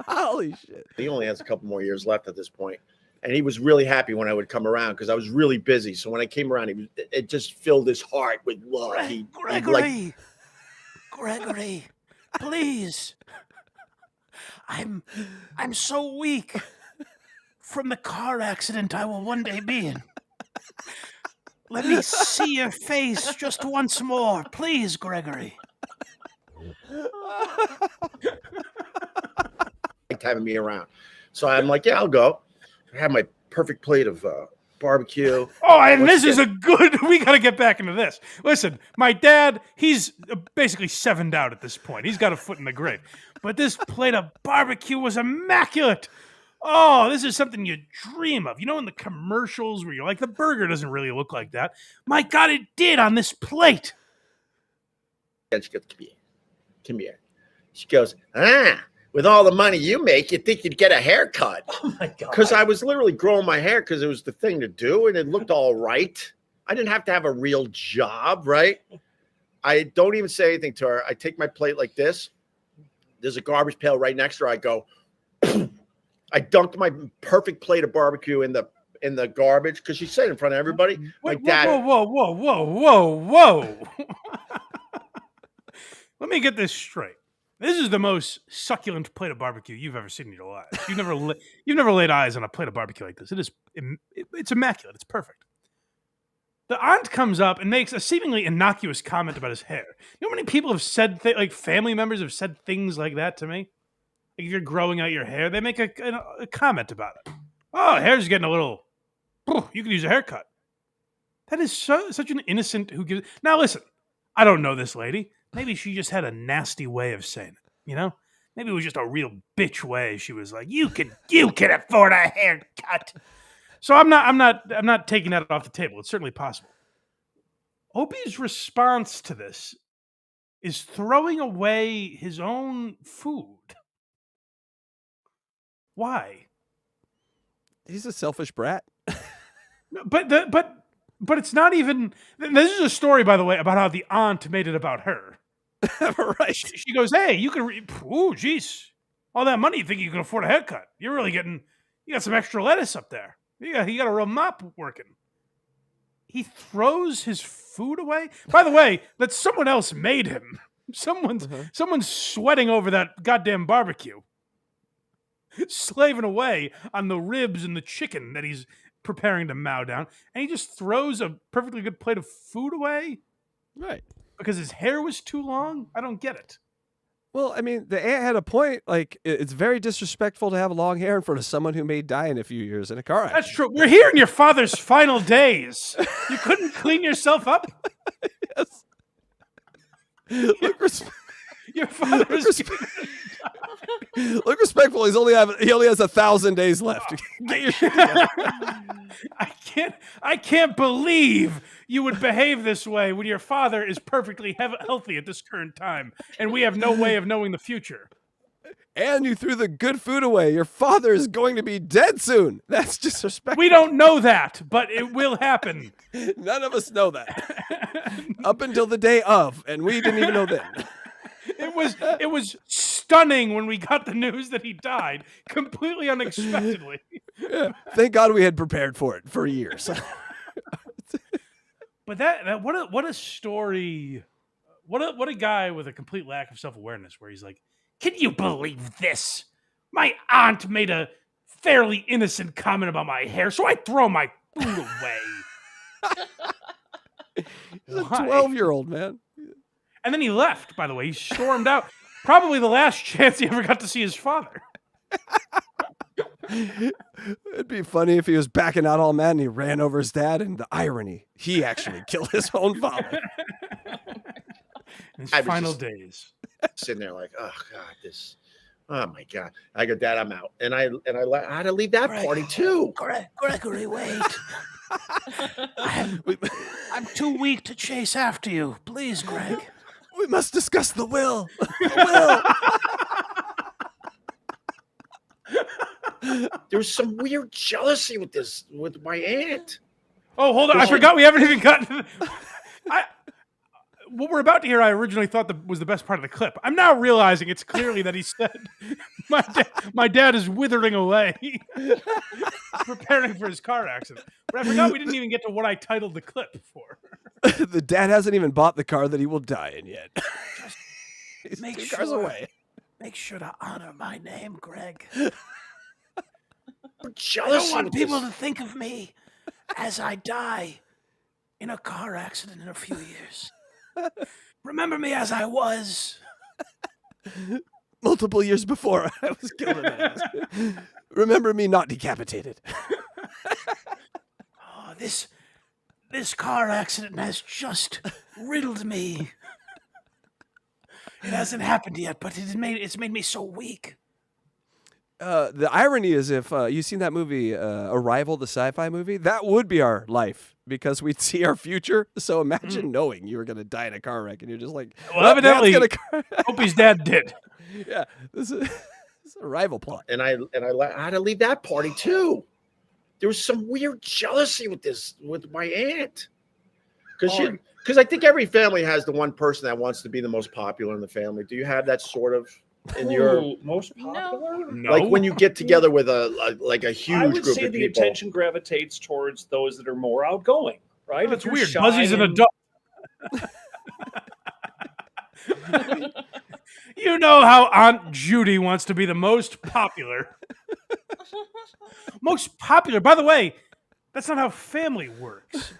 Holy shit. He only has a couple more years left at this point. And he was really happy when I would come around because I was really busy. So when I came around, it just filled his heart with love. Gregory, please. I'm so weak from the car accident I will one day be in. Let me see your face just once more, please, Gregory. Having me around. So I'm like, yeah, I'll go. I have my perfect plate of barbecue. Oh, and this is a good... We got to get back into this. Listen, my dad, he's basically sevened out at this point. He's got a foot in the grave. But this plate of barbecue was immaculate. Oh, this is something you dream of. You know, in the commercials where you're like, the burger doesn't really look like that. My God, it did on this plate. And she goes, come here. She goes, with all the money you make, you'd think you'd get a haircut. Oh, my God. Because I was literally growing my hair because it was the thing to do, and it looked all right. I didn't have to have a real job, right? I don't even say anything to her. I take my plate like this. There's a garbage pail right next to her. I go, I dunked my perfect plate of barbecue in the garbage because she said in front of everybody. Wait, Dad. Whoa. Let me get this straight. This is the most succulent plate of barbecue you've ever seen in your life. You've never laid eyes on a plate of barbecue like this. It's immaculate. It's perfect. The aunt comes up and makes a seemingly innocuous comment about his hair. You know how many people have said, like family members have said things like that to me? Like if you're growing out your hair, they make a comment about it. Oh, hair's getting a little, you could use a haircut. That is such an innocent who gives. Now listen, I don't know this lady. Maybe she just had a nasty way of saying it, you know? Maybe it was just a real bitch way. She was like, you can afford a haircut. So I'm not taking that off the table. It's certainly possible. Opie's response to this is throwing away his own food. Why? He's a selfish brat. But it's not even. This is a story, by the way, about how the aunt made it about her. Right. She goes, "Hey, you can. Oh, geez, all that money. You think you can afford a haircut? You're really getting. You got some extra lettuce up there. You got a real mop working." He throws his food away. By the way, that someone else made him. Someone's sweating over that goddamn barbecue, slaving away on the ribs and the chicken that he's preparing to mow down, and he just throws a perfectly good plate of food away, right? Because his hair was too long. I don't get it. Well, I mean, the aunt had a point. Like, it's very disrespectful to have long hair in front of someone who may die in a few years in a car accident. That's true. We're here in your father's final days. You couldn't clean yourself up? Yes. Your father's... Look respectful. He only has 1,000 days left. Get your shit together. I can't believe you would behave this way when your father is perfectly healthy at this current time, and we have no way of knowing the future. And you threw the good food away. Your father is going to be dead soon. That's disrespectful. We don't know that, but it will happen. None of us know that. Up until the day of, and we didn't even know then. It was stunning when we got the news that he died completely unexpectedly. Yeah. Thank God we had prepared for it for years. But that what a story. What a guy with a complete lack of self-awareness where he's like, "Can you believe this? My aunt made a fairly innocent comment about my hair, so I throw my food away." He's a 12-year-old, man. And then he left, by the way. He stormed out. Probably the last chance he ever got to see his father. It'd be funny if he was backing out all mad and he ran over his dad, and the irony, he actually killed his own father. In his final days. Sitting there like, oh, God, oh, my God. I go, Dad, I'm out. And I had to leave that party, too. Gregory, wait. I'm too weak to chase after you. Please, Greg. We must discuss the will. There was some weird jealousy with my aunt. Oh, hold on. I forgot we haven't even gotten what we're about to hear, I originally thought was the best part of the clip. I'm now realizing it's clearly that he said, my dad is withering away, preparing for his car accident. But I forgot we didn't even get to what I titled the clip for. The dad hasn't even bought the car that he will die in yet. He's Make 2 cars sure- away. Make sure to honor my name, Greg. We're I jealous. don't want people to think of me as I die in a car accident in a few years. Remember me as I was. Multiple years before I was killed in that accident. Remember me not decapitated. Oh, this car accident has just riddled me. It hasn't happened yet, but it's made me so weak. The irony is, if you've seen that movie, Arrival, the sci-fi movie, that would be our life because we'd see our future. So imagine knowing you were going to die in a car wreck and you're just like, well, evidently, Dad's Opie's dad did. Yeah, this is a rival plot. And I had to leave that party too. There was some weird jealousy with my aunt. Because I think every family has the one person that wants to be the most popular in the family. Do you have that sort of in your most popular? No. like when you get together with a huge I would group say of the people? attention gravitates towards those that are more outgoing, right? That's If you're weird. shy Buzzy's an and- adult. You know how Aunt Judy wants to be the most popular. Most popular. By the way, that's not how family works.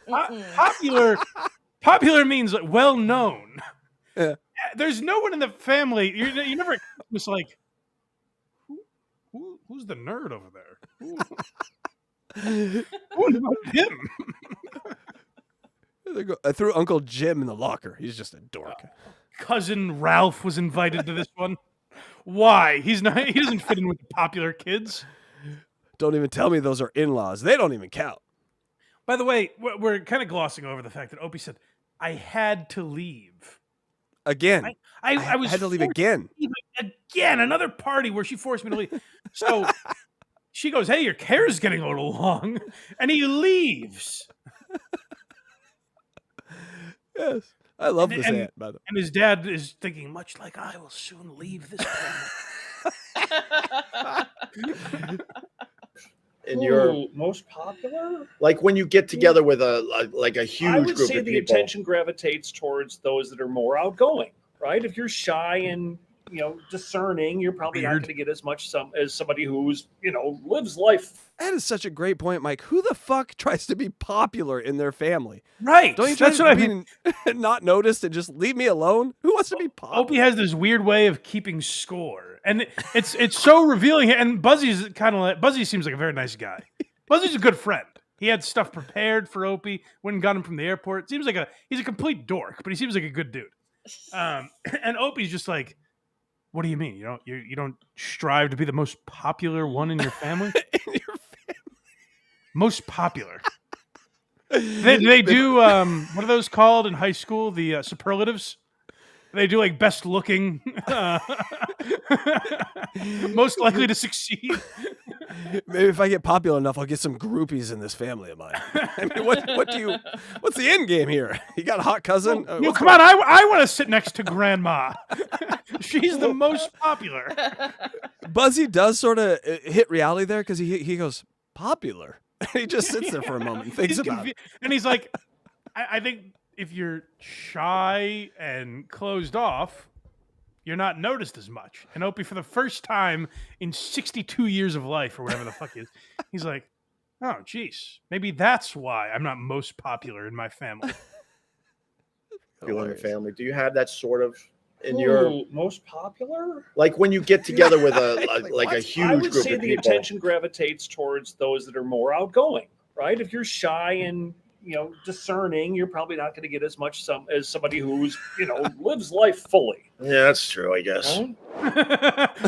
Popular means like, well known. Yeah. There's no one in the family. You never was like, who's the nerd over there? Who about him? I threw Uncle Jim in the locker. He's just a dork. Cousin Ralph was invited to this one. Why? He doesn't fit in with the popular kids. Don't even tell me those are in-laws. They don't even count. By the way, we're kind of glossing over the fact that Opie said, I had to leave. Again. I was had to leave forced again. to leave again, another party where she forced me to leave. So she goes, hey, your hair is getting a little long. And he leaves. Yes. I love this aunt, by the way. And his dad is thinking, much like I will soon leave this planet. In your most popular? like when you get together with a huge I would group say of the people? attention gravitates towards those that are more outgoing, right? If you're shy and discerning, you're probably not going to get as much as somebody who's lives life. That is such a great point, Mike. Who the fuck tries to be popular in their family? Right. Don't you try That's to what I be mean. not noticed and just leave me alone? Who wants to be popular? Opie has this weird way of keeping score, and it's so revealing. And Buzzy's kind of like, Buzzy seems like a very nice guy. Buzzy's a good friend. He had stuff prepared for Opie. Went and got him from the airport. Seems like he's a complete dork, but he seems like a good dude. And Opie's just like, what do you mean? You don't strive to be the most popular one in your family? Most popular. They do what are those called in high school? The superlatives. They do like best looking, most likely to succeed. Maybe if I get popular enough, I'll get some groupies in this family of mine. I mean, what's the end game here? You got a hot cousin? Come on, I want to sit next to Grandma. She's the most popular. Buzzy does sort of hit reality there because he goes, popular? He just sits there for a moment and thinks about it. And he's like, I think if you're shy and closed off, you're not noticed as much. And Opie, for the first time in 62 years of life, or whatever the fuck is, he's like, oh, geez, maybe that's why I'm not most popular in my family. People in your family. Do you have that sort of in your most popular? like when you get together with a huge I would group say of the people? attention gravitates towards those that are more outgoing, right? If you're shy and discerning, you're probably not going to get as much as somebody who's lives life fully. Yeah, that's true, I guess.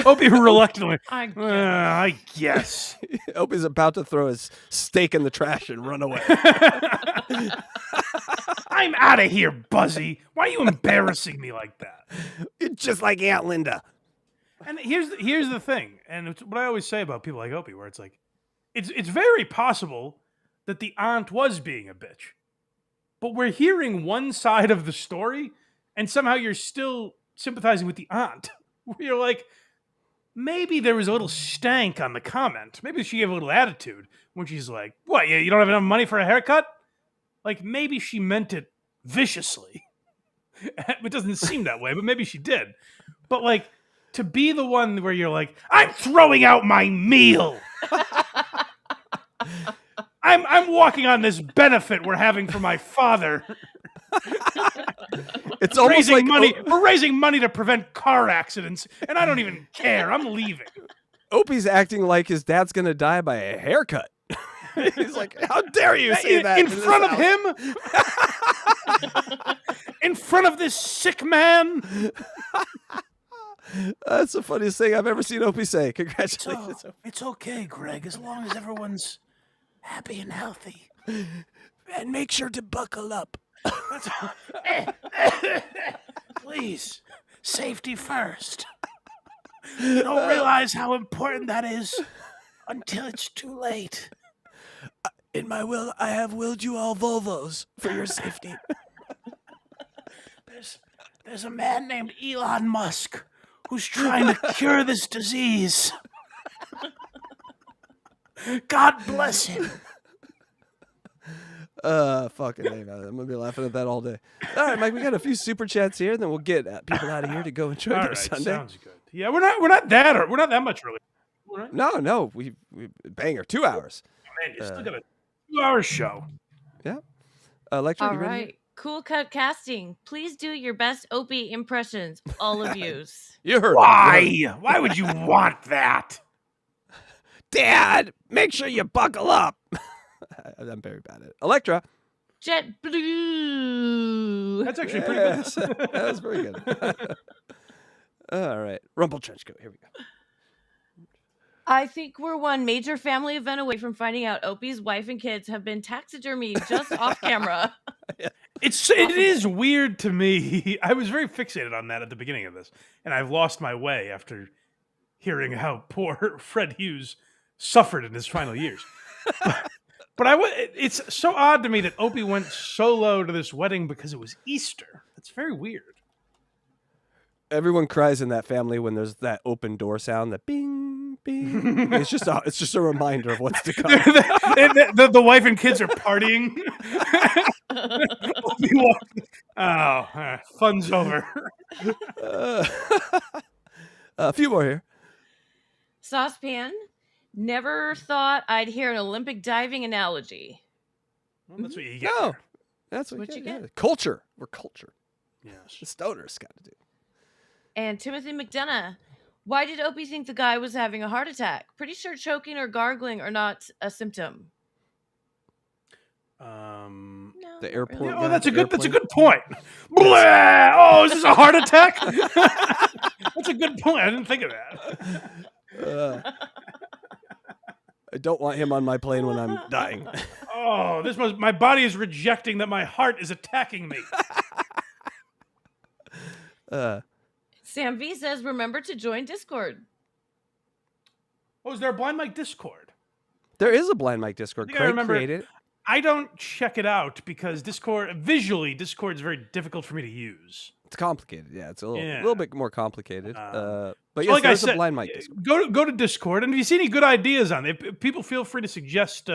Opie reluctantly. I guess. Opie's about to throw his steak in the trash and run away. I'm out of here, Buzzy. Why are you embarrassing me like that? You're just like Aunt Linda. And here's the thing, and it's what I always say about people like Opie, where it's like, it's very possible that the aunt was being a bitch, but we're hearing one side of the story, and somehow you're still sympathizing with the aunt. Where you're like, maybe there was a little stank on the comment. Maybe she gave a little attitude when she's like, "What? You don't have enough money for a haircut?" Like maybe she meant it viciously. It doesn't seem that way, but maybe she did. But like, to be the one where you're like, I'm throwing out my meal. I'm walking on this benefit we're having for my father. It's almost raising like money. We're raising money to prevent car accidents, and I don't even care. I'm leaving. Opie's acting like his dad's gonna die by a haircut. He's like, how dare you say that in front of him? In front of this sick man? That's the funniest thing I've ever seen Opie say. Congratulations. It's okay, Greg, as long as everyone's happy and healthy. And make sure to buckle up. Please, safety first. You don't realize how important that is until it's too late. In my will, I have willed you all Volvos for your safety. There's a man named Elon Musk who's trying to cure this disease. God bless him. Fucking A, man. I'm gonna be laughing at that all day. All right, Mike, we got a few super chats here, and then we'll get people out of here to go enjoy All their right, Sunday. sounds good. Yeah, we're not that much early. Right? No, we banger 2 hours. Man, you still got a 2-hour show. Yeah. Electra, All you ready? right. Cool cut casting. Please do your best Opie impressions, all of yous. You heard Why? me. Why would you want that? Dad, make sure you buckle up. I'm very bad at it. Electra. Jet blue. That's actually pretty Yes, good. that was very good. All right. Rumble Trenchcoat. Here we go. I think we're one major family event away from finding out Opie's wife and kids have been taxidermied just off camera. It is weird to me. I was very fixated on that at the beginning of this, and I've lost my way after hearing how poor Fred Hughes suffered in his final years. But it's so odd to me that Opie went solo to this wedding because it was Easter. That's very weird. Everyone cries in that family when there's that open door sound, that bing, bing. It's just a reminder of what's to come. The wife and kids are partying. Opie walked. Fun's over. A few more here. Saucepan. Never thought I'd hear an Olympic diving analogy. Well, that's what you get. No, that's what you get. Culture. We're culture. Yes. The stoners got to do. And Timothy McDonough. Why did Opie think the guy was having a heart attack? Pretty sure choking or gargling are not a symptom. The airport. Oh, that's a good point. Blah! Oh, is this a heart attack? That's a good point. I didn't think of that. I don't want him on my plane when I'm dying. Oh, my body is rejecting that my heart is attacking me. Sam V says, remember to join Discord. Oh, is there a Blind Mike Discord? There is a Blind Mike Discord. I Craig created it. I don't check it out because Discord is very difficult for me to use. It's complicated. Yeah, it's a Yeah. little bit more complicated. But So yes, like I there's said, a Blind Mike Discord. go to Discord, and if you see any good ideas on there, people feel free to suggest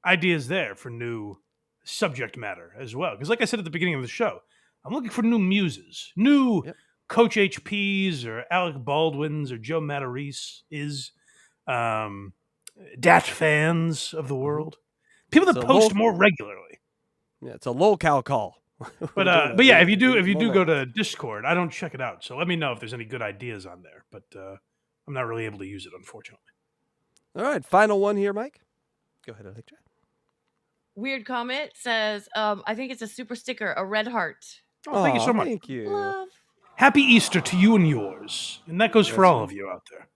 ideas there for new subject matter as well. Because like I said at the beginning of the show, I'm looking for new muses, new Coach HPs or Alec Baldwins or Joe Matarese Dat fans of the world. People that post more regularly. Yeah, it's a locale call. But yeah, if you do go to Discord, I don't check it out. So let me know if there's any good ideas on there. But I'm not really able to use it, unfortunately. All right, final one here, Mike. Go ahead, Electra. Weird comment says, I think it's a super sticker, a red heart. Oh, thank you so much. Thank you. Love. Happy Easter to you and yours. And that goes for all of you out there.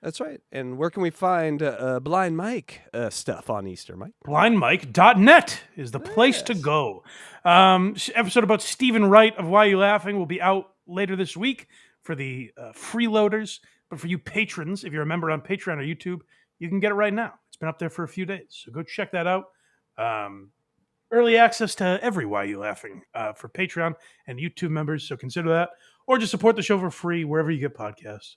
That's right. And where can we find Blind Mike stuff on Easter, Mike? BlindMike.net is the place to go. Episode about Stephen Wright of Why You Laughing will be out later this week for the freeloaders. But for you patrons, if you're a member on Patreon or YouTube, you can get it right now. It's been up there for a few days. So go check that out. Early access to every Why You Laughing for Patreon and YouTube members. So consider that. Or just support the show for free wherever you get podcasts.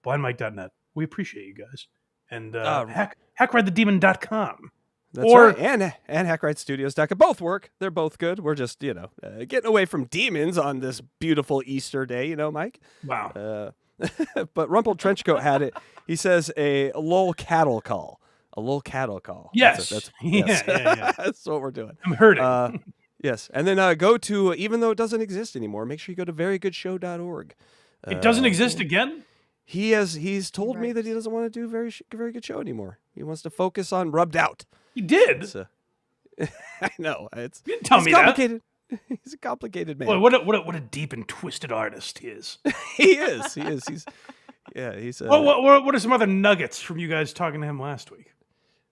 BlindMike.net. We appreciate you guys. And HackRideTheDemon.com. That's right. And HackRideStudios.com. Both work. They're both good. We're just, getting away from demons on this beautiful Easter day, Mike? Wow. But Rumple Trenchcoat had it. He says a lol cattle call. A lol cattle call. Yes. Yes. Yeah. That's what we're doing. I'm hurting. Yes. And then go to, even though it doesn't exist anymore, make sure you go to verygoodshow.org. It doesn't exist again? He's told me that he doesn't want to do very good show anymore. He wants to focus on Rubbed Out. He did. I know. You didn't tell me complicated. He's a complicated man. Boy, what a deep and twisted artist he is. He is. He's What are some other nuggets from you guys talking to him last week?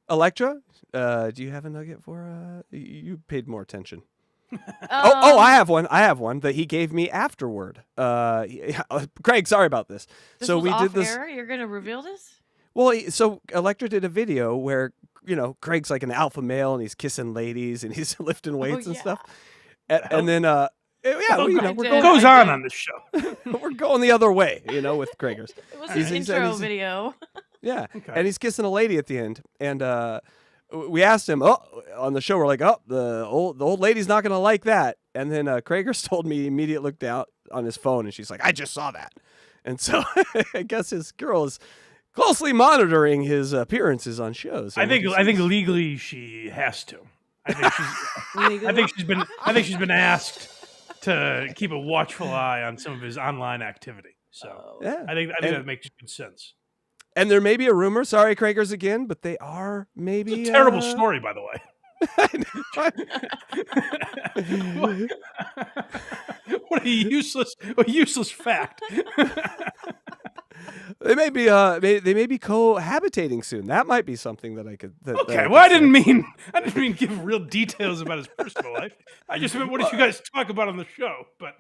Electra, do you have a nugget for you paid more attention? I have one. I have one that he gave me afterward. Craig, sorry about this. So we did this. Air? You're going to reveal this? Well, so Electra did a video where Craig's like an alpha male and he's kissing ladies and he's lifting weights and stuff. And then Yeah, Oh, we're it going, goes on this show. we're going the other way, with Kragers. It was his intro video. Yeah, and he's kissing a lady at the end, and we asked him on the show. We're like, the old lady's not gonna like that. And then Kragers told me he immediately looked out on his phone, and she's like, I just saw that. And so I guess his girl is closely monitoring his appearances on shows. I think legally she has to. I think she's been asked to keep a watchful eye on some of his online activity. So yeah, I think that makes good sense. And there may be a rumor. Sorry, Kragers again, but they are maybe It's a terrible story, by the way. What a useless fact. They may be cohabitating soon. That might be something that I could. Okay, well, I didn't mean give real details about his personal life. I just meant what did you guys talk about on the show? But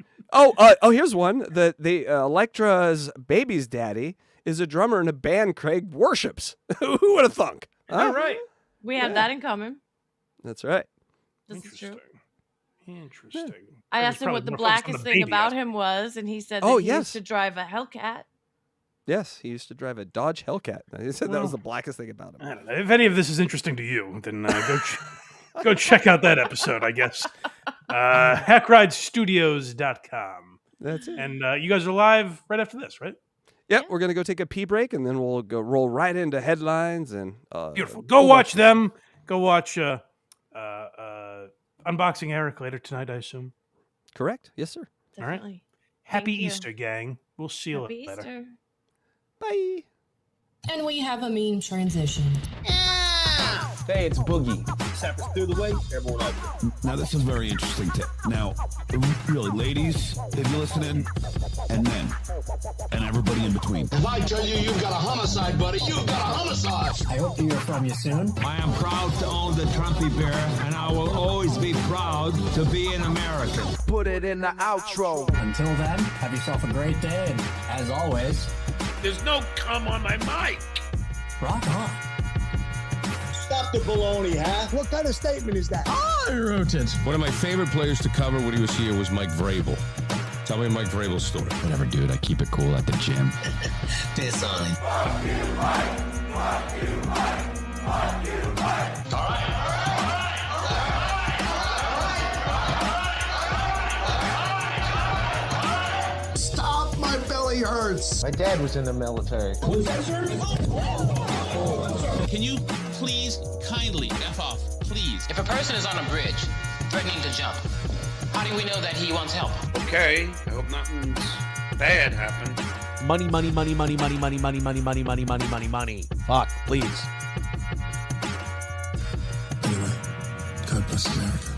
here's one. The Electra's baby's daddy is a drummer in a band Craig worships. Who would have thunk? Huh? All right, We have that in common. That's right. This is true. Interesting. I asked him what the blackest thing about him was, and he said that he used to drive a Hellcat. Yes, he used to drive a Dodge Hellcat. He said that was the blackest thing about him. I don't know. If any of this is interesting to you, then go check out that episode, I guess. HackRideStudios.com. That's it. And you guys are live right after this, right? Yep, we're going to go take a pee break, and then we'll go roll right into headlines. And Beautiful. Go watch them. Go watch Unboxing Eric later tonight, I assume. Correct. Yes, sir. Definitely. All right. Happy Easter, gang. We'll see you later. Easter. Bye. And we have a meme transition. Hey, it's Boogie. Sappers through the way, everyone out there. Now, this is very interesting. Now, really, ladies, if you're listening, and men, and everybody in between. If I tell you you've got a homicide, buddy, you've got a homicide. I hope to hear from you soon. I am proud to own the Trumpy Bear, and I will always be proud to be an American. Put it in the outro. Until then, have yourself a great day, and as always, There's no cum on my mic. rock on. Stop the baloney, huh? What kind of statement is that? I wrote it. One of my favorite players to cover when he was here was Mike Vrabel. Tell me Mike Vrabel's story. Whatever, dude. I keep it cool at the gym. Piss on it. Fuck you, Mike. Fuck you, Mike. Fuck you, Mike. All right. Stop, my belly hurts. My dad was in the military. Who's that, sir? Can you please kindly F off, please? If a person is on a bridge threatening to jump, how do we know that he wants help? Okay, I hope nothing bad happened. Money, money, money, money, money, money, money, money, money, money, money, money, money. Fuck, please. Anyway, God bless America.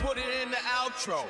Put it in the outro.